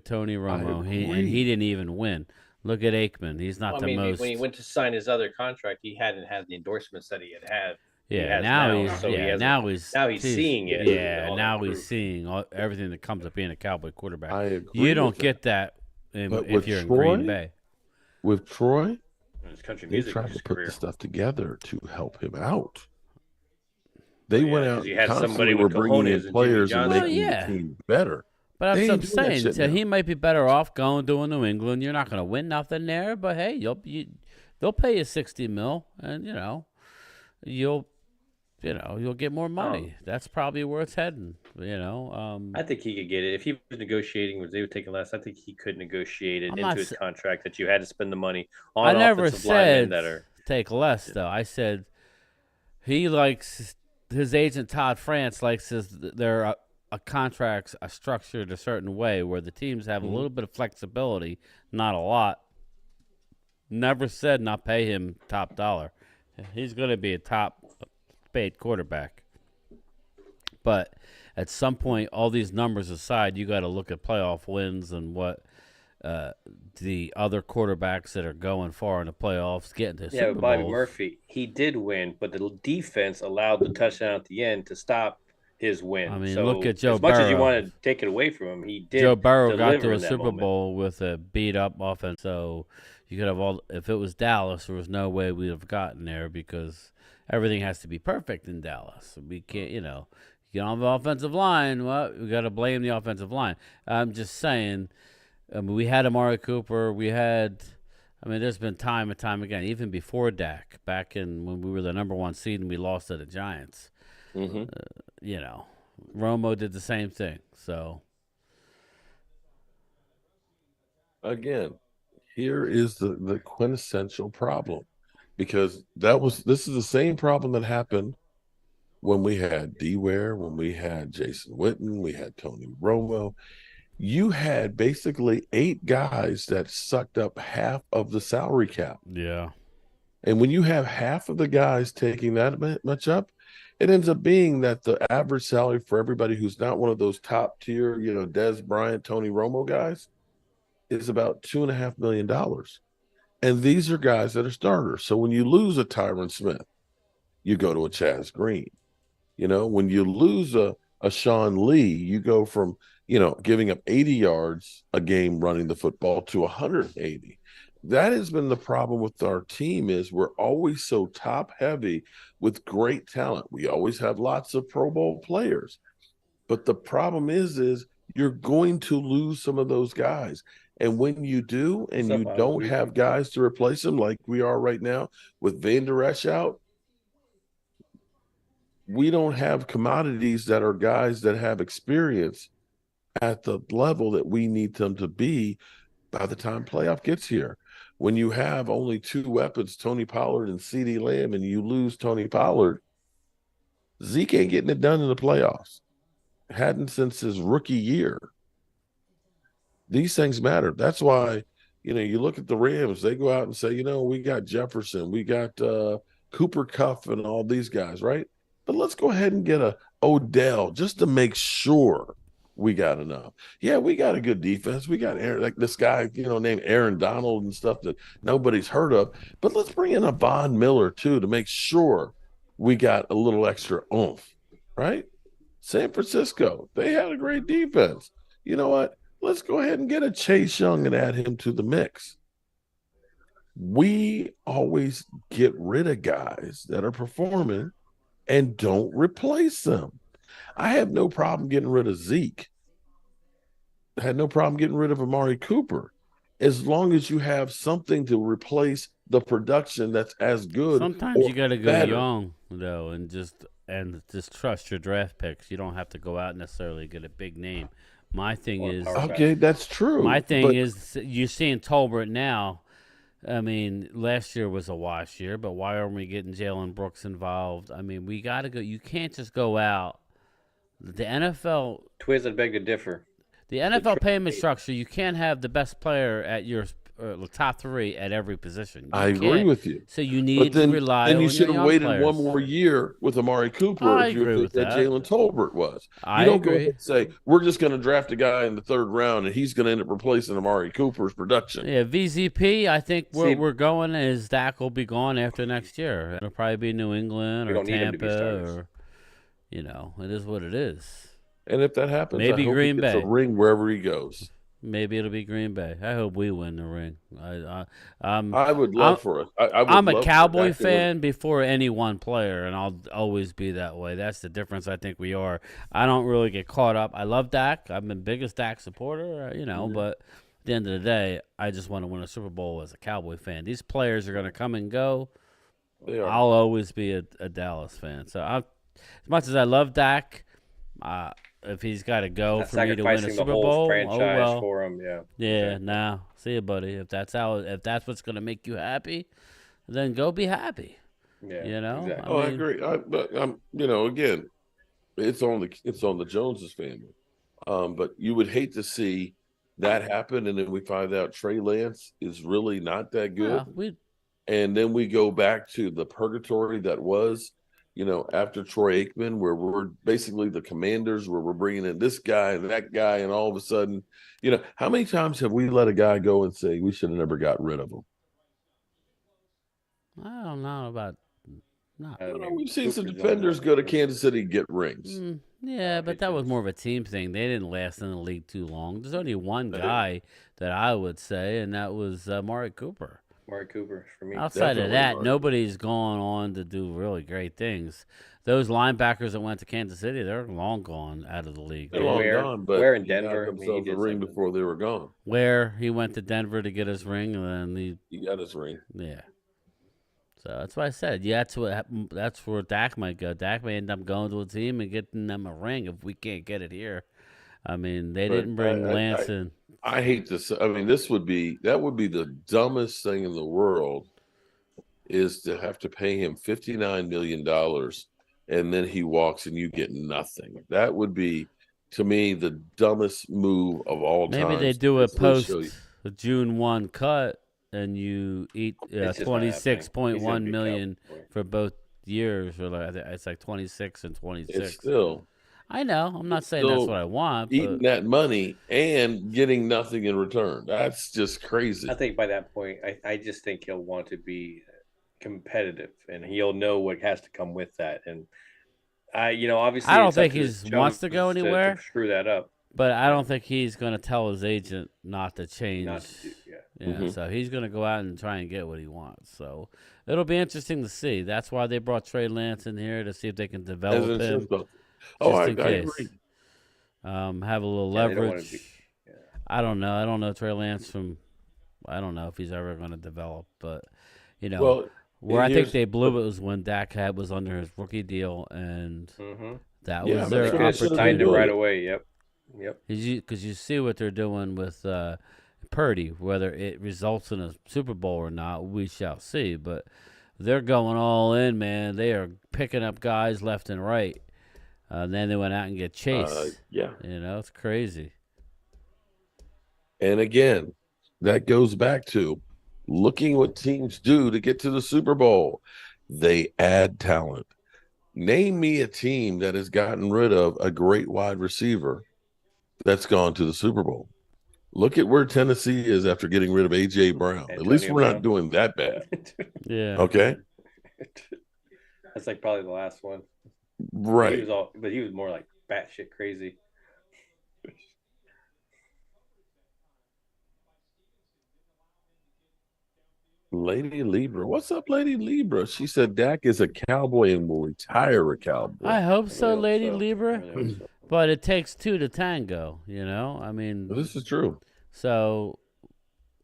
Tony Romo. He didn't even win. Look at Aikman. He's not Well, I the mean, most. when he went to sign his other contract, he hadn't had the endorsements that he Yeah, has now now. he's So he has now he's seeing it. Yeah, all now that he's proof. seeing everything that comes with being a Cowboy quarterback. I agree. You don't with get that. But if you're in Green Bay. With Troy, His country they music tried to put career. the stuff together to help him out. They Oh, went yeah, out 'cause you and had somebody constantly with were bringing in cojones and Jimmy players and Johnson. making Well, the yeah. team better. But that's They what ain't I'm doing that saying. shit So now. he might be better off going to New England. You're not going to win nothing there, but hey, they'll pay you $60 million, and you'll get more money. That's probably where it's heading. I think he could get it if he was negotiating with they were taking less. I think he could negotiate it I'm into not his s- contract that you had to spend the money I on never offensive linemen said that are. take less though. I said he likes his agent Todd France likes their contracts are structured a certain way where the teams have a little bit of flexibility, not a lot. Never said not pay him top dollar. He's going to be a top paid quarterback. But at some point, all these numbers aside, you got to look at playoff wins and what the other quarterbacks that are going far in the playoffs getting to Yeah, Super but Bobby Bowls. Murphy, he did win, but the defense allowed the touchdown at the end to stop his win. I mean, so look at Joe as much as you Burrow. want to take it away from him, he did. Joe Burrow got deliver to a in that Super moment. Bowl with a beat up offense. So you could have if it was Dallas, there was no way we'd have gotten there because everything has to be perfect in Dallas. We can't, you get on the offensive line. Well, we got to blame the offensive line. I'm just saying, we had Amari Cooper. There's been time and time again, even before Dak, back in when we were the number 1 seed and we lost to the Giants. Mm-hmm. Romo did the same thing. So Again, here is the quintessential problem, because this is the same problem that happened when we had D-Ware, when we had Jason Witten, we had Tony Romo. You had basically 8 guys that sucked up half of the salary cap. yeah. And when you have half of the guys taking that much up, it ends up being that the average salary for everybody who's not one of those top tier, Dez Bryant, Tony Romo guys, is about $2.5 million. And these are guys that are starters. So when you lose a Tyron Smith, you go to a Chaz Green. When you lose a Sean Lee, you go from, giving up 80 yards a game running the football to 180. That has been the problem with our team is we're always so top heavy with great talent. We always have lots of Pro Bowl players. But the problem is you're going to lose some of those guys. And when you do, and you don't have guys to replace them like we are right now with Van Der Esch out, we don't have commodities that are guys that have experience at the level that we need them to be by the time playoff gets here. When you have only 2 weapons, Tony Pollard and CeeDee Lamb, and you lose Tony Pollard, Zeke ain't getting it done in the playoffs. Hadn't since his rookie year. These things matter. That's why, you look at the Rams, they go out and say, we got Jefferson, we got Cooper Kupp and all these guys, right? But let's go ahead and get a Odell just to make sure we got enough. Yeah, we got a good defense. We got like this guy, named Aaron Donald and stuff that nobody's heard of. But let's bring in a Von Miller too to make sure we got a little extra oomph, right? San Francisco, they had a great defense. You know what? Let's go ahead and get a Chase Young and add him to the mix. We always get rid of guys that are performing and don't replace them. I have no problem getting rid of Zeke. I had no problem getting rid of Amari Cooper, as long as you have something to replace the production that's as good. Sometimes you got to go better. young though, and just trust your draft picks. You don't have to go out and necessarily get a big name. My thing is okay, that's true. My thing is you're seeing Tolbert now. I mean, last year was a wash year, but why aren't we getting Jalen Brooks involved? I mean, we got to go. You can't just go out. The NFL. Twiz, I beg to differ. The NFL payment structure, you can't have the best player at your top 3 at every position. I agree with you. So you But need to rely then on you your should have young waited players. one more year with Amari Cooper I if you agree think with that that. Jalen Tolbert was. I You don't go agree. ahead and say, we're just going to draft a guy in the 3rd round and he's going to end up replacing Amari Cooper's production. Yeah, VZP, I think where we're going is Dak will be gone after next year. It'll probably be New England or Tampa or, it is what it is. And if that happens, Maybe I hope Green he gets Bay. a ring wherever he goes. Maybe it'll be Green Bay. I hope we win the ring. I would love for it. I'm a Cowboy fan before any one player, and I'll always be that way. That's the difference I think we are. I don't really get caught up. I love Dak. I'm the biggest Dak supporter, but at the end of the day, I just want to win a Super Bowl as a Cowboy fan. These players are going to come and go. I'll always be a Dallas fan. So as much as I love Dak, if he's got to go for me to win a Super Bowl, franchise for him, yeah. See you, buddy. If that's what's going to make you happy, then go be happy. Yeah, exactly. I agree. But again, it's on the Joneses family. But you would hate to see that happen, and then we find out Trey Lance is really not that good, and then we go back to the purgatory that was. After Troy Aikman, where we're basically the Commanders, where we're bringing in this guy and that guy, and all of a sudden, how many times have we let a guy go and say we should have never got rid of him? I don't know about. We've seen some defenders go to Kansas City and get rings. Yeah, but that was more of a team thing. They didn't last in the league too long. There's only one guy that I would say, and that was Amari Cooper. Amari Cooper for me. Outside of that, nobody's gone on to do really great things. Those linebackers that went to Kansas City, they're long gone out of the league. They're long gone, but Ware in Denver, themselves a ring before they were gone. Where he went to Denver to get his ring, and then he got his ring. Yeah. So that's what I said. Yeah, that's where Dak might go. Dak may end up going to a team and getting them a ring if we can't get it here. I mean, they didn't bring Lance in. I hate to say, that would be the dumbest thing in the world, is to have to pay him $59 million and then he walks and you get nothing. That would be, to me, the dumbest move of all time. Maybe they do a post the June 1 cut and you eat $26.1 million for both years, or it's like 26 and 26. It's still. I know. I'm not saying that's what I want. Eating that money and getting nothing in return. That's just crazy. I think by that point, I just think he'll want to be competitive, and he'll know what has to come with that. And obviously, I don't think he wants to go anywhere. To screw that up. But I don't think he's going to tell his agent not to change. Yeah. So he's going to go out and try and get what he wants. So it'll be interesting to see. That's why they brought Trey Lance in here, to see if they can develop him. I agree. Have a little leverage. I don't know. I don't know Trey Lance I don't know if he's ever going to develop. But, where I think they blew it was when Dak was under his rookie deal, and that was their opportunity. Signed him right away. Yep. Because you see what they're doing with Purdy. Whether it results in a Super Bowl or not, we shall see. But they're going all in, man. They are picking up guys left and right. Then they went out and get Chase. It's crazy. And again, that goes back to looking what teams do to get to the Super Bowl. They add talent. Name me a team that has gotten rid of a great wide receiver that's gone to the Super Bowl. Look at where Tennessee is after getting rid of A.J. Brown. At least we're not doing that bad. Yeah. Okay? That's like probably the last one. Right. He was more like batshit crazy. Lady Libra. What's up, Lady Libra? She said Dak is a Cowboy and will retire a Cowboy. I hope so, Lady Libra. But it takes two to tango, I mean. This is true. So,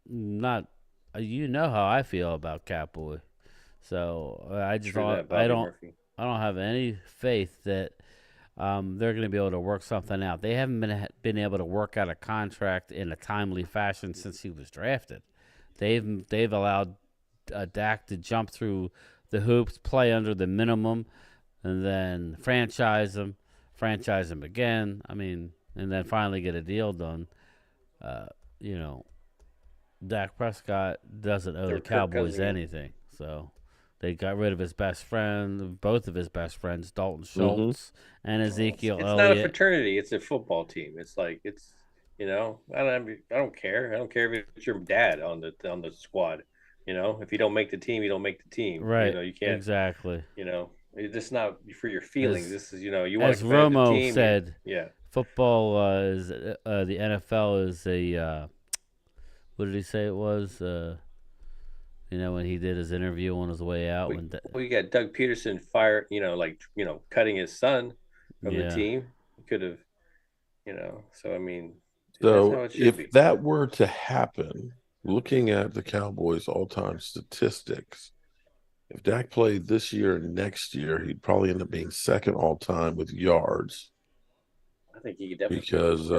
you know how I feel about Cowboy. So, I don't have any faith that they're going to be able to work something out. They haven't been able to work out a contract in a timely fashion since he was drafted. They've allowed Dak to jump through the hoops, play under the minimum, and then franchise him again. I mean, and then finally get a deal done. Dak Prescott doesn't owe They're the Kirk Cowboys Cousins. anything. So they got rid of his best friend, both of his best friends, Dalton Mm-hmm. Schultz and It's Ezekiel not a Elliott. fraternity. It's a football team. It's like I don't care. I don't care if it's your dad on the squad. If you don't make the team, you don't make the team. Right. You can't. Exactly. It's just not for your feelings. As- This is you want As a competitive Romo team. said, Yeah. football is the NFL is a what did he say it was? When he did his interview on his way out. We got Doug Peterson fired. Cutting his son from the Yeah. team. He could have. So I mean, that's how So it should be. if that were to happen, looking at the Cowboys' all-time statistics, if Dak played this year and next year, he'd probably end up being second all-time with yards. I think he could definitely Because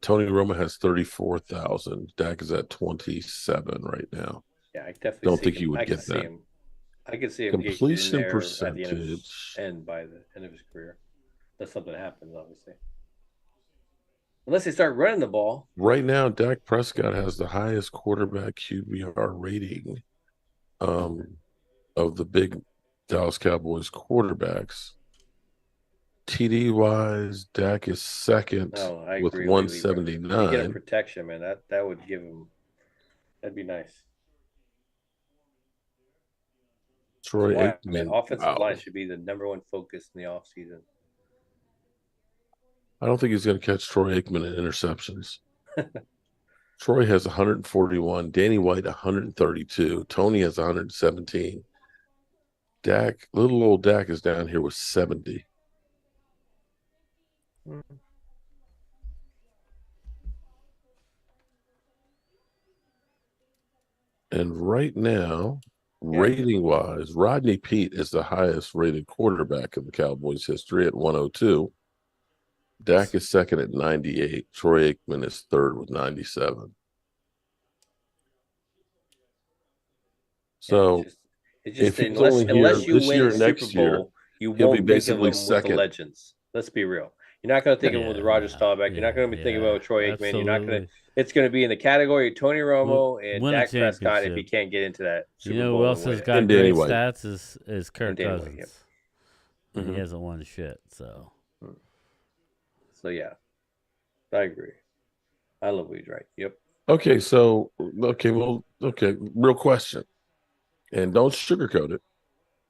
Tony Romo has 34,000. Dak is at 27 right now. Yeah, I definitely Don't see think him. he would I can get see that. him. I could see him getting Completion there at the percentage. by the end of his career. Unless something happens, obviously. Unless they start running the ball. Right now, Dak Prescott has the highest quarterback QBR rating of the big Dallas Cowboys quarterbacks. TD wise, Dak is second No, I with agree. 179. You get him protection, man. That would give him. That'd be nice. Troy Man, Aikman. offensive Wow. line should be the number one focus in the offseason. I don't think he's going to catch Troy Aikman in interceptions. Troy has 141. Danny White 132. Tony has 117. Dak, little old Dak is down here with 70. And right now, rating wise, Rodney Peete is the highest rated quarterback in the Cowboys history at 102. Dak is second at 98. Troy Aikman is third with 97. So if he's only here unless you this win year a and Super next year, Bowl, you he'll be won't think of basically him with second. the legends. Let's be real. You're not going to think of him with Roger Staubach. You're not going to be thinking about Troy Aikman. You're not going to. It's going to be in the category of Tony Romo and win a Dak Prescott if he championship. can't get into that Super Bowl. Who else has got And Danny great White. stats is Kirk And Danny White, Cousins. yep. And he hasn't won shit, so. So yeah, I agree. I love Weeds right. Yep. Okay, real question. And don't sugarcoat it.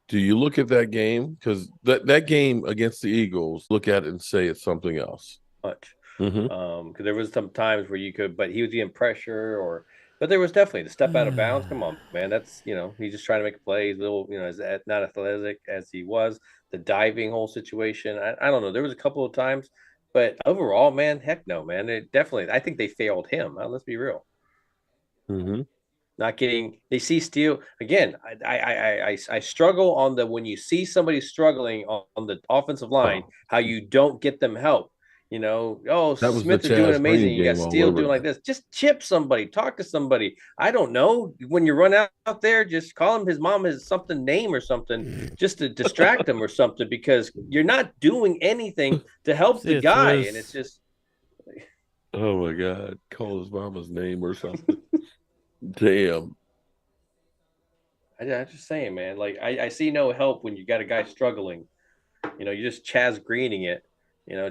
Do you look at that game? Because that game against the Eagles, look at it and say it's something else. Much. Mm-hmm. Because there was some times where you could, but he was getting pressure but there was definitely the step out of bounds. Come on, man. That's, he's just trying to make a play. He's a little, is not athletic as he was. The diving whole situation. I don't know. There was a couple of times, but overall, man, heck no, man. I think they failed him. Let's be real. Mm-hmm. Not getting, they see Steele again. I struggle on when you see somebody struggling on the offensive line, how you don't get them help. That was Smith the is doing Chaz amazing. Green You got game all Steele over doing like again. this. Just chip somebody, talk to somebody. I don't know. When you run out there, just call him his mom his something name or something, just to distract him or something, because you're not doing anything to help the guy, and it's just. Oh my God! Call his mama's name or something. Damn. I'm just saying, man. Like I see no help when you got a guy struggling. You're just Chaz Greening it.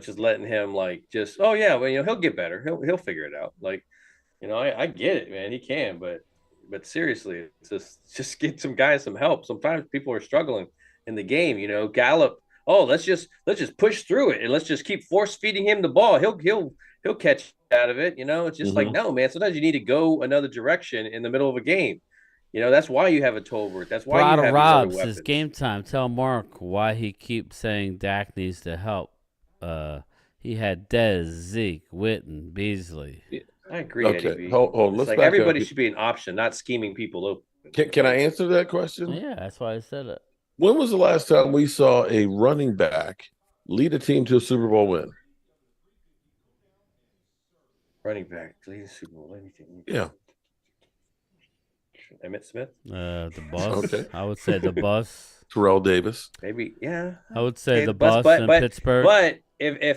Just letting him oh yeah, well, he'll get better. He'll figure it out. I get it, man. He can, but seriously, it's just get some guys some help. Sometimes people are struggling in the game. Gallup. Oh, let's just push through it and let's just keep force feeding him the ball. He'll catch out of it. It's just like, no, man. Sometimes you need to go another direction in the middle of a game. That's why you have a Tolbert. That's why you have Robs, these other it's game time. Tell Mark why he keeps saying Dak needs to help. He had Dez, Zeke, Witten, Beasley. I agree. Okay, Eddie B. hold. Let's back everybody up. should be an option, not scheming people open. Can I answer that question? Yeah, that's why I said it. When was the last time we saw a running back lead a team to a Super Bowl win? Running back, lead a Super Bowl, anything. Yeah. Emmitt Smith? The bus. Okay. I would say the bus. Terrell Davis. Maybe, yeah. I would say the bus, bus in but Pittsburgh. But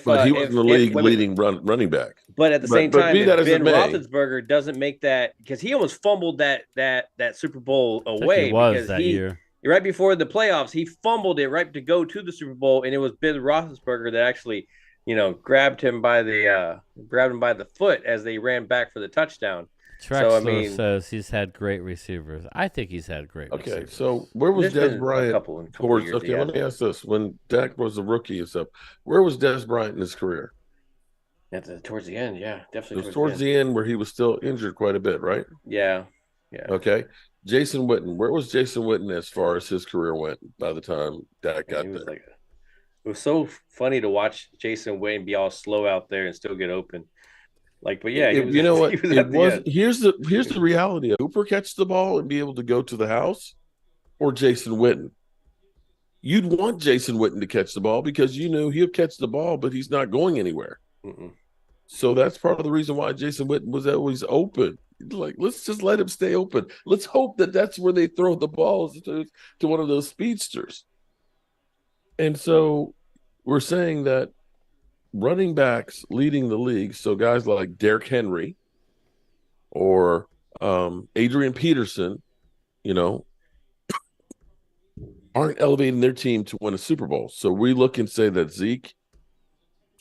But he was in the league wait, leading running back. But at the same But time, be that if as it Ben may, Roethlisberger doesn't make that, because he almost fumbled that Super Bowl I think away he was because that year. right before the playoffs, he fumbled it right to go to the Super Bowl, and it was Ben Roethlisberger that actually, grabbed him by the foot as they ran back for the touchdown. Trexler says he's had great receivers. I think he's had great receivers. Okay, so where was There's Des been Bryant? a couple Towards, years okay, let me ask this: when Dak was a rookie and stuff, where was Des Bryant in his career? Towards the end, yeah, definitely. It was towards the end where he was still injured quite a bit, right? Yeah. Okay, Jason Witten. Where was Jason Witten as far as his career went by the time Dak got there? It was so funny to watch Jason Witten be all slow out there and still get open. But yeah, you know what? Here's the reality of Cooper catch the ball and be able to go to the house, or Jason Witten. You'd want Jason Witten to catch the ball because you knew he'll catch the ball, but he's not going anywhere. So that's part of the reason why Jason Witten was always open. Let's just let him stay open. Let's hope that that's where they throw the balls to one of those speedsters. And so we're saying that running backs leading the league, so guys like Derrick Henry or Adrian Peterson, aren't elevating their team to win a Super Bowl. So we look and say that Zeke.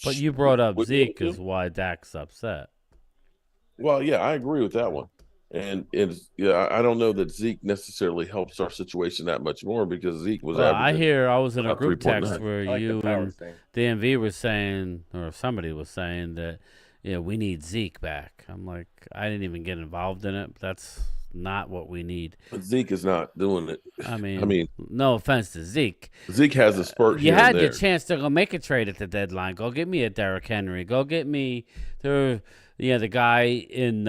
But you brought up Zeke is why Dak's upset. Well, yeah, I agree with that one. And I don't know that Zeke necessarily helps our situation that much more because Zeke was. Well, I was in a group text where you and DMV were saying, or somebody was saying that, we need Zeke back. I'm like, I didn't even get involved in it. But that's not what we need. But Zeke is not doing it. I mean, no offense to Zeke. Zeke has a spurt. You had your chance to go make a trade at the deadline. Go get me a Derrick Henry. Go get me the guy in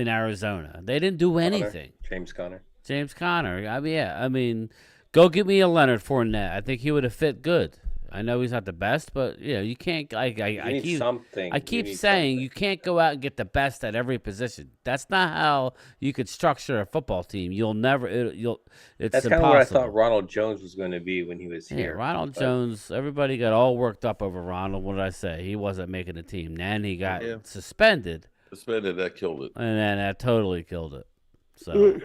Arizona. They didn't do anything. James Conner. I mean, go get me a Leonard Fournette. I think he would have fit good. I know he's not the best, but you can't. I keep saying you can't go out and get the best at every position. That's not how you could structure a football team. You'll never. It's That's kind impossible. of what I thought Ronald Jones was going to be when he was here. Ronald Jones. Everybody got all worked up over Ronald. What did I say? He wasn't making the team. Then he got suspended. That killed it. And then that totally killed it. So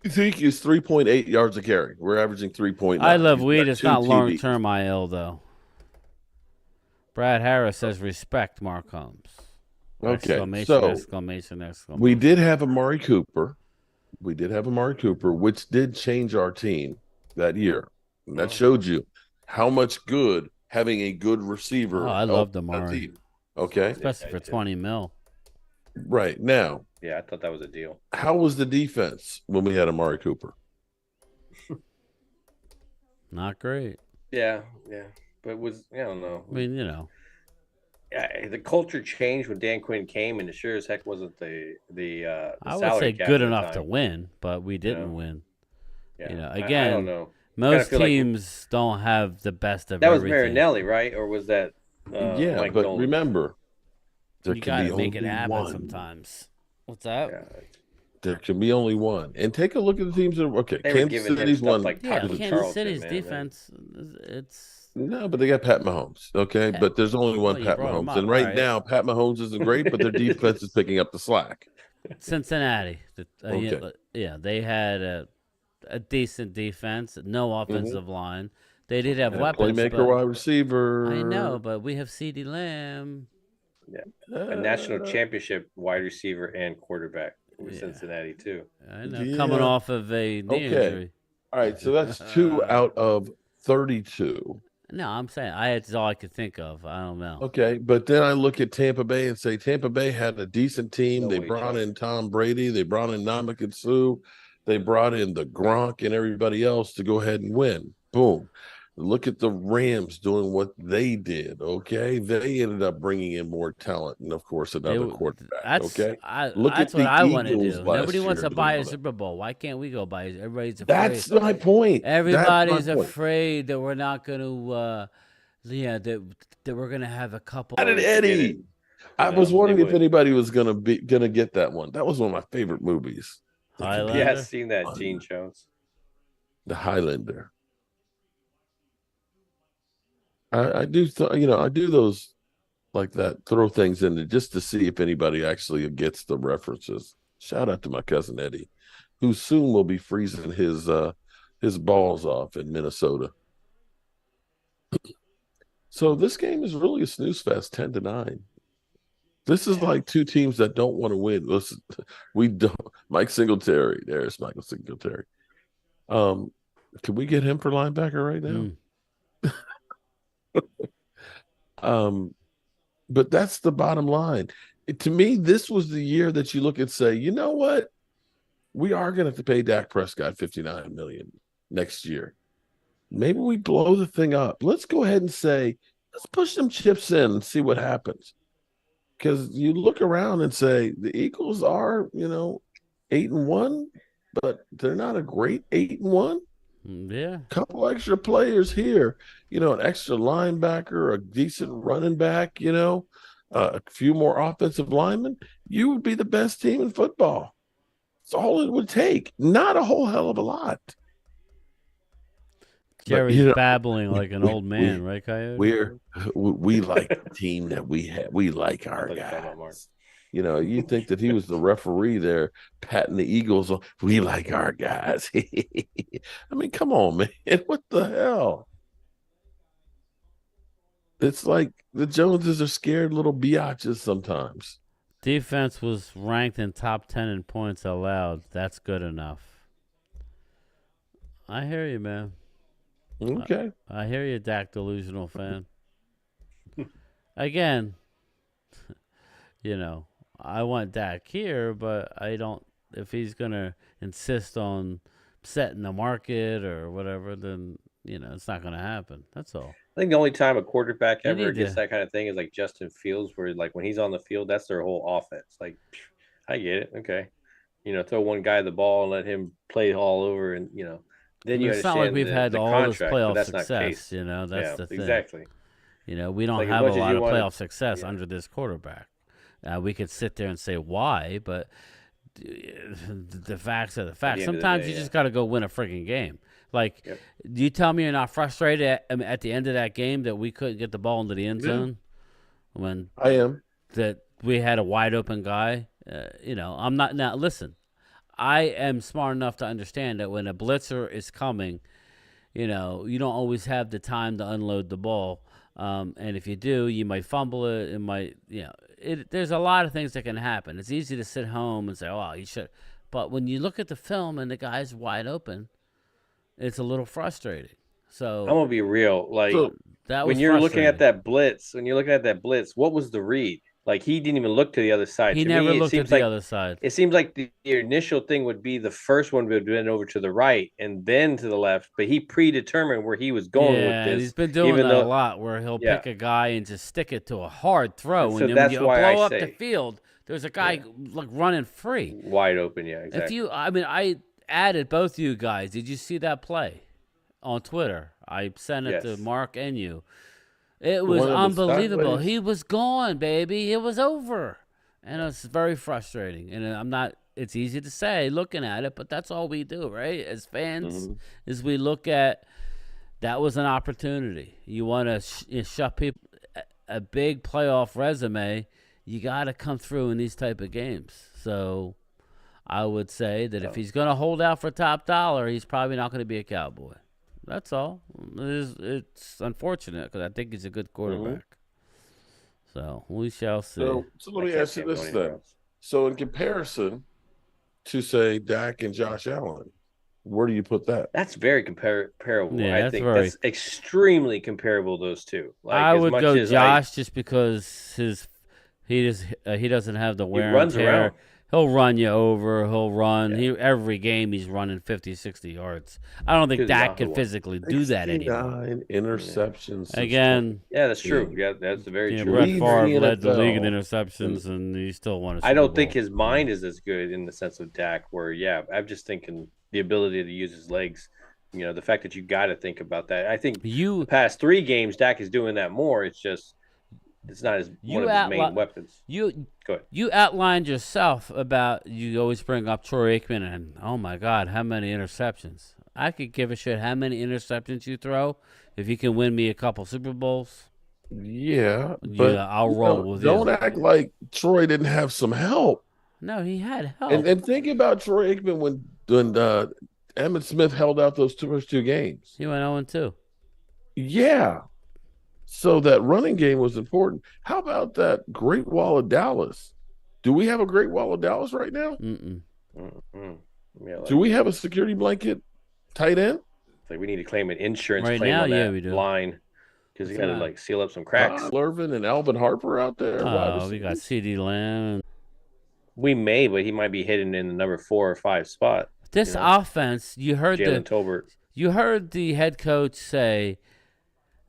Zeke is 3.8 yards a carry. We're averaging 3.9. I love weed. It's not long-term IL, though. Brad Harris says, respect Mark Holmes. Okay, Exclamation. We did have Amari Cooper. Which did change our team that year. And that showed you how much good having a good receiver. Oh, I loved Amari. Okay. Especially for $20 million. Right. Now. Yeah, I thought that was a deal. How was the defense when we had Amari Cooper? Not great. Yeah. But I don't know. I mean, Yeah, the culture changed when Dan Quinn came, and it sure as heck wasn't the I would say good enough to win, but we didn't win. Yeah. Again, I don't know. Most teams don't have the best of that everything. That was Marinelli, right? Or was that Mike but Nolan? Remember, there you can be make it happen one. Sometimes. What's that? Yeah. There can be only one. And take a look at the teams that are okay. They Kansas City's one. Kansas City's defense, it's no, but they got Pat Mahomes. Okay, but there's only one Pat Mahomes, and right now Pat Mahomes isn't great, but their defense is picking up the slack. Cincinnati, Okay. they had a decent defense, no offensive line. They did have weapons. Playmaker, wide receiver. I know, but we have CeeDee Lamb. Yeah, a national championship wide receiver and quarterback with Cincinnati too. I know, coming off of a knee injury. All right, so that's 2 out of 32. No, I'm saying it's all I could think of. I don't know. Okay, but then I look at Tampa Bay and say Tampa Bay had a decent team. They brought in Tom Brady. They brought in Ndamukong Suh. They brought in the Gronk and everybody else to go ahead and win. Boom. Look at the Rams doing what they did, okay? They ended up bringing in more talent and, of course, another quarterback, okay? That's what I want to do. Nobody wants to buy a Super Bowl. Why can't we go buy it? Everybody's afraid. That's my point. Everybody's afraid that we're not going to that we're going to have a couple. How did Eddie? I was wondering if anybody was going to get that one. That was one of my favorite movies. Highlander? Yeah, I've seen that, Gene Jones. The Highlander. I do, I do those like that, throw things in it just to see if anybody actually gets the references. Shout out to my cousin Eddie, who soon will be freezing his balls off in Minnesota. So this game is really a snooze fest, 10-9. This is like two teams that don't want to win. Listen, we don't. Mike Singletary, there's Michael Singletary. Can we get him for linebacker right now? But that's the bottom line. To me, this was the year that you look and say, you know what? We are going to have to pay Dak Prescott $59 million next year. Maybe we blow the thing up. Let's go ahead and say, let's push some chips in and see what happens. Because you look around and say the Eagles are, 8-1, but they're not a great 8-1. Yeah. Couple extra players here, an extra linebacker, a decent running back, a few more offensive linemen. You would be the best team in football. It's all it would take. Not a whole hell of a lot. Jerry's babbling like an old man, right, Coyote? We like the team that we have. We like our guys. You think that he was the referee there, patting the Eagles on. We like our guys. I mean, come on, man. What the hell? It's like the Joneses are scared little biatches sometimes. Defense was ranked in top 10 in points allowed. That's good enough. I hear you, man. Okay. I hear you, Dak delusional fan. Again, I want Dak here, but I don't. If he's gonna insist on setting the market or whatever, then it's not gonna happen. That's all. I think the only time a quarterback ever gets that kind of thing is like Justin Fields, where like when he's on the field, that's their whole offense. Like, I get it. Okay, throw one guy the ball and let him play all over, and then you. It's not like we've had all this playoff success. That's the thing. Exactly. We don't have a lot of playoff success under this quarterback. We could sit there and say why, but the facts are the facts. Sometimes you just got to go win a freaking game. Like, do you tell me you're not frustrated at the end of that game that we couldn't get the ball into the end zone? When I am. That we had a wide open guy. I'm not. Now, listen, I am smart enough to understand that when a blitzer is coming, you don't always have the time to unload the ball. And if you do, you might fumble it. It might, there's a lot of things that can happen. It's easy to sit home and say, oh, you should. But when you look at the film and the guy's wide open, it's a little frustrating. So I'm going to be real. Like, when you're looking at that blitz, what was the read? Like, he didn't even look to the other side. He never looked at the other side. It seems like the initial thing would be the first one would have been over to the right and then to the left, but he predetermined where he was going with this. He's been doing that a lot, where he'll pick a guy and just stick it to a hard throw. And then when you blow up the field, there's a guy like running free. Wide open, exactly. I added both you guys. Did you see that play on Twitter? I sent it to Mark and you. It was unbelievable. He was gone, baby. It was over. And it's very frustrating. And it's easy to say looking at it, but that's all we do, right? As fans, is we look at that was an opportunity. You want to shut people, a big playoff resume, you got to come through in these type of games. So I would say that if he's going to hold out for top dollar, he's probably not going to be a Cowboy. That's all. It's unfortunate because I think he's a good quarterback. So we shall see. So let me ask you this then. So in comparison to, say, Dak and Josh Allen, where do you put that? That's very comparable. Yeah, I think that's extremely comparable, those two. Like, I would go Josh just because he doesn't have the wear and tear. Around. He'll run you over. He'll run. Every game he's running 50, 60 yards. I don't think Dak can physically do that anymore. 9 interceptions. Again. Yeah, that's true. Yeah, that's very true. Brett Favre led the league in interceptions, and he still won a Super Bowl. I don't think his mind is as good in the sense of Dak, where, I'm just thinking the ability to use his legs. The fact that you got to think about that. I think the past 3 games, Dak is doing that more. It's just it's not one of his main weapons. Go ahead. You outlined yourself about, you always bring up Troy Aikman, and oh my God, how many interceptions. I could give a shit how many interceptions you throw. If you can win me a couple Super Bowls, Yeah, but I'll roll with don't you. act like Troy didn't have some help. No, he had help. And think about Troy Aikman when Emmitt Smith held out those first two games. He went 0-2. Yeah. So that running game was important. How about that Great Wall of Dallas? Do we have a Great Wall of Dallas right now? Mm-mm. Yeah, Do we have a security blanket tight end? It's like we need to claim an insurance Right claim now, on yeah, that we do. line because you got to not? like seal up some cracks. Lervin and Alvin Harper out there. Oh, we got CD Lamb. We may, but he might be hidden in the number 4 or 5 spot. This offense, you heard Jalen Tolbert. You heard the head coach say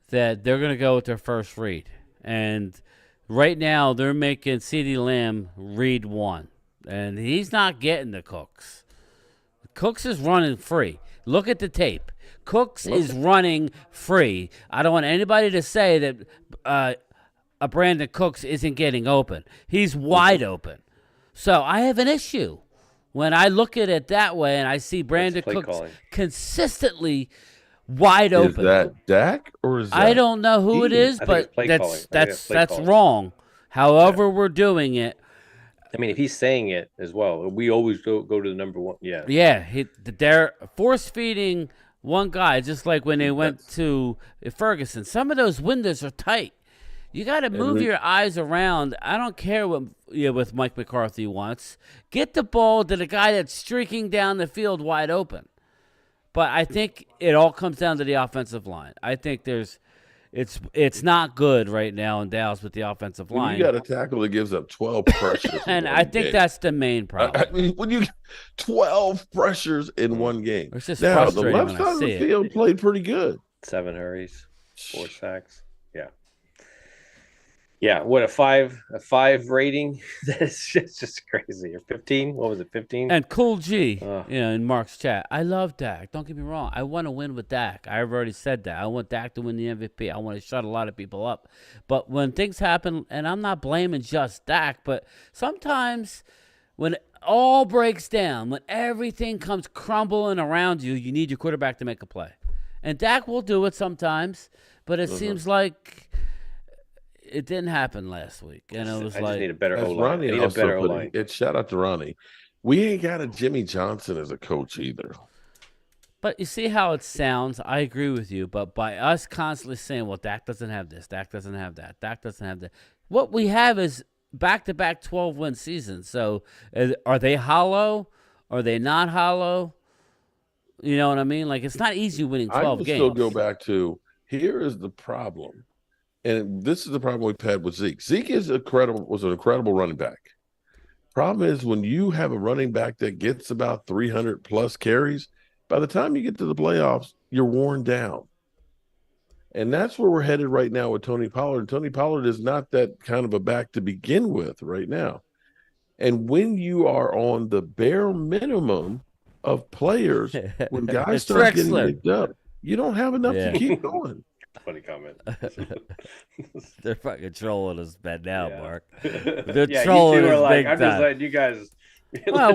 that they're going to go with their first read. And right now they're making CeeDee Lamb read 1. And he's not getting the Cooks. Cooks is running free. Look at the tape. Cooks is running free. I don't want anybody to say that a Brandon Cooks isn't getting open. He's wide open. So I have an issue when I look at it that way and I see Brandon Cooks consistently wide open. Is that Dak or is that I don't know who it is, but that's wrong. However we're doing it. I mean, if he's saying it as well, we always go to the number 1. Yeah. Yeah, they're force feeding one guy, just like when they went to Ferguson. Some of those windows are tight. You got to move your eyes around. I don't care what with Mike McCarthy wants. Get the ball to the guy that's streaking down the field wide open. But I think it all comes down to the offensive line. I think it's not good right now in Dallas with the offensive line. You got a tackle that gives up 12 pressures. And I think that's the main problem. I mean, when you 12 pressures in one game. It's just now, the frustrating left when side I of see the it. field played pretty good. 7 hurries, 4 sacks. Yeah. Yeah, what a 5 rating. That's just crazy. Or 15? What was it? 15? And Cool G, in Mark's chat. I love Dak. Don't get me wrong. I want to win with Dak. I've already said that. I want Dak to win the MVP. I want to shut a lot of people up. But when things happen, and I'm not blaming just Dak, but sometimes when it all breaks down, when everything comes crumbling around you, you need your quarterback to make a play. And Dak will do it sometimes, but it seems like it didn't happen last week, and it was I like just need a better O-line. Shout out to Ronnie. We ain't got a Jimmy Johnson as a coach either. But you see how it sounds? I agree with you. But by us constantly saying, well, Dak doesn't have this, Dak doesn't have that, Dak doesn't have that, what we have is back-to-back 12-win seasons. So are they hollow? Are they not hollow? You know what I mean? Like, it's not easy winning 12 games. I will still go back to, here is the problem. And this is the problem we've had with Zeke. Zeke was an incredible running back. Problem is, when you have a running back that gets about 300 plus carries, by the time you get to the playoffs, you're worn down. And that's where we're headed right now with Tony Pollard. Tony Pollard is not that kind of a back to begin with right now. And when you are on the bare minimum of players, when guys start getting picked up, you don't have enough to keep going. Funny comment. They're fucking trolling us bad now, Mark. They're trolling us big I'm time. just letting you guys. Well,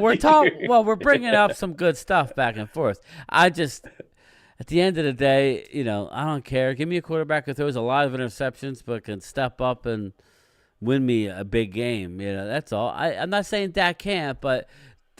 we're bringing up some good stuff back and forth. At the end of the day, I don't care. Give me a quarterback who throws a lot of interceptions but can step up and win me a big game. That's all. I'm not saying Dak can't, but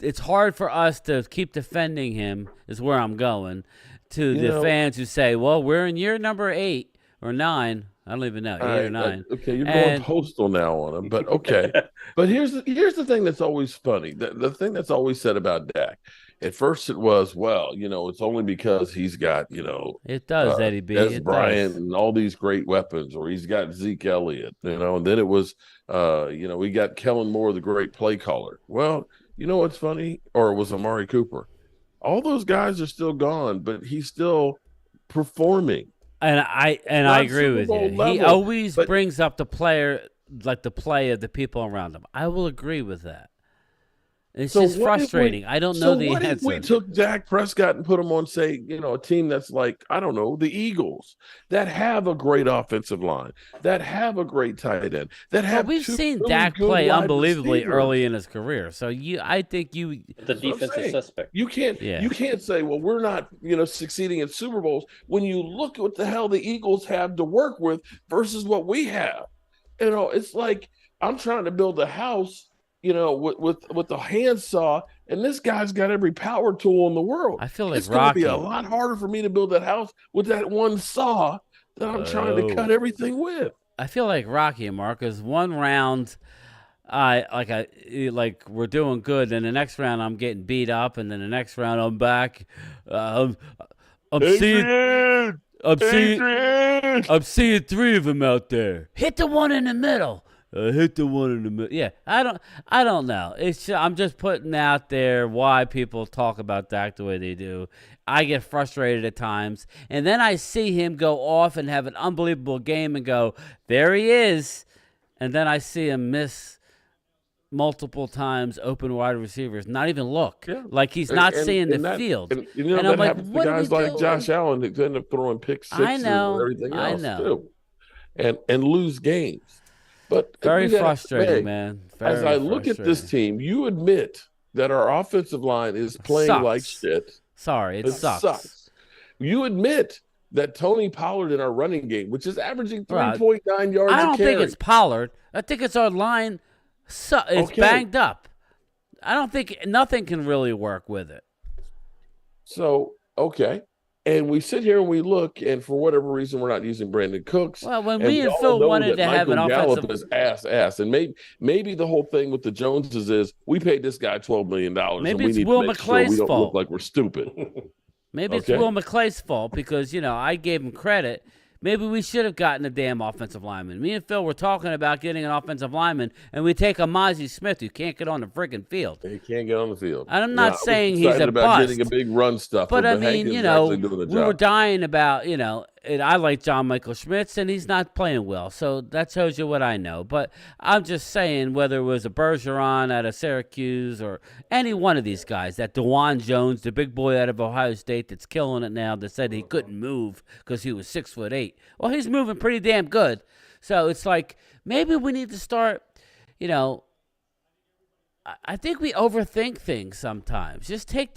it's hard for us to keep defending him is where I'm going. To the fans who say, well, we're in year number 8 or 9. I don't even know, 8 or 9. Okay, you're going postal now on him, but okay. But here's the thing that's always funny. The thing that's always said about Dak. At first it was, well, it's only because he's got, it does, Eddie B. Des Bryant and all these great weapons, or he's got Zeke Elliott, and then it was, we got Kellen Moore, the great play caller. Well, you know what's funny? Or it was Amari Cooper. All those guys are still gone, but he's still performing. And I agree with you. He always brings up the player, like the play of the people around him. I will agree with that. It's So just what if we- frustrating. I don't So know the what if answer. we took Dak Prescott and put him on, say, a team that's like, I don't know, the Eagles, that have a great offensive line, that have a great tight end, that Well, have we've two seen really Dak good play wide unbelievably receivers. early in his career. So I think The That's what I'm defense is saying. suspect. You can't say, well, we're not, succeeding in Super Bowls when you look at what the hell the Eagles have to work with versus what we have. It's like I'm trying to build a house, with a handsaw, and this guy's got every power tool in the world. I feel like It's going to be a Rocky. lot harder for me to build that house with that one saw that I'm trying to cut everything with. I feel like Rocky, Mark, is one round like we're doing good, then the next round I'm getting beat up, and then the next round I'm back. I'm seeing Adrian! I'm seeing 3 of them out there. Hit the one in the middle. Hit the one in the middle. Yeah, I don't know. I'm just putting out there why people talk about Dak the way they do. I get frustrated at times, and then I see him go off and have an unbelievable game and go, there he is, and then I see him miss multiple times open wide receivers, not even look. Yeah. Like he's not seeing the field. And And that I'm like, happens to what are guys we like doing? Josh Allen that end up throwing pick sixes I know, and everything I else know. too, and lose games. But Very we gotta frustrating, say, man. As I look at this team, you admit that our offensive line is playing Sucks. like shit. Sorry, it sucks. You admit that Tony Pollard in our running game, which is averaging Right. 3.9 yards I a don't carry. think it's Pollard. I think it's our line. It's Okay. banged up. I don't think nothing can really work with it. So, okay. And we sit here and we look, and for whatever reason, we're not using Brandon Cooks. Well, when And me and all Phil know wanted that to have an Michael Gallup offensive, is ass. And maybe the whole thing with the Joneses is we paid this guy $12 million. Maybe and we it's need Will to make McClay's sure we don't fault. look like we're stupid. maybe it's Okay. Will McClay's fault because I gave him credit. Maybe we should have gotten a damn offensive lineman. Me and Phil were talking about getting an offensive lineman, and we take a Mozzie Smith who can't get on the friggin' field. He can't get on the field. And I'm not I was saying he's excited a about bust. getting a big run stuff. But I mean, Hankins is actually doing the we were job. dying about, and I like John Michael Schmitz, and he's not playing well. So that shows you what I know. But I'm just saying, whether it was a Bergeron out of Syracuse or any one of these guys, that DeJuan Jones, the big boy out of Ohio State that's killing it now, that said he couldn't move because he was 6'8". Well, he's moving pretty damn good. So it's like maybe we need to start, I think we overthink things sometimes. Just take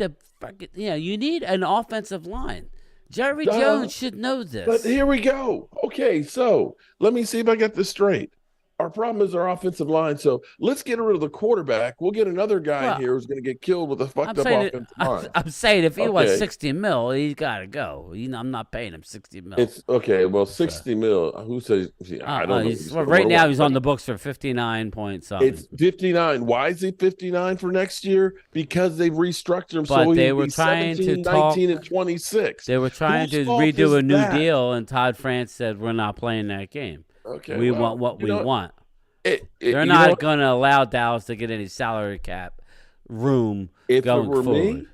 you need an offensive line. Jerry Jones should know this. But here we go. Okay, so let me see if I got this straight. Our problem is our offensive line. So let's get rid of the quarterback. We'll get another guy here who's going to get killed with a fucked up offensive line. I'm saying if he was Okay. $60 million, he's got to go. I'm not paying him $60 million. It's okay. Well, 60 mil. Who says? I don't know. Right now, he's on the books for 59 point something. It's 59. Why is he 59 for next year? Because they've restructured him. But So they he'd were be trying to 17, talk- 19, and 26. They were trying Whose to fault redo is a new that? deal, and Todd France said, we're not playing that game. Okay, We well, want what we want. They're you not know, going to allow Dallas to get any salary cap room if going it were forward. me,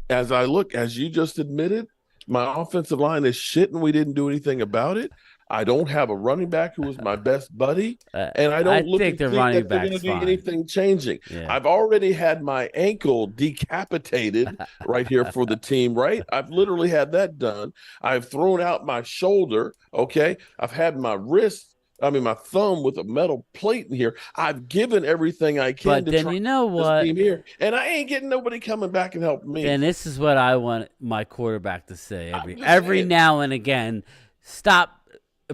as you just admitted, my offensive line is shit and we didn't do anything about it. I don't have a running back who is my best buddy, and I don't think the running that they're going back's to be fine. anything changing. Yeah. I've already had my ankle decapitated right here for the team, right? I've literally had that done. I've thrown out my shoulder, okay? I've had my my thumb with a metal plate in here. I've given everything I can But to then try you know this what? team here, and I ain't getting nobody coming back and helping me. And this is what I want my quarterback to say I'm just every saying. now and again. Stop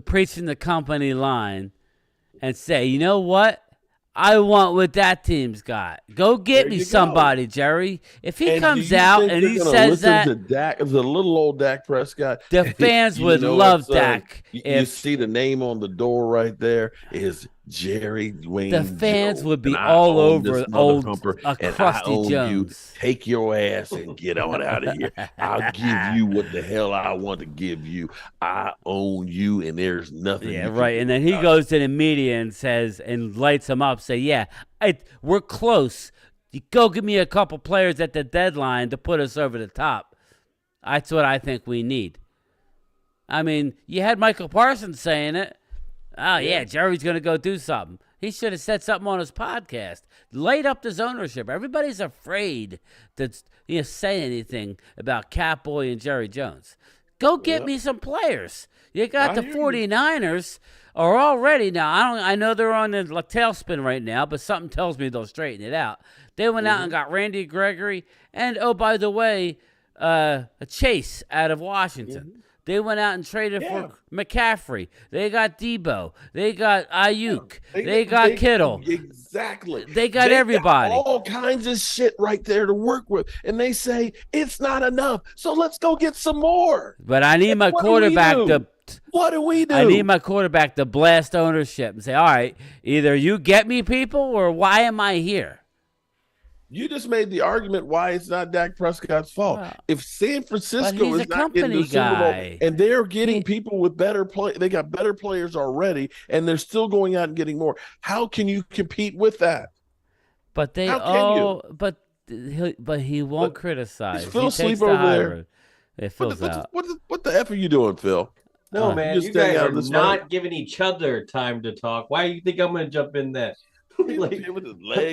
preaching the company line and say, you know what? I want what that team's got. Go get There me you somebody, Jerry. If he And do comes you out think and they're he gonna says listen that, to Dak, the little old Dak Prescott, the fans You would know love what, son? Dak. You If see the name on the door right there is Jerry Wayne. the fans Jones, would be and I all own over this old motherfucker, a and I Crusty own Jones. You. Take your ass and get on out of here. I'll give you what the hell I want to give you. I own you, and there's nothing. Yeah, you can right. do And then he about goes to the media and says, and lights him up, say, yeah, we're close. You go give me a couple players at the deadline to put us over the top. That's what I think we need. I mean, you had Michael Parsons saying it. Oh, yeah, Jerry's going to go do something. He should have said something on his podcast. Light up his ownership. Everybody's afraid to say anything about Catboy and Jerry Jones. Go get me some players. You got the 49ers are already now. I know they're on the tailspin right now, but something tells me they'll straighten it out. They went out and got Randy Gregory and, oh, by the way, a Chase out of Washington. They went out and traded for McCaffrey. They got Debo. They got Ayuk. They got Kittle. Exactly. They got everybody. Got all kinds of shit right there to work with. And they say, it's not enough. So let's go get some more. But I need my quarterback to... What do we do? I need my quarterback to blast ownership and say, all right, either you get me people or why am I here? You just made the argument why it's not Dak Prescott's fault. Well, if San Francisco is not getting the Super Bowl guy. and they're getting people with better play, they got better players already, and they're still going out and getting more. How can you compete with that? But they but he won't criticize. Is Phil he sleep over there? It Phil's out. What the F are you doing, Phil? No, man, you guys are this not giving each other time to talk. Why do you think I'm going to jump in that? Like,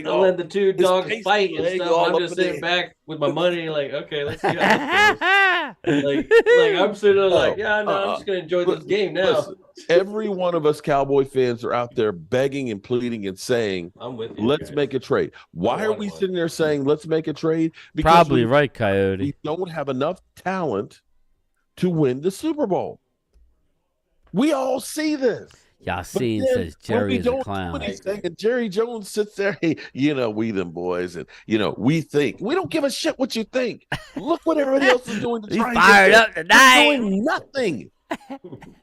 I'll let the two dogs fight and stuff. I'm just sitting back with my money, like, okay, let's see how this goes. like I'm sitting there like, I'm just gonna enjoy this game now. Listen, every one of us Cowboy fans are out there begging and pleading and saying, I'm with you, let's guys. make a trade. Why are we sitting there saying let's make a trade? Because Probably right, Coyote. we don't have enough talent to win the Super Bowl. We all see this. Yassine says Jerry is a clown. And Jerry Jones sits there, hey, we them boys, and we think. We don't give a shit what you think. Look what everybody else is doing to try and fired up tonight. They're doing nothing.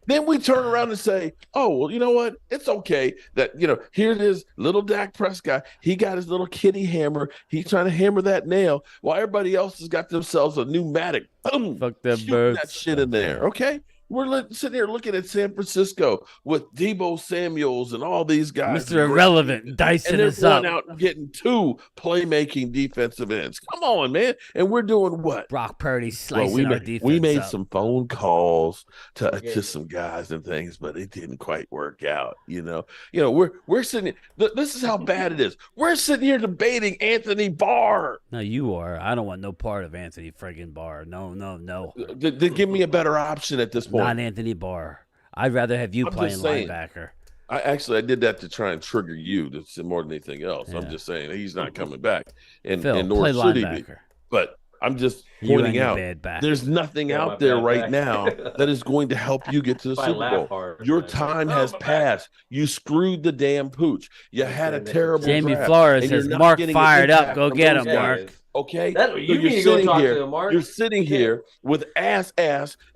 Then we turn around and say, oh, well, you know what? It's okay that, here it is, little Dak Prescott. He got his little kitty hammer. He's trying to hammer that nail while everybody else has got themselves a pneumatic. Boom, fuck them shooting birds. that shit in there, okay? We're sitting here looking at San Francisco with Debo Samuels and all these guys. Mr. Irrelevant, dicing us up. And they're going out and getting two playmaking defensive ends. Come on, man. And we're doing what? Brock Purdy slicing our defense We made up. some phone calls to some guys and things, but it didn't quite work out. We're sitting. This is how bad it is. We're sitting here debating Anthony Barr. No, you are. I don't want no part of Anthony friggin' Barr. No. Give me a better option at this point. Not Anthony Barr. I'd rather have you playing linebacker. I did that to try and trigger you more than anything else. Yeah. I'm just saying he's not coming back. And Phil, nor play should he linebacker. be. But I'm just pointing out there's nothing out there right now that is going to help you get to the Super Bowl. Your time has passed. You screwed the damn pooch. You had a terrible Jamie draft, Flores says, Mark fired up. Go get him, Mark. Okay, you need to go talk to him, Mark. You're sitting here with ass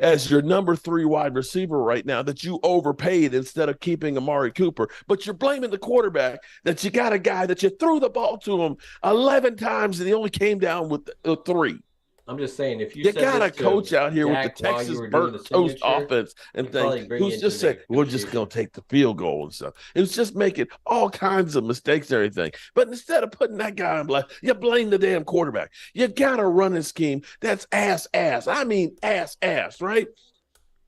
as your number 3 wide receiver right now that you overpaid instead of keeping Amari Cooper. But you're blaming the quarterback that you got a guy that you threw the ball to him 11 times and he only came down with 3. I'm just saying, if you got a coach out here with the Texas burnt toast offense and things who's just saying, we're just going to take the field goal and stuff. It was just making all kinds of mistakes and everything. But instead of putting that guy in blame, you blame the damn quarterback. You got a running scheme that's ass. I mean, ass, right?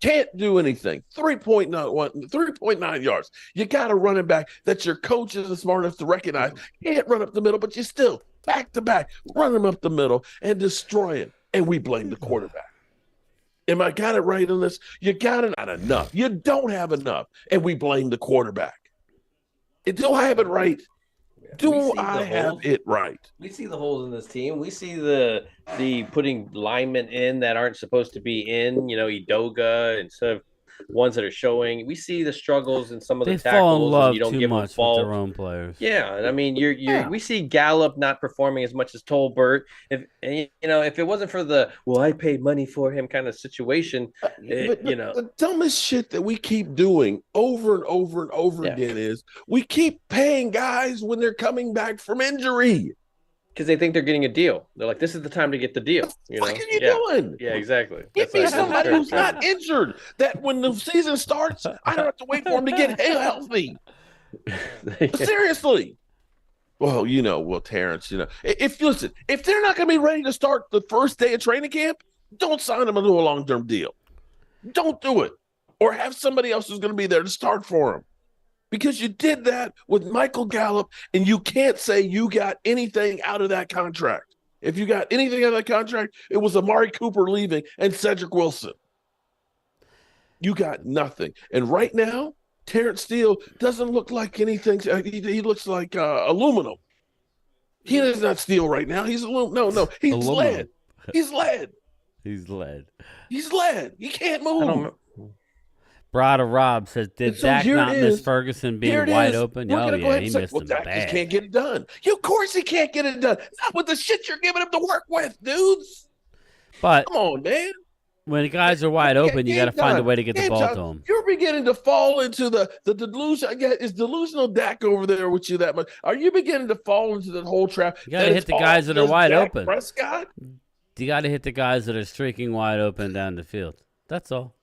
Can't do anything. 3.9 yards. You got a running back that your coach isn't smart enough to recognize. Can't run up the middle, but you still back to back, run him up the middle and destroy it. And we blame the quarterback. Am I got it right on this? You got it not enough. You don't have enough. And we blame the quarterback. Do I have it right? Do I have it right? We see the holes in this team. We see the putting linemen in that aren't supposed to be in, Edoga instead of ones that are showing. We see the struggles in some of the tackles. They fall in love you don't too give much them fault. with their own players. Yeah, I mean, we see Gallup not performing as much as Tolbert. If it wasn't for the I paid money for him kind of situation, the dumbest shit that we keep doing over and over and over again is we keep paying guys when they're coming back from injury. Because they think they're getting a deal. They're like, this is the time to get the deal. What are you doing? Yeah, exactly. Give me somebody who's not injured. That when the season starts, I don't have to wait for him to get healthy. Seriously. Well, Terrence, if they're not going to be ready to start the first day of training camp, don't sign them into a long-term deal. Don't do it. Or have somebody else who's going to be there to start for them. because you did that with Michael Gallup, and you can't say you got anything out of that contract. If you got anything out of that contract, it was Amari Cooper leaving and Cedric Wilson. You got nothing. And right now, Terrence Steele doesn't look like anything. He looks like aluminum. He is not steel right now. He's aluminum. No, he's Aluminum. lead. He's lead. He's lead. He's lead. He can't move. Brada Rob says, did So Dak here not it miss is. Ferguson Here being it wide is. open? We're Oh, gonna go yeah, ahead he and say, missed well, him Dak just bad. can't get it done. Of course he can't get it done. Not with the shit you're giving him to work with, dudes. But Come on, man. when the guys are wide open, you got to find a way to get the ball to them. You're beginning to fall into the delusion. Is delusional Dak over there with you that much? Are you beginning to fall into that whole trap? You got to hit the guys that are wide open. Prescott? You got to hit the guys that are streaking wide open down the field. That's all.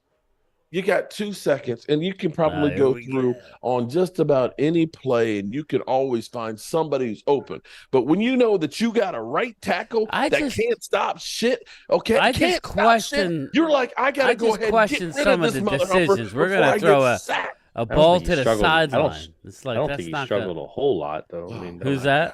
You got 2 seconds, and you can probably go through on just about any play, and you can always find somebody who's open. But when you know that you got a right tackle can't stop shit, okay? I just question. You're like, I got to go ahead and get rid some of of this the decisions. We're going to throw a ball to the sideline. It's like, I don't that's think he not struggled a whole lot, though. I mean, who's that?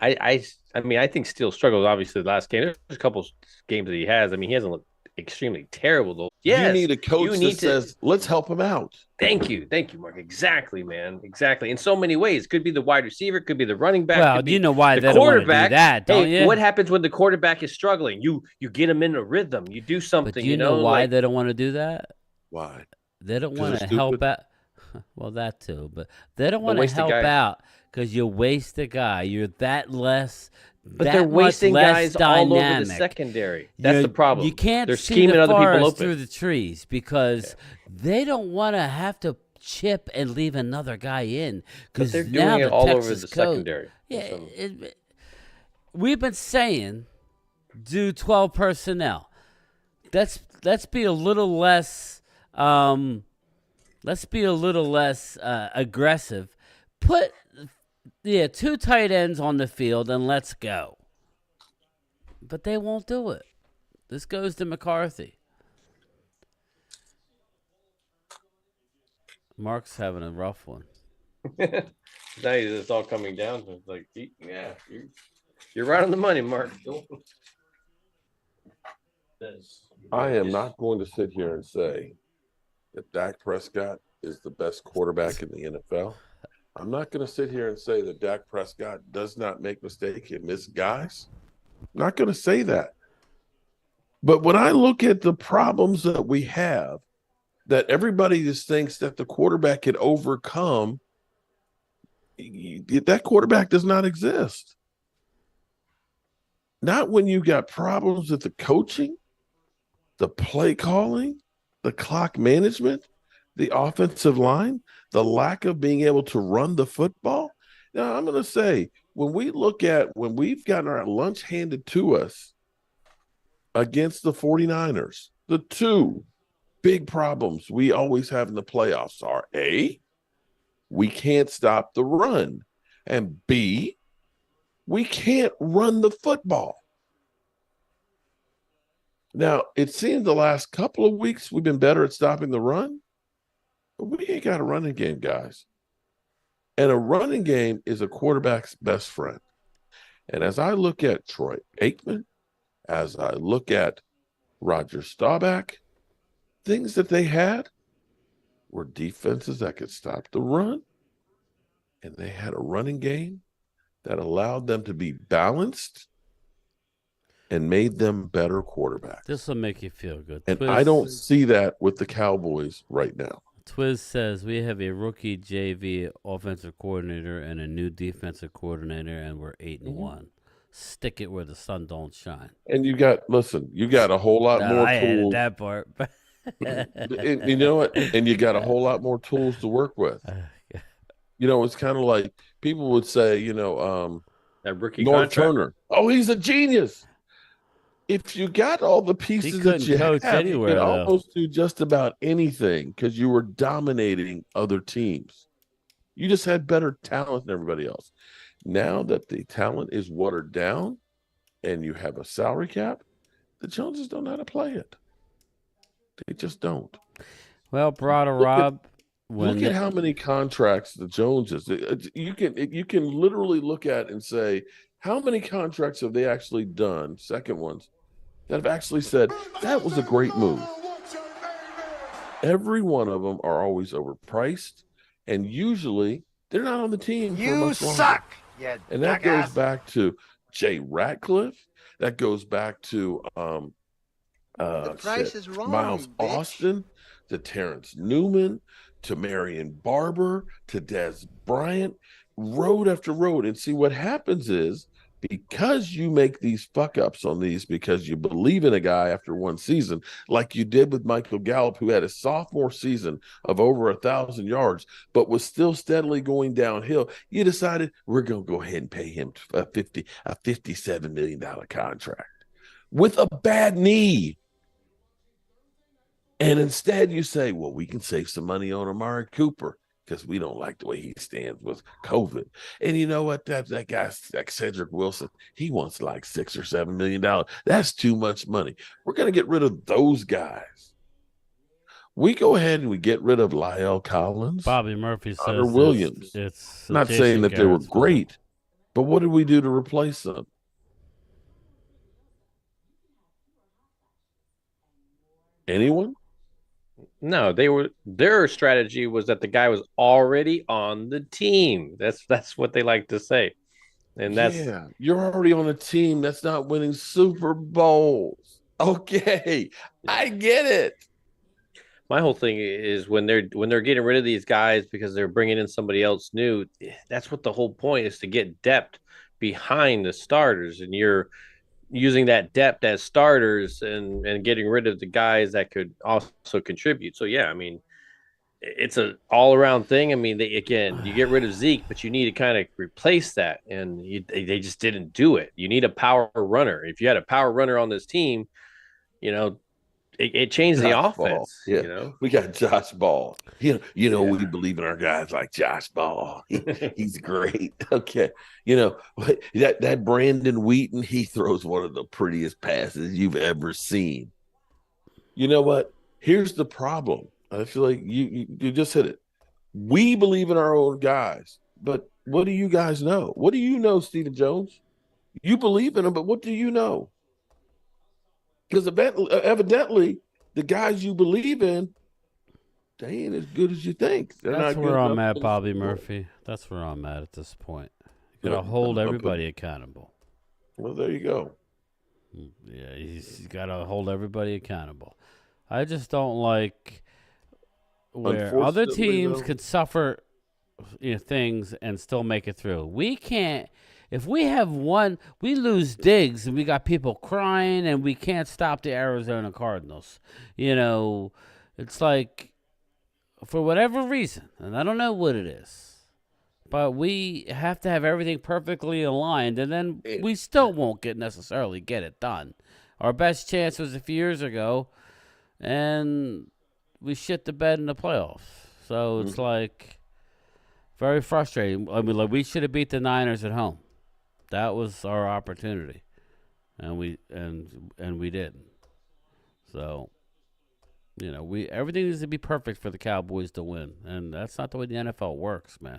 I mean, I think Steele struggled, obviously, the last game. There's a couple games that he has. I mean, he hasn't looked extremely terrible, though. Yes, you need a coach that says, let's help him out. Thank you, Mark. Exactly, man. Exactly. In so many ways. Could be the wide receiver, could be the running back. Well, you know why they don't want to do that, don't you? What happens when the quarterback is struggling? You get him in a rhythm. You do something. But you know why they don't want to do that? Why? They don't want to help out. Well, that too, but they don't want to help out because you waste a guy. You're that less. But they're wasting guys all over the secondary. That's the problem. You can't they're see scheming the other people forest open through the trees because they don't want to have to chip and leave another guy in because they're now doing it the all Texas over the code, secondary. Yeah, we've been saying do 12 personnel. Let's be a little less. Let's be a little less aggressive. Put 2 tight ends on the field and let's go. But they won't do it. This goes to McCarthy. Mark's having a rough one. Now it's all coming down to like, yeah, you're right on the money, Mark. I am not going to sit here and say that Dak Prescott is the best quarterback in the NFL. I'm not going to sit here and say that Dak Prescott does not make mistakes and miss guys. I'm not going to say that. But when I look at the problems that we have, that everybody just thinks that the quarterback can overcome, that quarterback does not exist. Not when you got problems with the coaching, the play calling, the clock management, the offensive line, the lack of being able to run the football. Now, I'm going to say, when we've gotten our lunch handed to us against the 49ers, the 2 big problems we always have in the playoffs are A, we can't stop the run, and B, we can't run the football. Now, it seems the last couple of weeks we've been better at stopping the run, but we ain't got a running game, guys. And a running game is a quarterback's best friend. And as I look at Troy Aikman, as I look at Roger Staubach, things that they had were defenses that could stop the run. And they had a running game that allowed them to be balanced and made them better quarterbacks. This will make you feel good. And I don't see that with the Cowboys right now. Twiz says we have a rookie JV offensive coordinator and a new defensive coordinator, and we're 8-1. Stick it where the sun don't shine. And you got a whole lot more I tools. added that part. And you know what? And you got a whole lot more tools to work with. You know, it's kind of like people would say, that rookie North contract. Turner. Oh, he's a genius. If you got all the pieces that you have, you can almost do just about anything because you were dominating other teams. You just had better talent than everybody else. Now that the talent is watered down and you have a salary cap, the Joneses don't know how to play it. They just don't. Well, Brother Rob, Look at how many contracts the Joneses. You can literally look at and say, how many contracts have they actually done, second ones, that have actually said, that was a great move. Every one of them are always overpriced, and usually they're not on the team for much longer. suck, And that goes back to Jay Ratcliffe. That goes back to The price is wrong, Miles bitch. Austin, to Terrence Newman, to Marion Barber, to Des Bryant, road after road. And see, what happens is, because you make these fuck ups on these because you believe in a guy after one season, like you did with Michael Gallup, who had a sophomore season of over 1,000 yards, but was still steadily going downhill, you decided we're going to go ahead and pay him a $57 million contract with a bad knee. And instead you say, well, we can save some money on Amari Cooper because we don't like the way he stands with COVID. And you know what? That guy, like Cedric Wilson, he wants like $6 or $7 million. That's too much money. We're going to get rid of those guys. We go ahead and we get rid of Lyle Collins. Bobby Murphy says Connor Williams. It's not Jason saying that they were Garrett's great, fault. but what did we do to replace them? Anyone? No, their strategy was that the guy was already on the team. That's what they like to say. And that's you're already on a team that's not winning Super Bowls. Okay, I get it. my whole thing is when they're getting rid of these guys because they're bringing in somebody else new. That's what the whole point is, to get depth behind the starters, and you're using that depth as starters and getting rid of the guys that could also contribute. So yeah, I mean, it's an all-around thing. I mean, you get rid of Zeke, but you need to kind of replace that, and they just didn't do it. You need a power runner. If you had a power runner on this team, it changed the Josh offense. Ball. Yeah, we got Josh Ball. We believe in our guys like Josh Ball. He's great. Okay, that Brandon Wheaton, he throws one of the prettiest passes you've ever seen. You know what? Here's the problem. I feel like you just hit it. We believe in our own guys, but what do you guys know? What do you know, Stephen Jones? You believe in them, but what do you know? Because evidently, the guys you believe in, they ain't as good as you think. That's where I'm at, Bobby Murphy. That's where I'm at this point. You got to hold everybody accountable. Well, there you go. Yeah, he's got to hold everybody accountable. I just don't like where other teams could suffer things and still make it through. We can't. If we have one, we lose Diggs and we got people crying and we can't stop the Arizona Cardinals. It's like, for whatever reason, and I don't know what it is, but we have to have everything perfectly aligned, and then we still won't necessarily get it done. Our best chance was a few years ago, and we shit the bed in the playoffs. So it's like very frustrating. I mean, we should have beat the Niners at home. That was our opportunity, and we didn't. So, everything needs to be perfect for the Cowboys to win, and that's not the way the NFL works, man.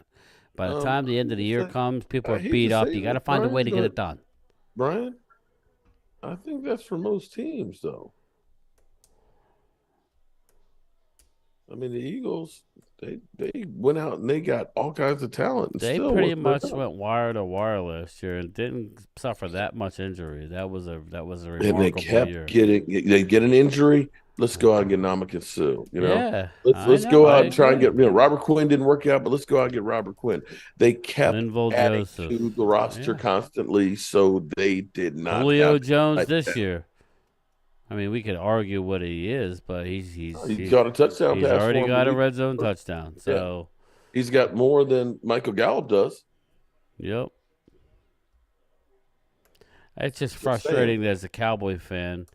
By the time the end of the year comes, people are beat up. You got to find a way to get it done. Brian, I think that's for most teams, though. I mean, the Eagles, they went out and they got all kinds of talent. And they pretty much went wire to wire last year and didn't suffer that much injury. That was a remarkable year. And they kept they get an injury. Let's go out and get Ndamukong Suh. Yeah, let's go out and try and get. Robert Quinn didn't work out, but let's go out and get Robert Quinn. They kept adding to the roster constantly, so they did not. Julio Jones this year. I mean, we could argue what he is, but he's got a touchdown. He's already got a red zone touchdown. So he's got more than Michael Gallup does. Yep. It's just frustrating as a Cowboy fan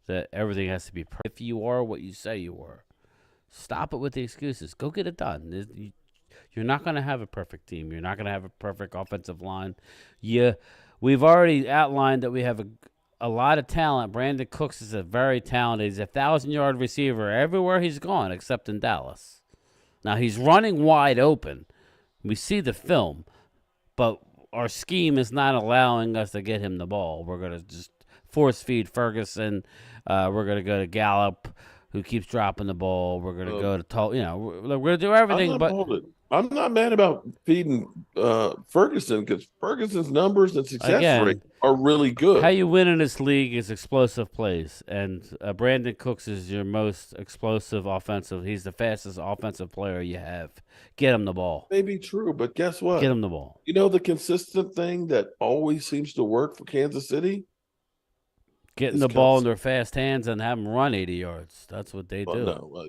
that everything has to be perfect. If you are what you say you are, stop it with the excuses. Go get it done. You're not going to have a perfect team. You're not going to have a perfect offensive line. We've already outlined that we have a lot of talent. Brandon Cooks is a very talented. He's a 1,000-yard receiver everywhere he's gone except in Dallas. Now he's running wide open. We see the film, but our scheme is not allowing us to get him the ball. We're going to just force feed Ferguson. We're going to go to Gallup, who keeps dropping the ball. We're going to go to we're going to do everything. I'm not mad about feeding Ferguson because Ferguson's numbers and success rate are really good. How you win in this league is explosive plays, and Brandon Cooks is your most explosive offensive. He's the fastest offensive player you have. Get him the ball. May be true, but guess what? Get him the ball. You know the consistent thing that always seems to work for Kansas City? Getting the ball in their fast hands and have them run 80 yards. That's what they do. No,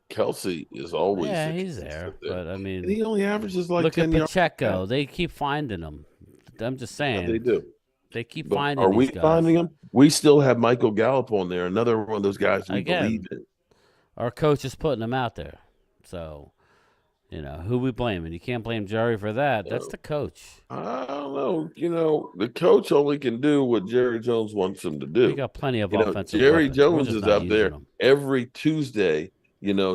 Kelsey is always he's there. But, I mean, and he only averages like look 10 at Pacheco. yards. They keep finding him. I'm just saying. Yeah, they do. They keep finding Are we these guys. finding them? We still have Michael Gallup on there, another one of those guys we believe in. Our coach is putting them out there. So, who we blaming? You can't blame Jerry for that. That's the coach. I don't know. The coach only can do what Jerry Jones wants him to do. We got plenty of offensive Jerry weapons. Jones is up there every Tuesday,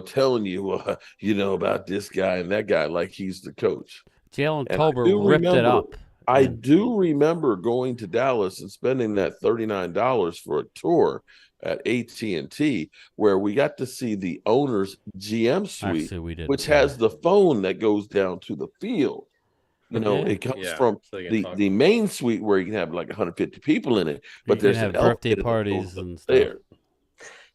telling you, about this guy and that guy like he's the coach. Jalen Tolbert ripped it up. I do remember going to Dallas and spending that $39 for a tour at AT&T, where we got to see the owner's GM suite, which has the phone that goes down to the field. It comes from the main suite where you can have like 150 people in it, but there's have birthday parties and stuff there.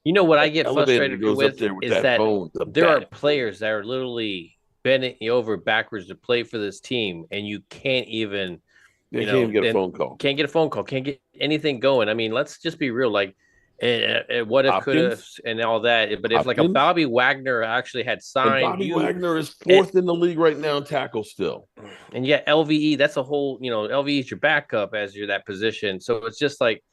You know what I get frustrated with is that phone, there are players that are literally bending over backwards to play for this team, and you can't even can't even get a phone call. Can't get a phone call. Can't get anything going. I mean, let's just be real. Like, what if, could have, and all that. But if like a Bobby Wagner actually had signed, Bobby Wagner is fourth in the league right now in tackle still. And yet LVE, that's a whole. LVE is your backup as you're that position. So it's just like,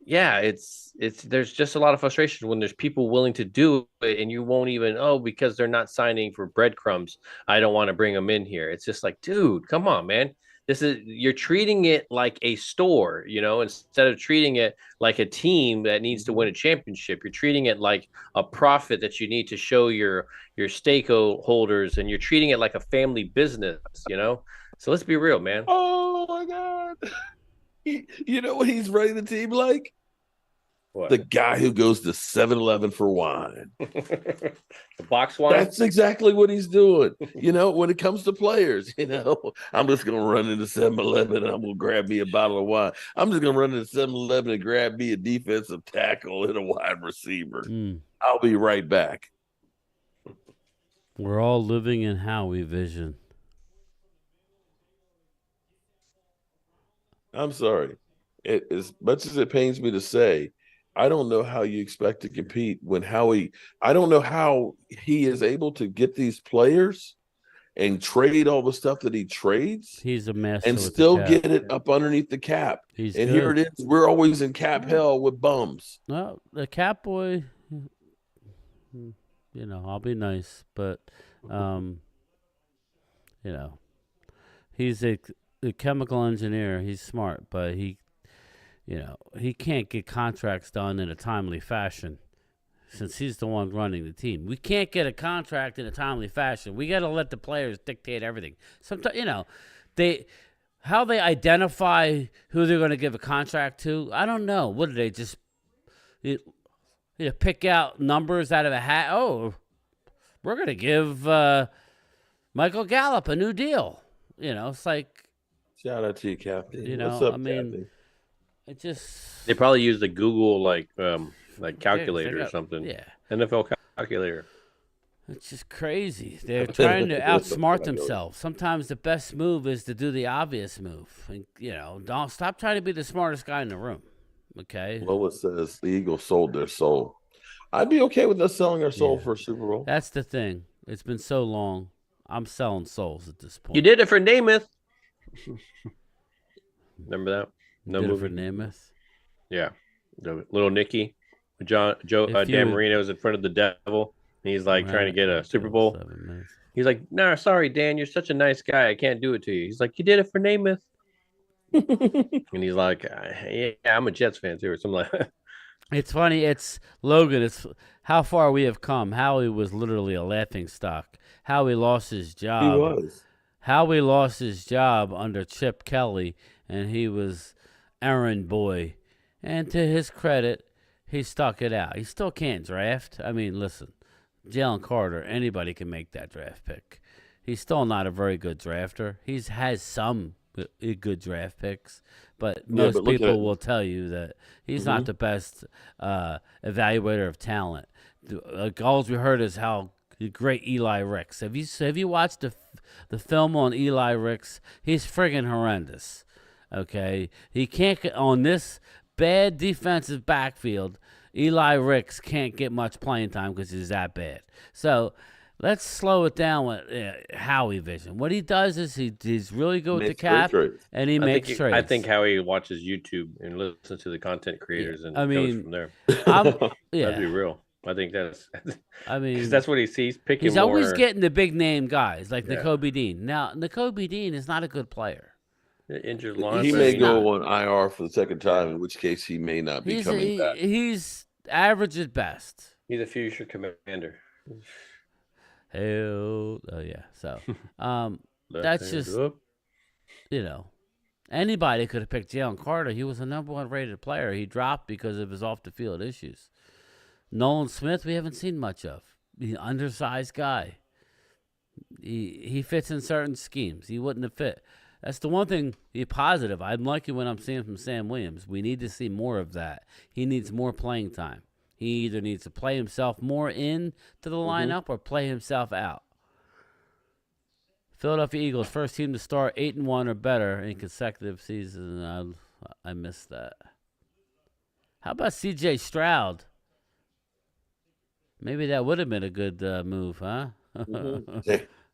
it's there's just a lot of frustration when there's people willing to do it and you won't even because they're not signing for breadcrumbs. I don't want to bring them in here. It's just like, dude, come on, man. You're treating it like a store, instead of treating it like a team that needs to win a championship. You're treating it like a profit that you need to show your stakeholders, and you're treating it like a family business, So let's be real, man. Oh my God. You know what he's running the team like? What? The guy who goes to 7-Eleven for wine. The box wine? That's exactly what he's doing. When it comes to players, I'm just going to run into 7-Eleven and I'm going to grab me a bottle of wine. I'm just going to run into 7-Eleven and grab me a defensive tackle and a wide receiver. I'll be right back. We're all living in Howie vision. I'm sorry. As much as it pains me to say, I don't know how you expect to compete when I don't know how he is able to get these players and trade all the stuff that he trades. He's a master and still get it up underneath the cap. Here it is. We're always in cap hell with bums. Well, the cap boy, I'll be nice, but he's a chemical engineer. He's smart, but he can't get contracts done in a timely fashion since he's the one running the team. We can't get a contract in a timely fashion. We got to let the players dictate everything. Sometimes, how they identify who they're going to give a contract to, I don't know. What do they just pick out numbers out of a hat? Oh, we're going to give Michael Gallup a new deal. It's like, shout out to you, Captain. What's up, Captain? It just they probably use the Google like calculator or something. Yeah, NFL calculator. It's just crazy. They're trying to outsmart themselves. Sometimes the best move is to do the obvious move. And, don't stop trying to be the smartest guy in the room. Okay. Lois says the Eagles sold their soul. I'd be okay with us selling our soul for a Super Bowl. That's the thing. It's been so long. I'm selling souls at this point. You did it for Namath. Remember that? No movie for Namath. Yeah, the little Nicky, Dan Marino is in front of the devil. And he's like trying to get a Super Bowl. He's like, "No, sorry, Dan, you're such a nice guy. I can't do it to you." He's like, "You did it for Namath." And he's like, "Yeah, I'm a Jets fan too," or something like that. It's funny. It's Logan. It's how far we have come. Howie was literally a laughing stock. Howie lost his He job. was. Howie lost his job under Chip Kelly, and he was errand boy. And to his credit, he stuck it out. He still can't draft. I mean, listen, Jalen Carter, anybody can make that draft pick. He's still not a very good drafter. He's has some good draft picks, but most but look at people it. will tell you that he's not the best evaluator of talent. All we heard is how great Eli Ricks. Have you watched the film on Eli Ricks? He's friggin' horrendous. Okay, he can't get on this bad defensive backfield. Eli Ricks can't get much playing time because he's that bad. So let's slow it down with Howie vision. What he does is he's really good with the Makes cap, great trades. and he makes trades. I think Howie watches YouTube and listens to the content creators and goes from there. Let's be real. I think that's. I mean, because that's what he sees. He's always getting the big name guys like Nakobe Dean. Now, Nakobe Dean is not a good player. Injured line. He may go on IR for the second time, in which case he may not be coming back. He's average at best. He's a future commander. Oh yeah. So, that's just anybody could have picked Jalen Carter. He was the number 1 rated player. He dropped because of his off the field issues. Nolan Smith, we haven't seen much of. He's an undersized guy. He fits in certain schemes. He wouldn't have fit. That's the one thing, be positive. I'm liking what I'm seeing from Sam Williams. We need to see more of that. He needs more playing time. He either needs to play himself more into the lineup or play himself out. Philadelphia Eagles, first team to start 8-1 or better in consecutive seasons. I missed that. How about C.J. Stroud? Maybe that would have been a good move, huh?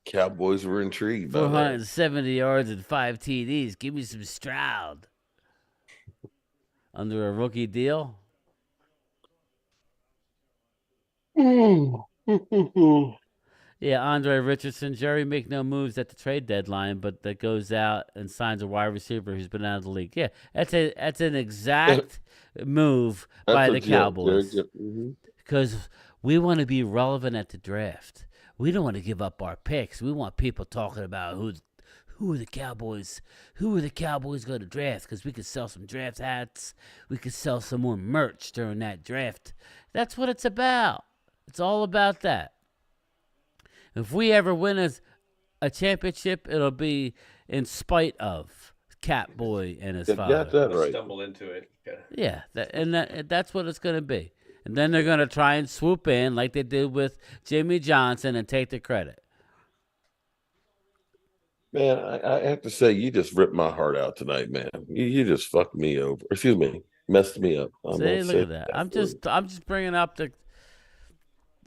Cowboys were intrigued by 470 yards and 5 TDs. Give me some Stroud. Under a rookie deal? Yeah, Andre Richardson. Jerry make no moves at the trade deadline, but that goes out and signs a wide receiver who's been out of the league. Yeah, that's an exact move by the Cowboys. Because we want to be relevant at the draft. We don't want to give up our picks. We want people talking about who are the Cowboys going to draft, because we could sell some draft hats. We could sell some more merch during that draft. That's what it's about. It's all about that. If we ever win a championship, it'll be in spite of Catboy and his father. That's right. Stumble into it. Yeah, that's what it's going to be. And then they're going to try and swoop in like they did with Jimmy Johnson and take the credit. Man, I have to say, you just ripped my heart out tonight, man. You just fucked me over. Excuse me, messed me up. See, look at that. I'm just bringing up the.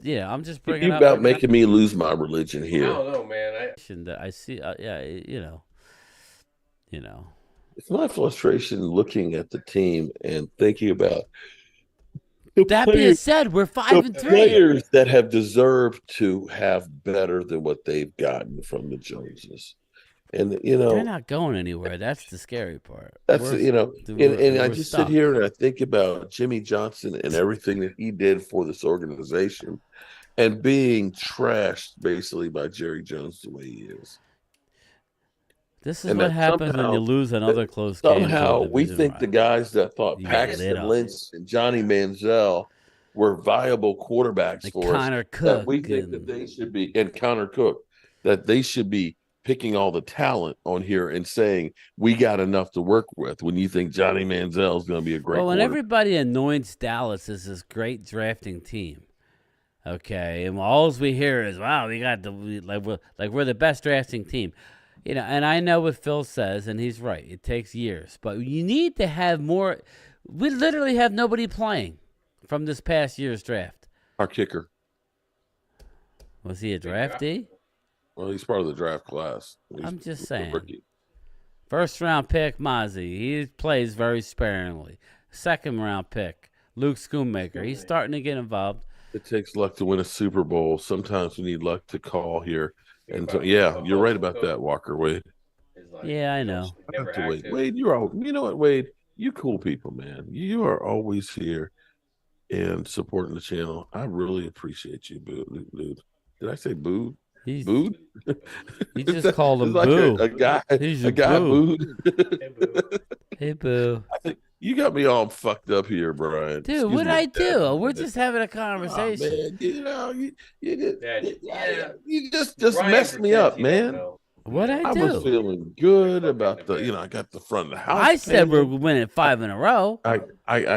Yeah, I'm just bringing you up. About making me lose my religion here. I don't know, man. That I see. You know. It's my frustration looking at the team and thinking about. That being said, we're 5-3. Players that have deserved to have better than what they've gotten from the Joneses, and they're not going anywhere. That's the scary part. That's and I just sit here and I think about Jimmy Johnson and everything that he did for this organization, and being trashed basically by Jerry Jones the way he is. This is what happens when you lose another close game. Somehow we think the guys that thought Paxton Lynch and Johnny Manziel were viable quarterbacks for Connor us. Cook That we think that they should be, and Connor Cook, that they should be picking all the talent on here and saying we got enough to work with. When you think Johnny Manziel is going to be a great quarterback. When everybody anoints Dallas as this great drafting team, okay, and all we hear is, "Wow, we got we're the best drafting team." And I know what Phil says, and he's right. It takes years. But you need to have more. We literally have nobody playing from this past year's draft. Our kicker. Was he a draftee? Well, he's part of the draft class. I'm just saying. First-round pick, Mozzie. He plays very sparingly. Second-round pick, Luke Schoonmaker. He's starting to get involved. It takes luck to win a Super Bowl. Sometimes we need luck to call here. And you're right about that, Walker Wade. Yeah, I know. Wade, you're all. You know what, Wade? You cool people, man. You are always here and supporting the channel. I really appreciate you, dude. Did I say boo? He's, Booed? You just called him like Boo. a guy. He's a guy Boo. booed. Hey, Boo. I think you got me all fucked up here, Brian. Dude, what'd I do? We're just having a conversation. Oh, man, you know, Yeah. you just Brian messed me pretends up, he don't man. know. What'd I I do? was feeling good about I got the front of the house. I said we're painted. winning 5 in a row. I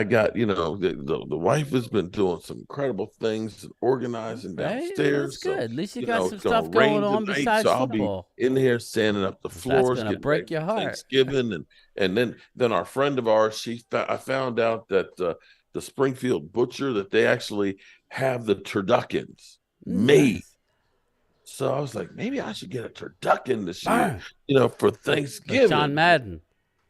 got, the wife has been doing some incredible things and organizing Right? downstairs. That's good. At least you got some it's gonna stuff going rain on tonight, besides so I'll football. be in here sanding up the floors. gonna getting break ready your for heart. Thanksgiving, and then our friend of ours, I found out that the Springfield butcher, that they actually have the turduckens made. Nice. So I was like, maybe I should get a turducken this Burn. year, for Thanksgiving. Like John Madden.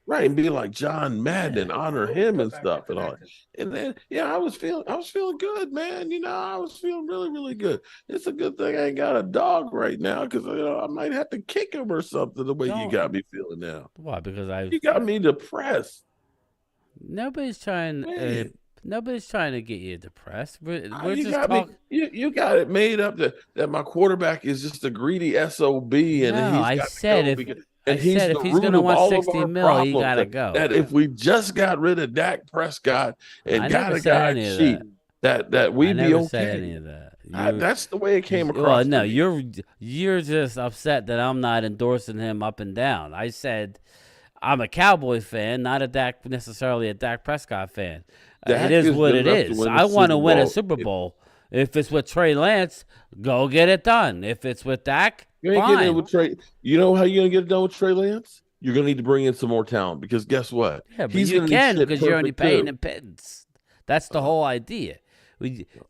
Right, and be like John Madden and honor him and stuff and all that. And then, I was feeling good, man. I was feeling really, really good. It's a good thing I ain't got a dog right now, because I might have to kick him or something. The way you got me feeling now. Why? Because You got me depressed. Nobody's trying. Nobody's trying to get you depressed. We're you just got talking. You got it made up that my quarterback is just a greedy SOB, and No, I said if he's going to want 60 mil, he got to go. That if we just got rid of Dak Prescott and got a guy cheap, that we'd be okay. Said any of that. That's the way it came across. Well, no, you're just upset that I'm not endorsing him up and down. I said I'm a Cowboys fan, not necessarily a Dak Prescott fan. It is what it is. I want to win a Super Bowl. If it's with Trey Lance, go get it done. If it's with Dak, you ain't fine. getting it with Trey. You know how you're gonna get it done with Trey Lance? You're gonna need to bring in some more talent, because guess what? Yeah, but you can, because you're only paying him pittance. That's the whole idea.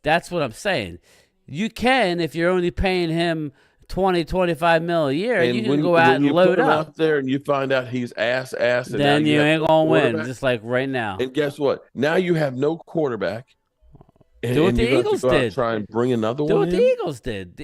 That's what I'm saying. You can, if you're only paying him 20-25 mil a year, and you can go out and load up. Out there and you find out he's ass, and then you ain't gonna win, just like right now. And guess what? Now you have no quarterback. Do what the Eagles did. Try and bring another one. Do what the Eagles did.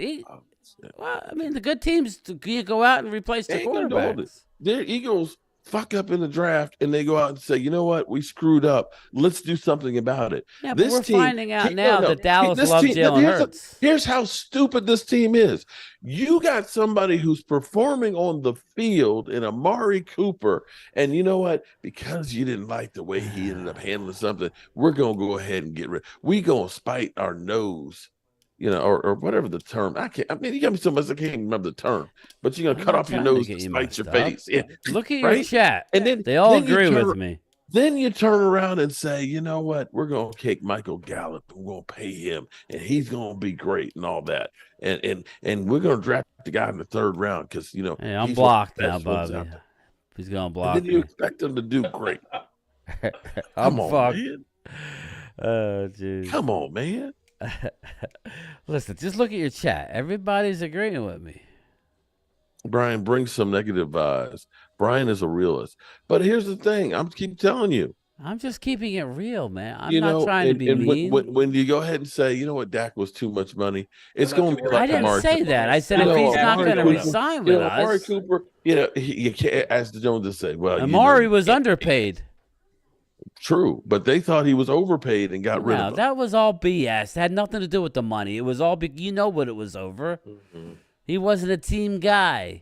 Well, I mean, the good teams, you go out and replace the quarterbacks. Their Eagles fuck up in the draft, and they go out and say, you know what, we screwed up. Let's do something about it. Yeah, but we're finding out now that Dallas loves Jalen Hurts. Here's how stupid this team is. You got somebody who's performing on the field in Amari Cooper, and you know what? Because you didn't like the way he ended up handling something, we're going to go ahead and get rid. We going to spite our nose. Or whatever the term. You got me so much I can't remember the term. But you're gonna cut off your nose and spite your face. Yeah. Look at your chat. And then they all agree with me. Then you turn around and say, you know what? We're gonna kick Michael Gallup and we're gonna pay him, and he's gonna be great and all that. And we're gonna draft the guy in the 3rd round because hey, I'm blocked now, Bobby. He's gonna block. And then you expect him to do great. Come on, man. Oh, jeez. Come on, man. Listen, just look at your chat. Everybody's agreeing with me. Brian brings some negative vibes. Brian is a realist. But here's the thing. I'm keep telling you. I'm just keeping it real, man. I'm not trying to be mean. When you go ahead and say, you know what, Dak was too much money, it's going to be like I didn't say that. I said if he's not going to resign with us. Amari Cooper, you can't, as the Joneses say, Amari was underpaid. True, but they thought he was overpaid and got rid of him. That was all BS. It had nothing to do with the money. It was all you know what it was over. Mm-hmm. He wasn't a team guy.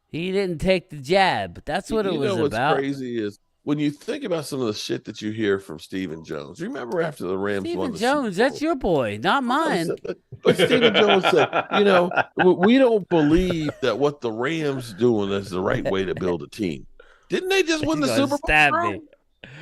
He didn't take the jab. That's what it was about. What's crazy is when you think about some of the shit that you hear from Stephen Jones. Remember after the Rams won the Stephen Jones, that's your boy, not mine. But Stephen Jones said, we don't believe that what the Rams doing is the right way to build a team. Didn't they just win the Super Bowl?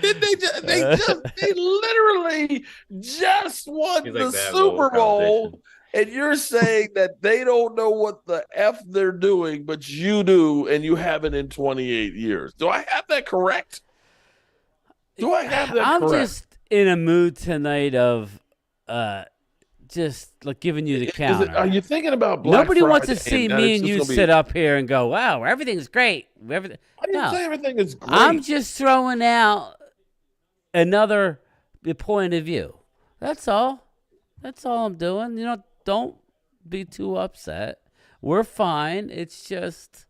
Did they literally just won the Super Bowl, and you're saying that they don't know what the F they're doing, but you do, and you haven't in 28 years. Do I have that correct? I'm just in a mood tonight of just like giving you the counter. Are you thinking about Black Nobody Friday wants to see me and you sit up here and go, wow, everything's great. I didn't say everything is great. I'm just throwing out another point of view. That's all. That's all I'm doing. Don't be too upset. We're fine. It's just,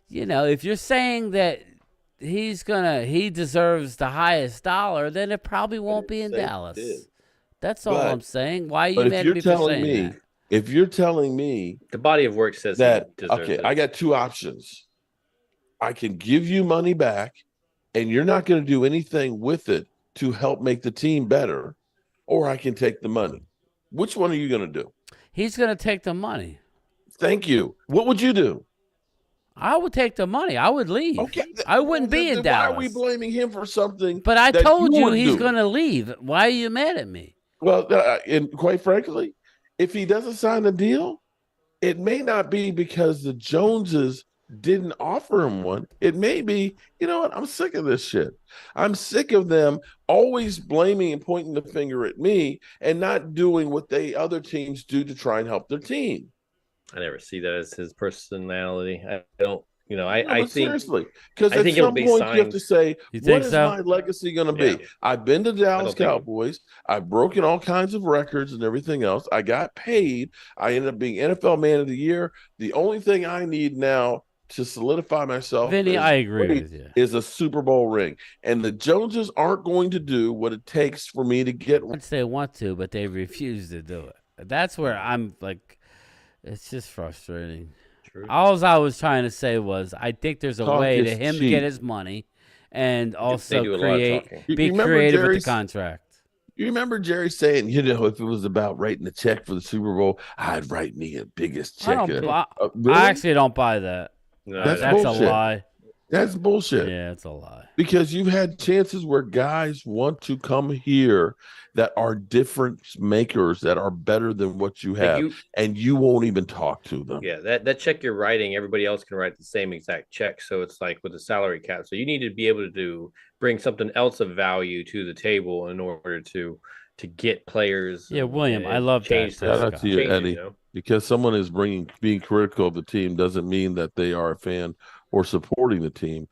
if you're saying that he deserves the highest dollar, then it probably won't be in Dallas. That's all I'm saying. Why are you But if mad at you're me for telling saying me, that? if you're telling me The body of work says that, he deserves okay, it. I got two options. I can give you money back and you're not going to do anything with it to help make the team better, or I can take the money. Which one are you going to do? He's going to take the money. Thank you. What would you do? I would take the money. I would leave. Okay. I wouldn't be in Dallas. Why are we blaming him for something? But I that told you would he's do? going to leave. Why are you mad at me? Well, and quite frankly, if he doesn't sign a deal, it may not be because the Joneses didn't offer him one. It may be, you know what? I'm sick of this shit. I'm sick of them always blaming and pointing the finger at me and not doing what other teams do to try and help their team. I never see that as his personality. I don't, I think seriously, because I at think some it'll be point you have signed. to say, You what think is so? my legacy going to Yeah. be? I've been to Dallas think- Cowboys. I've broken all kinds of records and everything else. I got paid. I ended up being NFL Man of the Year. The only thing I need now to solidify myself, Vinny, I agree with you. is a Super Bowl ring. And the Joneses aren't going to do what it takes for me to get one. They want to, but they refuse to do it. That's where I'm like, it's just frustrating. True. All I was trying to say was, I think there's a Talk way to is him to cheap. get his money, and also do a lot of talking. You be remember creative with the Jerry's- contract. You remember Jerry saying, if it was about writing a check for the Super Bowl, I'd write me a biggest check. I Really? actually don't buy that. No, That's That's a bullshit. lie. That's bullshit. Yeah, it's a lie. Because you've had chances where guys want to come here that are difference makers that are better than what you have, and you won't even talk to them. Yeah, that check you're writing, everybody else can write the same exact check. So it's like with the salary cap. So you need to be able to bring something else of value to the table in order to get players. Yeah, William, I love change that. Shout out to you, change it, Eddie. Because someone is being critical of the team doesn't mean that they are a fan or supporting the team.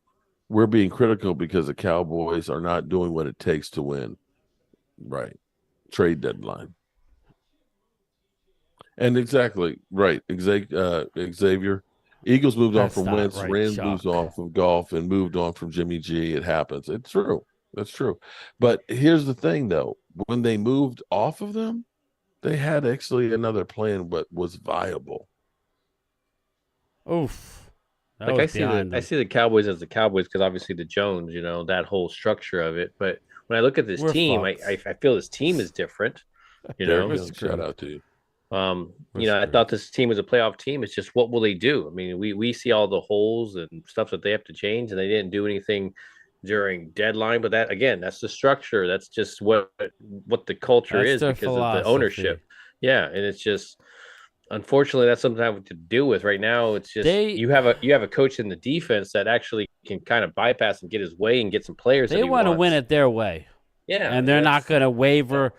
We're being critical because the Cowboys are not doing what it takes to win. Right. Trade deadline. And exactly right. Xavier. Eagles moved on from Wentz. right, Rams Chuck. moved on from Golf and moved on from Jimmy G. It happens. It's true. That's true. But here's the thing, though. When they moved off of them, they had actually another plan, but was viable. Oof. That Like was I see behind I them. see the Cowboys as the Cowboys because obviously the Jones, that whole structure of it. But when I look at this We're team, fucked. I feel this team is different. There you go. Shout out to you. I thought this team was a playoff team. It's just what will they do? I mean, we see all the holes and stuff that they have to change, and they didn't do anything during deadline. But that again, that's the structure. That's just what the culture That's is their because of the ownership. Yeah, and it's just unfortunately that's something I have to deal with right now. It's just you have a coach in the defense that actually can kind of bypass and get his way and get some players. They want to win it their way. Yeah, and they're not going to waver.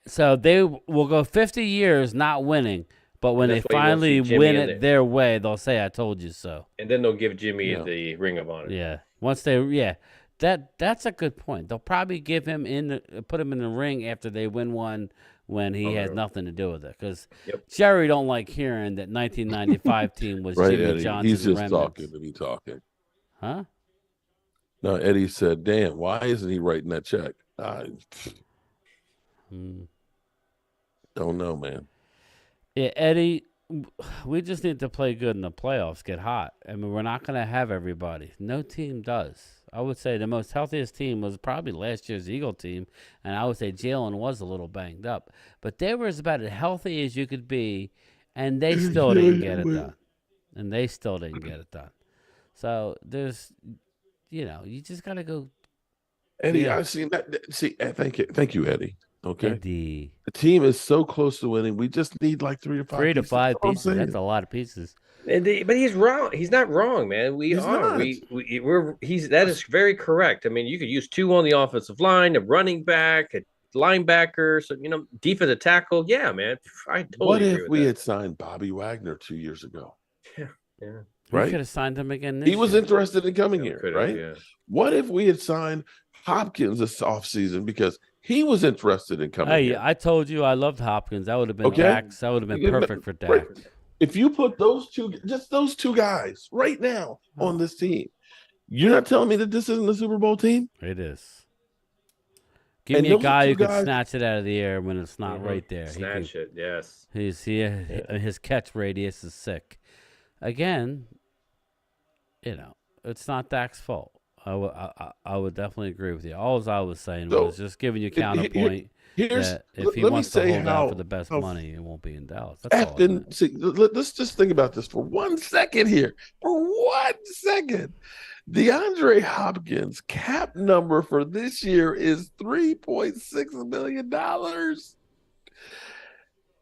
So they will go 50 years not winning, but when they finally win it their way, they'll say, "I told you so." And then they'll give Jimmy the Ring of Honor. Yeah, once that's a good point. They'll probably put him in the ring after they win one when he has nothing to do with it. Because Jerry don't like hearing that 1995 team was Right, Jimmy Eddie. Johnson. He's just remnants. talking to be talking. Huh? No, Eddie said, "Damn, why isn't he writing that check?" Don't know, man. Yeah, Eddie, we just need to play good in the playoffs, get hot. I mean, we're not going to have everybody. No team does. I would say the most healthiest team was probably last year's Eagle team, and I would say Jalen was a little banged up. But they were about as healthy as you could be, and they still didn't get it done. So there's, you just got to go. Eddie, I've seen that. See, thank you, Eddie. Okay. Eddie. The team is so close to winning. We just need like 3 to 5 3 to pieces. 5 pieces. That's a lot of pieces. But he's wrong. He's not wrong, man. That is very correct. I mean, you could use 2 on the offensive line, a running back, a linebacker, so defensive tackle. Yeah, man. I totally What agree if with we that. had signed Bobby Wagner 2 years ago? Yeah. We Right? could have signed him again this He was year. interested in coming here, right? Yeah. What if we had signed Hopkins this offseason because he was interested in coming Hey, here? I told you I loved Hopkins. That would have been Okay. Dak. That would have been perfect for Dak. Right. If you put those two guys right now on this team, you're not telling me that this isn't a Super Bowl team? It is. Give And me a those guy two who can guys- snatch it out of the air when it's not right there. Snatch it, yes. His catch radius is sick. Again, it's not Dak's fault. I would definitely agree with you. All I was saying was just giving you counterpoint that if he wants to hold out for the best money, it won't be in Dallas. That's all. Let's just think about this for 1 second here. For 1 second. DeAndre Hopkins' cap number for this year is $3.6 million.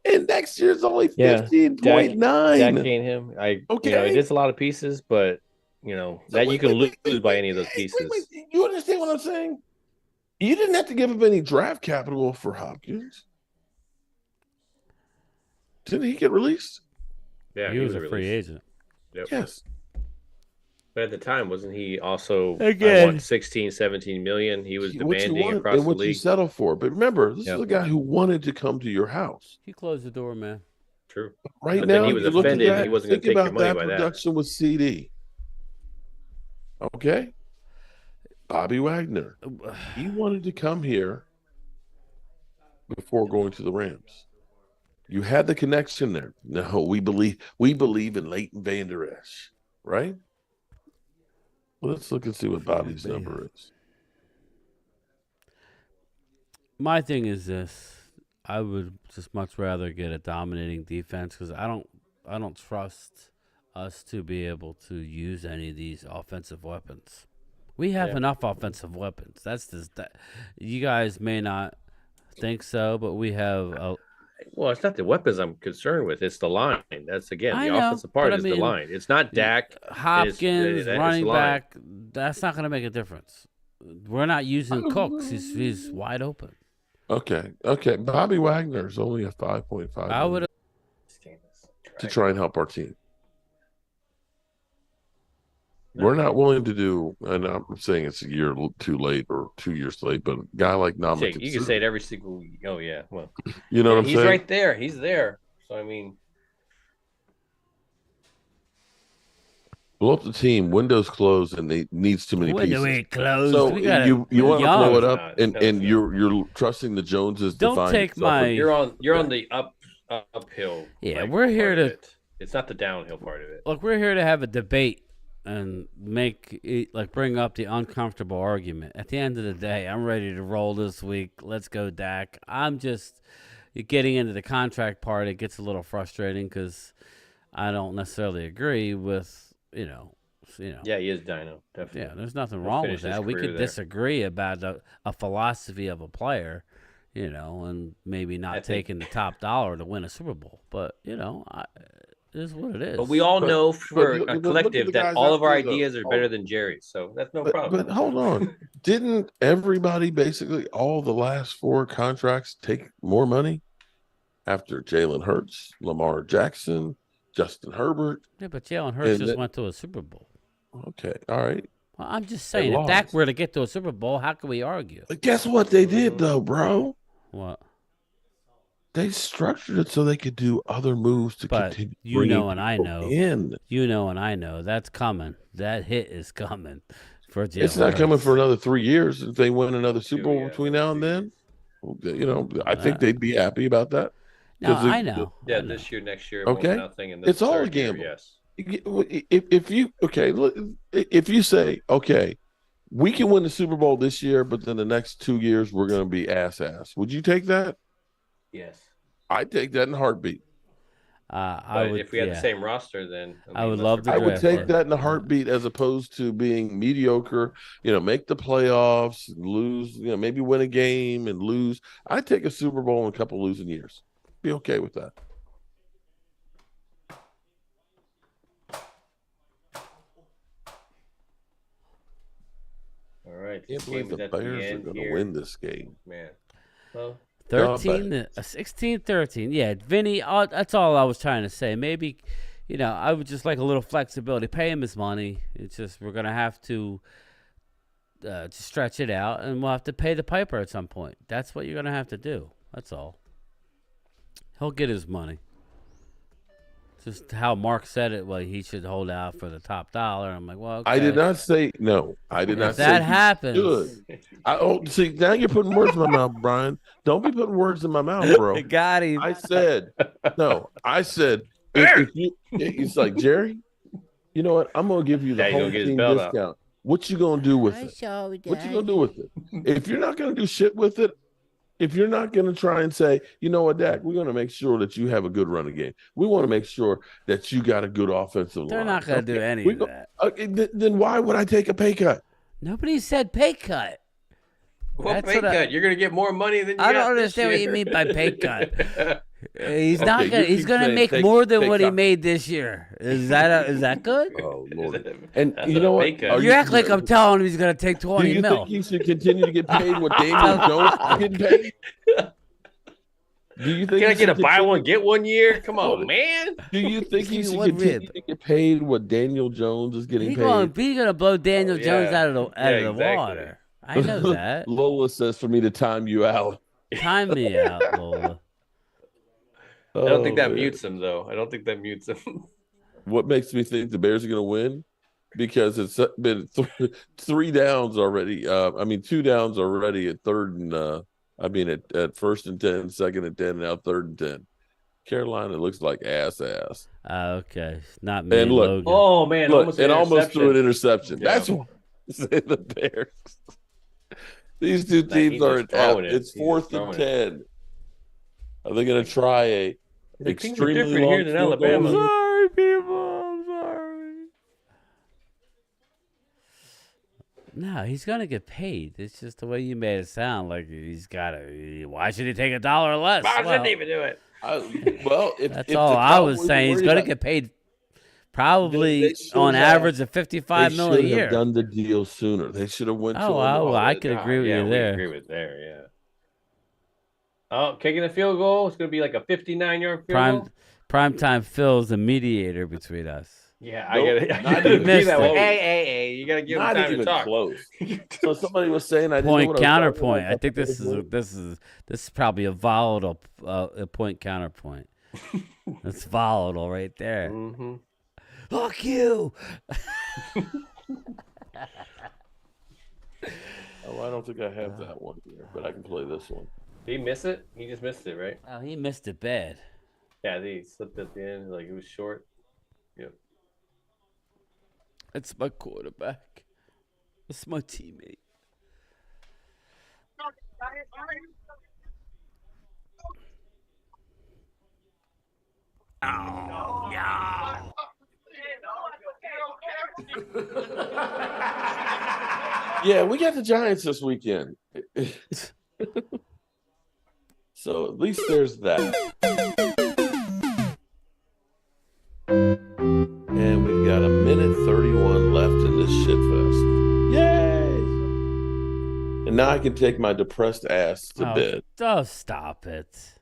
And next year's only 15.9. Dak ain't him. It is a lot of pieces, but that you can lose by any of those pieces. Wait. You understand what I'm saying? You didn't have to give up any draft capital for Hopkins. Didn't he get released? Yeah, he was a free agent. Yep. Yes. But at the time, wasn't he also Again 16, 17 million? He was demanding across and the what league. you settle for. But remember, this is a guy who wanted to come to your house. He closed the door, man. True. Right But now, then he was you look at offended. that, He wasn't going to think take your about money that by that. production with CD. Okay. Bobby Wagner. He wanted to come here before going to the Rams. You had the connection there. No, we believe in Leighton Vander Esch, right? Let's look and see what Bobby's number is. My thing is this: I would just much rather get a dominating defense because I don't trust us to be able to use any of these offensive weapons. We have enough offensive weapons. That's just that. You guys may not think so, but we have. Well, it's not the weapons I'm concerned with. It's the line. That's the I know, offensive part but is the line. It's not Dak. Hopkins, it's running the line. back. That's not going to make a difference. We're not using Cooks. He's wide open. Okay. Bobby Wagner is only a 5.5. I would to try and help our team. We're not willing to do, and I'm saying it's a year too late or 2 years late, but a guy like Namaka. You can say it every single. Oh yeah, well, you know what I'm saying? He's right there. He's there. So I mean, blow up the team. Windows closed, and it needs too many Window pieces. ain't closed. So you want to blow it up, and you're trusting the Joneses. Don't take my. You're on the uphill. Yeah, we're here to. It's not the downhill part of it. Look, we're here to have a debate and bring up the uncomfortable argument. At the end of the day, I'm ready to roll this week. Let's go, Dak. I'm just getting into the contract part. It gets a little frustrating because I don't necessarily agree with Yeah, he is Dino. Definitely. Yeah, there's nothing wrong with that. We could disagree about a philosophy of a player, and maybe not taking the top dollar to win a Super Bowl. But it is what it is. But we all know for a collective that all of our ideas are better than Jerry's, so that's no problem. But hold on. Didn't everybody basically, all the last 4 contracts, take more money after Jalen Hurts, Lamar Jackson, Justin Herbert? Yeah, but Jalen Hurts just went to a Super Bowl. Okay, all right. Well, I'm just saying, if Dak were to get to a Super Bowl, how can we argue? But guess what they did, though, bro? What? They structured it so they could do other moves to continue. You know, and I know. You know, and I know that's coming. That hit is coming for Jalen. It's not coming for another 3 years. If they win another Super Bowl between now and then, I think they'd be happy about that. No, I know. Yeah, this year, next year, okay. Nothing, and it's all a gamble. Year, yes. If you say, okay, we can win the Super Bowl this year, but then the next 2 years we're going to be ass. Would you take that? Yes. I'd take that in a heartbeat. I would, if we had the same roster, then I would love to. I would take that in a heartbeat as opposed to being mediocre. Make the playoffs, lose. Maybe win a game and lose. I'd take a Super Bowl in a couple losing years. Be okay with that. All right. I can't believe the Bears are going to win this game. Man. Well, 16-13. Yeah, Vinny, that's all I was trying to say. Maybe, I would just like a little flexibility. Pay him his money. It's just we're going to have to stretch it out, and we'll have to pay the piper at some point. That's what you're going to have to do. That's all. He'll get his money. Just how Mark said it, well, he should hold out for the top dollar. I'm like, well, okay. I did not say no. I did not If say that you happens. should. See, now you're putting words in my mouth, Brian. Don't be putting words in my mouth, bro. Got him. I said no. I said if you. It's like, Jerry, you know what? I'm gonna give you the whole team discount. What you gonna do with it? What you gonna do with it? If you're not gonna do shit with it, if you're not gonna try and say, you know what, Dak, we're gonna make sure that you have a good running game. We want to make sure that you got a good offensive line. They're not gonna do any of that. Then why would I take a pay cut? Nobody said pay cut. What pay cut? You're gonna get more money than you I got don't understand this what you year. mean by pay cut. He's not Okay, gonna. you He's keep gonna saying make take- more than take what he cut. made this year. Is that good? Oh Lord! That's And a you know what? pay cut. Are You act like do I'm telling him he's gonna take 20 you mil. think he should continue to get paid what Daniel Jones is getting paid? Do you think Can I he get a should buy continue- one get one year? Come Hold on, it. man. Do you think he Give me should one continue rib. to get paid what Daniel Jones is getting He's paid? gonna blow Daniel Jones yeah. out of the Exactly. water. I know that. Lola says for me to time you out. Time me out, Lola. I don't think that man. mutes him though. I don't think that mutes him. What makes me think the Bears are going to win? Because it's been three downs already. I mean, 2 downs already at third and at first and 10, second and 10, now third and 10. Carolina looks like ass. Okay, not me, And look, Logan. Oh man, Look, it almost threw an interception. interception. Yeah. That's why I say the Bears. These two He's teams are just throwing it. it's He's fourth just and throwing it. 10. Are they going to try a Like, things are extremely different long here than field goal? Alabama. Sorry, people. I'm sorry. No, he's gonna get paid. It's just the way you made it sound like he's gotta. Why should he take $1 less? I Well, shouldn't even do it. that's if all the I was Cowboys saying. are He's worried gonna about- get paid probably They should on have- average of $55 they million a should have year. done the deal sooner. They should have went to Oh, him well, I already. could agree with yeah, you we there. agree with there. Yeah. Oh, kicking a field goal. It's gonna be like a 59-yard field goal. Primetime Phil's the mediator between us. Yeah, Nope, I not gotta even be that way. close. Hey, you gotta give him Not time to even talk. close. So somebody was saying I didn't know Point what I was talking counterpoint. about. I think this is probably a volatile a point counterpoint. That's volatile right there. Mm-hmm. Fuck you. Oh, I don't think I have that one here, but I can play this one. Did he miss it? He just missed it, right? Oh, he missed it bad. Yeah, I think he slipped at the end. Like it was short. Yep. That's my quarterback. That's my teammate. Yeah, we got the Giants this weekend. So at least there's that. And we've got 1:31 left in this shitfest. Yay! And now I can take my depressed ass to bed. Oh, stop it.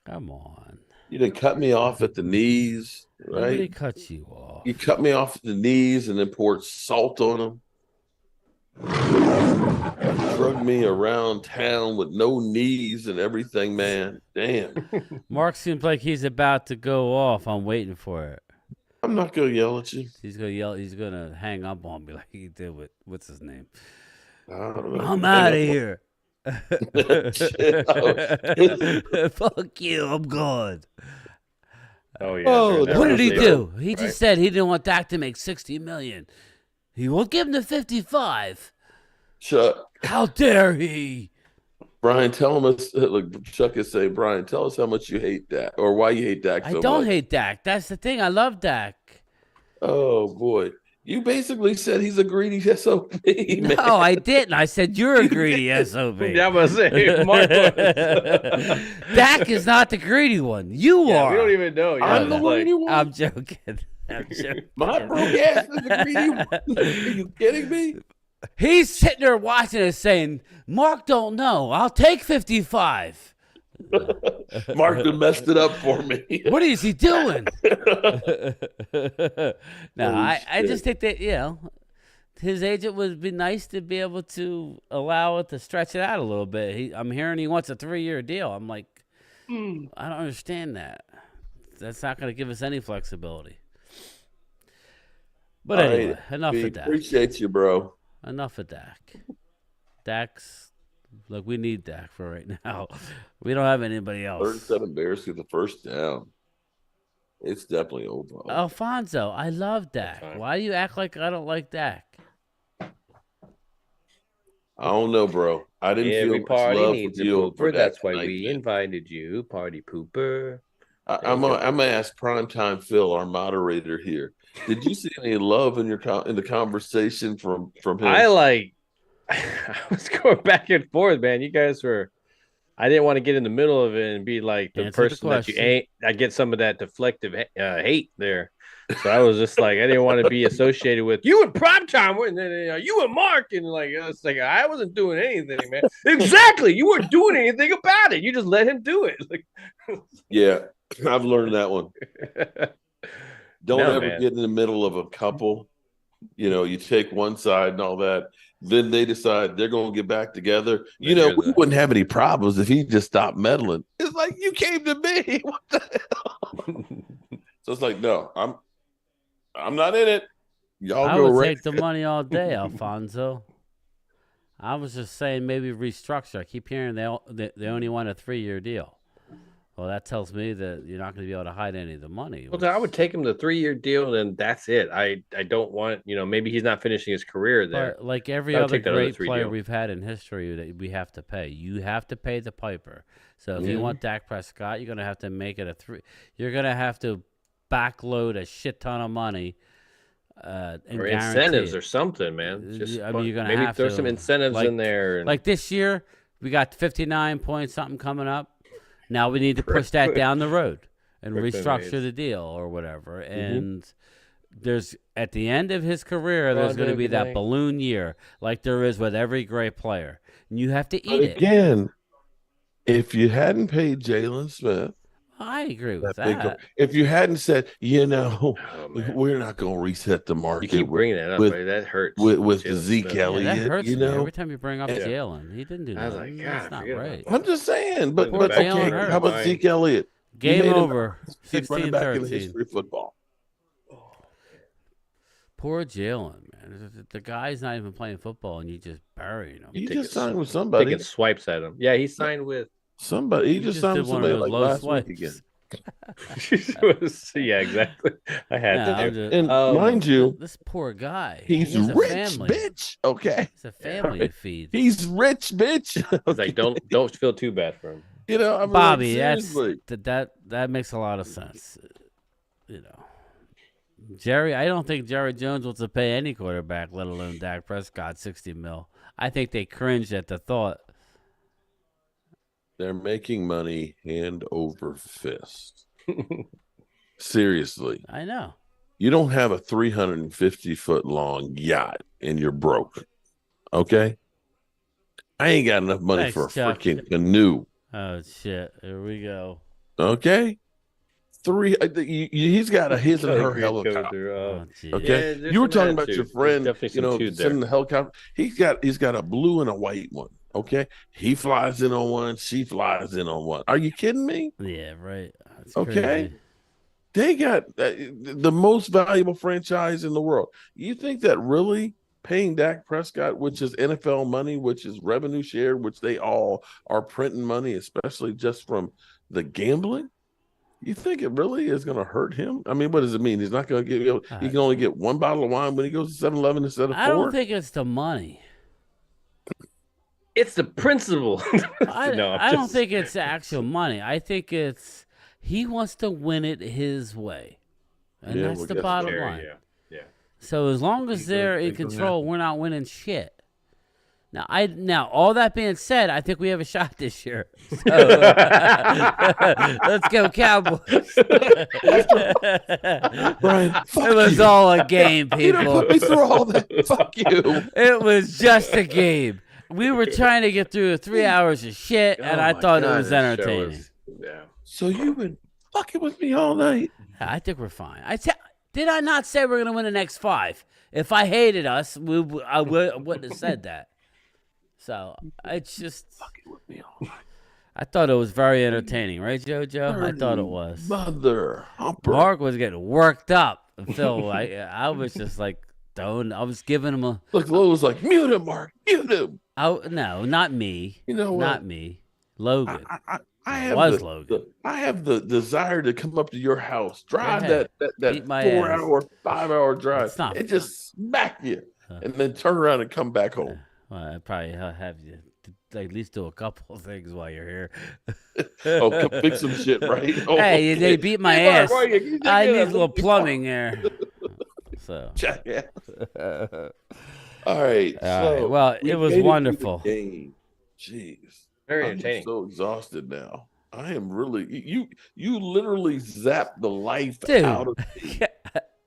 Come on. You didn't cut me off at the knees, Nobody right? cut you off. You cut me off at the knees and then poured salt on them. Drug me around town with no knees and everything, man. Damn. Mark seems like he's about to go off. I'm waiting for it. I'm not going to yell at you. He's gonna yell. He's gonna hang up on me like he did with what's his name. I don't know. I'm out of here. Shit. Fuck you. I'm gone. Oh yeah. Oh, they're What did he never do? safe, He right? just said he didn't want Dak to make $60 million. He won't give him the 55. Chuck, How dare he? Brian, tell him. Look, Chuck is saying, Brian, tell us how much you hate Dak or why you hate Dak so I much. don't hate Dak. That's the thing. I love Dak. Oh, boy. You basically said he's a greedy SOB, man. No, I didn't. I said you're a greedy SOB. Yeah, I'm gonna say Mark was. Dak is not the greedy one. You Yeah, are. we don't even know. Yeah, I'm the it's like- greedy one. I'm joking. I'm joking. My broke ass is the greedy one. Are you kidding me? He's sitting there watching us saying, Mark don't know. I'll take 55. Mark done messed it up for me. What is he doing? No, Holy I shit. just think that, his agent would be nice to be able to allow it to stretch it out a little bit. I'm hearing he wants a 3-year deal. I'm like, I don't understand that. That's not going to give us any flexibility. But All anyway, right, enough B, of Dak. appreciate you, bro. Enough of Dak. Dak's look. We need Dak for right now. We don't have anybody else. 37 Bears get the first down. It's definitely over. Alfonso, I love Dak. Why do you act like I don't like Dak? I don't know, bro. I didn't Every feel much party love needs for a you for pooper. that That's why tonight, we man. invited you, party pooper. I'm gonna ask Primetime Phil, our moderator here. Did you see any love in in the conversation from him? I was going back and forth, man. You guys were. I didn't want to get in the middle of it and be like the Answer the person that you question. ain't. I get some of that deflective hate there. So I was just like, I didn't want to be associated with you and Primetime, and then you and Mark, and like it's like I wasn't doing anything, man. Exactly, you weren't doing anything about it. You just let him do it. Like, Yeah, I've learned that one. Don't No, ever man. get in the middle of a couple. You know, you take one side and all that. Then they decide they're going to get back together. You know, we wouldn't have any problems if he just stopped meddling. It's like, you came to me. What the hell? So it's like, no, I'm not in it. Y'all I go would right. take the money all day, Alfonso. I was just saying maybe restructure. I keep hearing they only want a 3-year deal. Well, that tells me that you're not going to be able to hide any of the money. Well, I would take him the 3-year deal, and that's it. I don't want, maybe he's not finishing his career there. But like every I would other take that other great 3 player deal. we've had in history that we have to pay. You have to pay the piper. So if you want Dak Prescott, you're going to have to make it a 3. You're going to have to backload a shit ton of money. And or incentives or something, man. Just I mean, you're gonna maybe have throw to, some incentives in there. And... Like this year, we got 59 point something coming up. Now we need to push that down the road and restructure the deal or whatever. And there's at the end of his career, there's going to be that balloon year, like there is with every great player, and you have to eat it. Again, if you hadn't paid Jalen Smith. I agree with that. If you hadn't said, we're not going to reset the market. You keep bringing that up, buddy. That hurts. With the Zeke Elliott, that hurts me. Every time you bring up Jalen, he didn't do that. I was like, God, that's not right. I'm just saying, but okay, how about Zeke Elliott? Game over. 16 back in the history of football. Poor Jalen, man. The guy's not even playing football, and you just bury him. He just signed with somebody. Taking swipes at him. Yeah, he signed with somebody. He just signed with somebody like last week again. Yeah, exactly. I had to. And mind you, this poor guy. He's rich, bitch. Okay, it's a family to feed. He's rich, bitch. It's like don't feel too bad for him. I mean, Bobby, like, that makes a lot of sense. Jerry, I don't think Jerry Jones wants to pay any quarterback, let alone Dak Prescott, $60 million. I think they cringed at the thought. They're making money hand over fist. Seriously. I know. You don't have a 350-foot long yacht and you're broke. Okay? I ain't got enough money for a freaking canoe. Oh, shit. Here we go. Okay? He's got a his and her helicopter. Okay? Yeah, you were talking about too. your friend, sending the helicopter. He's got a blue and a white one. Okay, he flies in on one. She flies in on one. Are you kidding me? Yeah, right. That's okay, crazy. They got the most valuable franchise in the world. You think that really paying Dak Prescott, which is NFL money, which is revenue share, which they all are printing money, especially just from the gambling? You think it really is going to hurt him? I mean, what does it mean? He's not going to get. He can only get one bottle of wine when he goes to 7-Eleven instead of 4. I don't think it's the money. It's the principle. I don't think it's actual money. I think it's he wants to win it his way, and that's the bottom line. Yeah. So as long as they're in control, we're not winning shit. Now, all that being said, I think we have a shot this year. So, let's go Cowboys. Brian, it was all a game, people. You don't put me through all that. Fuck you. It was just a game. We were trying to get through 3 hours of shit, and I thought it was entertaining. So you've been fucking with me all night. I think we're fine. Did I not say we're going to win the next 5? If I hated us, I wouldn't have said that. So it's just fucking with me all night. I thought it was very entertaining, right, JoJo? I thought it was. Mother humper. Mark was getting worked up. Phil, I was just like, don't. I was giving him a. Look, Lola's like, mute him, Mark, mute him. No, not me. You know what? Not me. Logan. I It have was the, Logan. I have the desire to come up to your house, drive ahead. that Beat my 4 ass. hour, 5 hour drive, It's not and just smack you, and then turn around and come back home. Well, I probably have you at least do a couple of things while you're here. Oh, come fix some shit, right? Oh, Hey, okay. they beat my Hey, Mark, ass. why you I get need a up? little plumbing there. So. Jackass. All right. So well, we it was made through wonderful. the game. Jeez. Very I'm entertaining. so exhausted now. I am really you literally zapped the life Dude. out of me.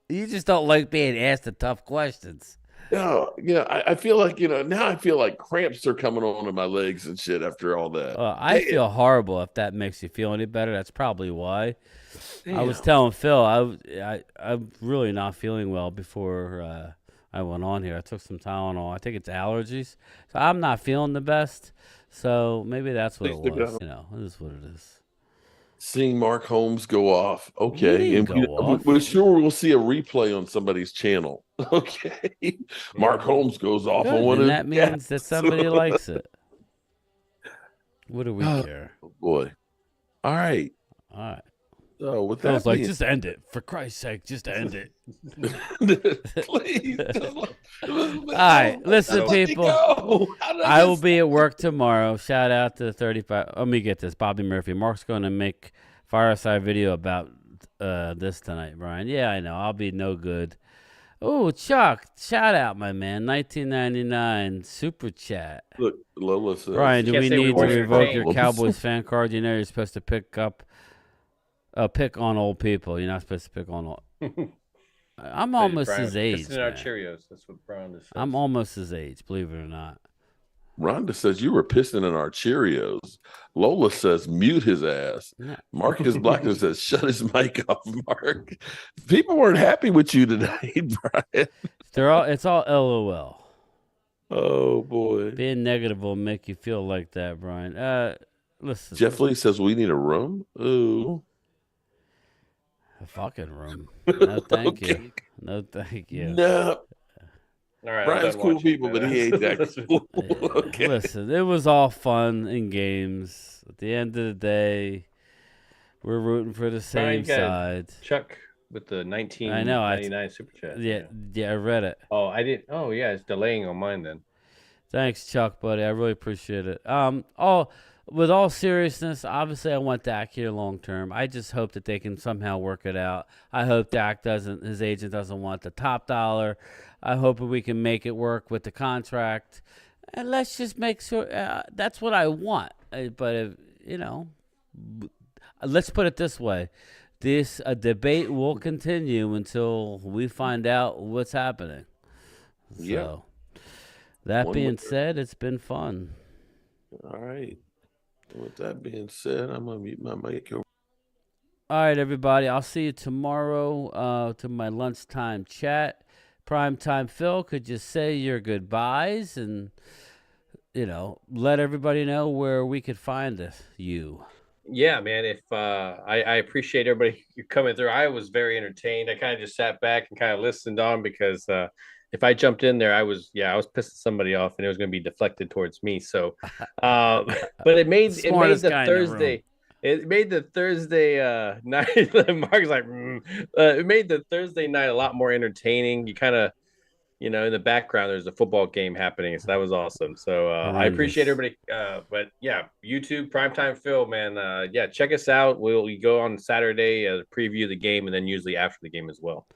You just don't like being asked the tough questions. No, I feel like, now I feel like cramps are coming on in my legs and shit after all that. I feel horrible. If that makes you feel any better, that's probably why. I was Damn. telling Phil, I'm really not feeling well before I went on here. I took some Tylenol. I think it's allergies, so I'm not feeling the best. So maybe that's what it Stick it was. out. It is what it is. Seeing Mark Holmes go off. Okay. He didn't And go off. we're sure we'll see a replay on somebody's channel. Okay. Mark Holmes goes off Good, on one then of that means that somebody likes it. What do we care? Oh, boy. All right. All right. So with Phil's that like, being just end it. For Christ's sake, just end it. please. All right, listen, people. I will be at work tomorrow. Shout out to the 35. Let me get this. Bobby Murphy. Mark's going to make fireside video about this tonight, Brian. Yeah, I know. I'll be no good. Oh, Chuck. Shout out, my man. 1999 super chat. Look, Lola says, Brian, do Can't we say we need to weren't revoke entertained. your Cowboys fan card? You know you're supposed to pick on old people. You're not supposed to pick on old. I'm almost his age. In our man. Cheerios. That's what Brown just said. I'm almost his age, believe it or not. Rhonda says you were pissing in our Cheerios. Lola says mute his ass. No. Marcus Blackman says shut his mic off, Mark. People weren't happy with you tonight, Brian. It's all LOL. Oh boy. Being negative will make you feel like that, Brian. Listen. Jeff Lee says we need a room. Ooh. A fucking room. No, thank Okay. you. No, thank you. No. All right, Brian's cool people, but he ain't that cool. Okay. Listen, it was all fun in games. At the end of the day, we're rooting for the same Brian, you got side. Chuck with the 1999 super chat. Yeah, I read it. Oh, I did. Oh, yeah, it's delaying on mine then. Thanks, Chuck, buddy. I really appreciate it. With all seriousness, obviously I want Dak here long term. I just hope that they can somehow work it out. I hope his agent doesn't want the top dollar. I hope we can make it work with the contract. And let's just make sure that's what I want. But let's put it this way. This debate will continue until we find out what's happening. So, that being said, it's been fun. All right. With that being said, I'm going to mute my mic. All right, everybody. I'll see you tomorrow to my lunchtime chat. Primetime Phil, could you say your goodbyes and, let everybody know where we could find you? Yeah, man. If I appreciate everybody coming through. I was very entertained. I kind of just sat back and kind of listened on because if I jumped in there, I was pissing somebody off and it was going to be deflected towards me. So, but it made the Thursday. It made the Thursday night. Mark's like, it made the Thursday night a lot more entertaining. You kind of, in the background, there's a football game happening, so that was awesome. So I appreciate everybody. But yeah, YouTube Primetime Phil, man. Check us out. We go on Saturday preview the game, and then usually after the game as well.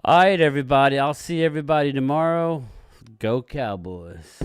All right, everybody. I'll see everybody tomorrow. Go Cowboys.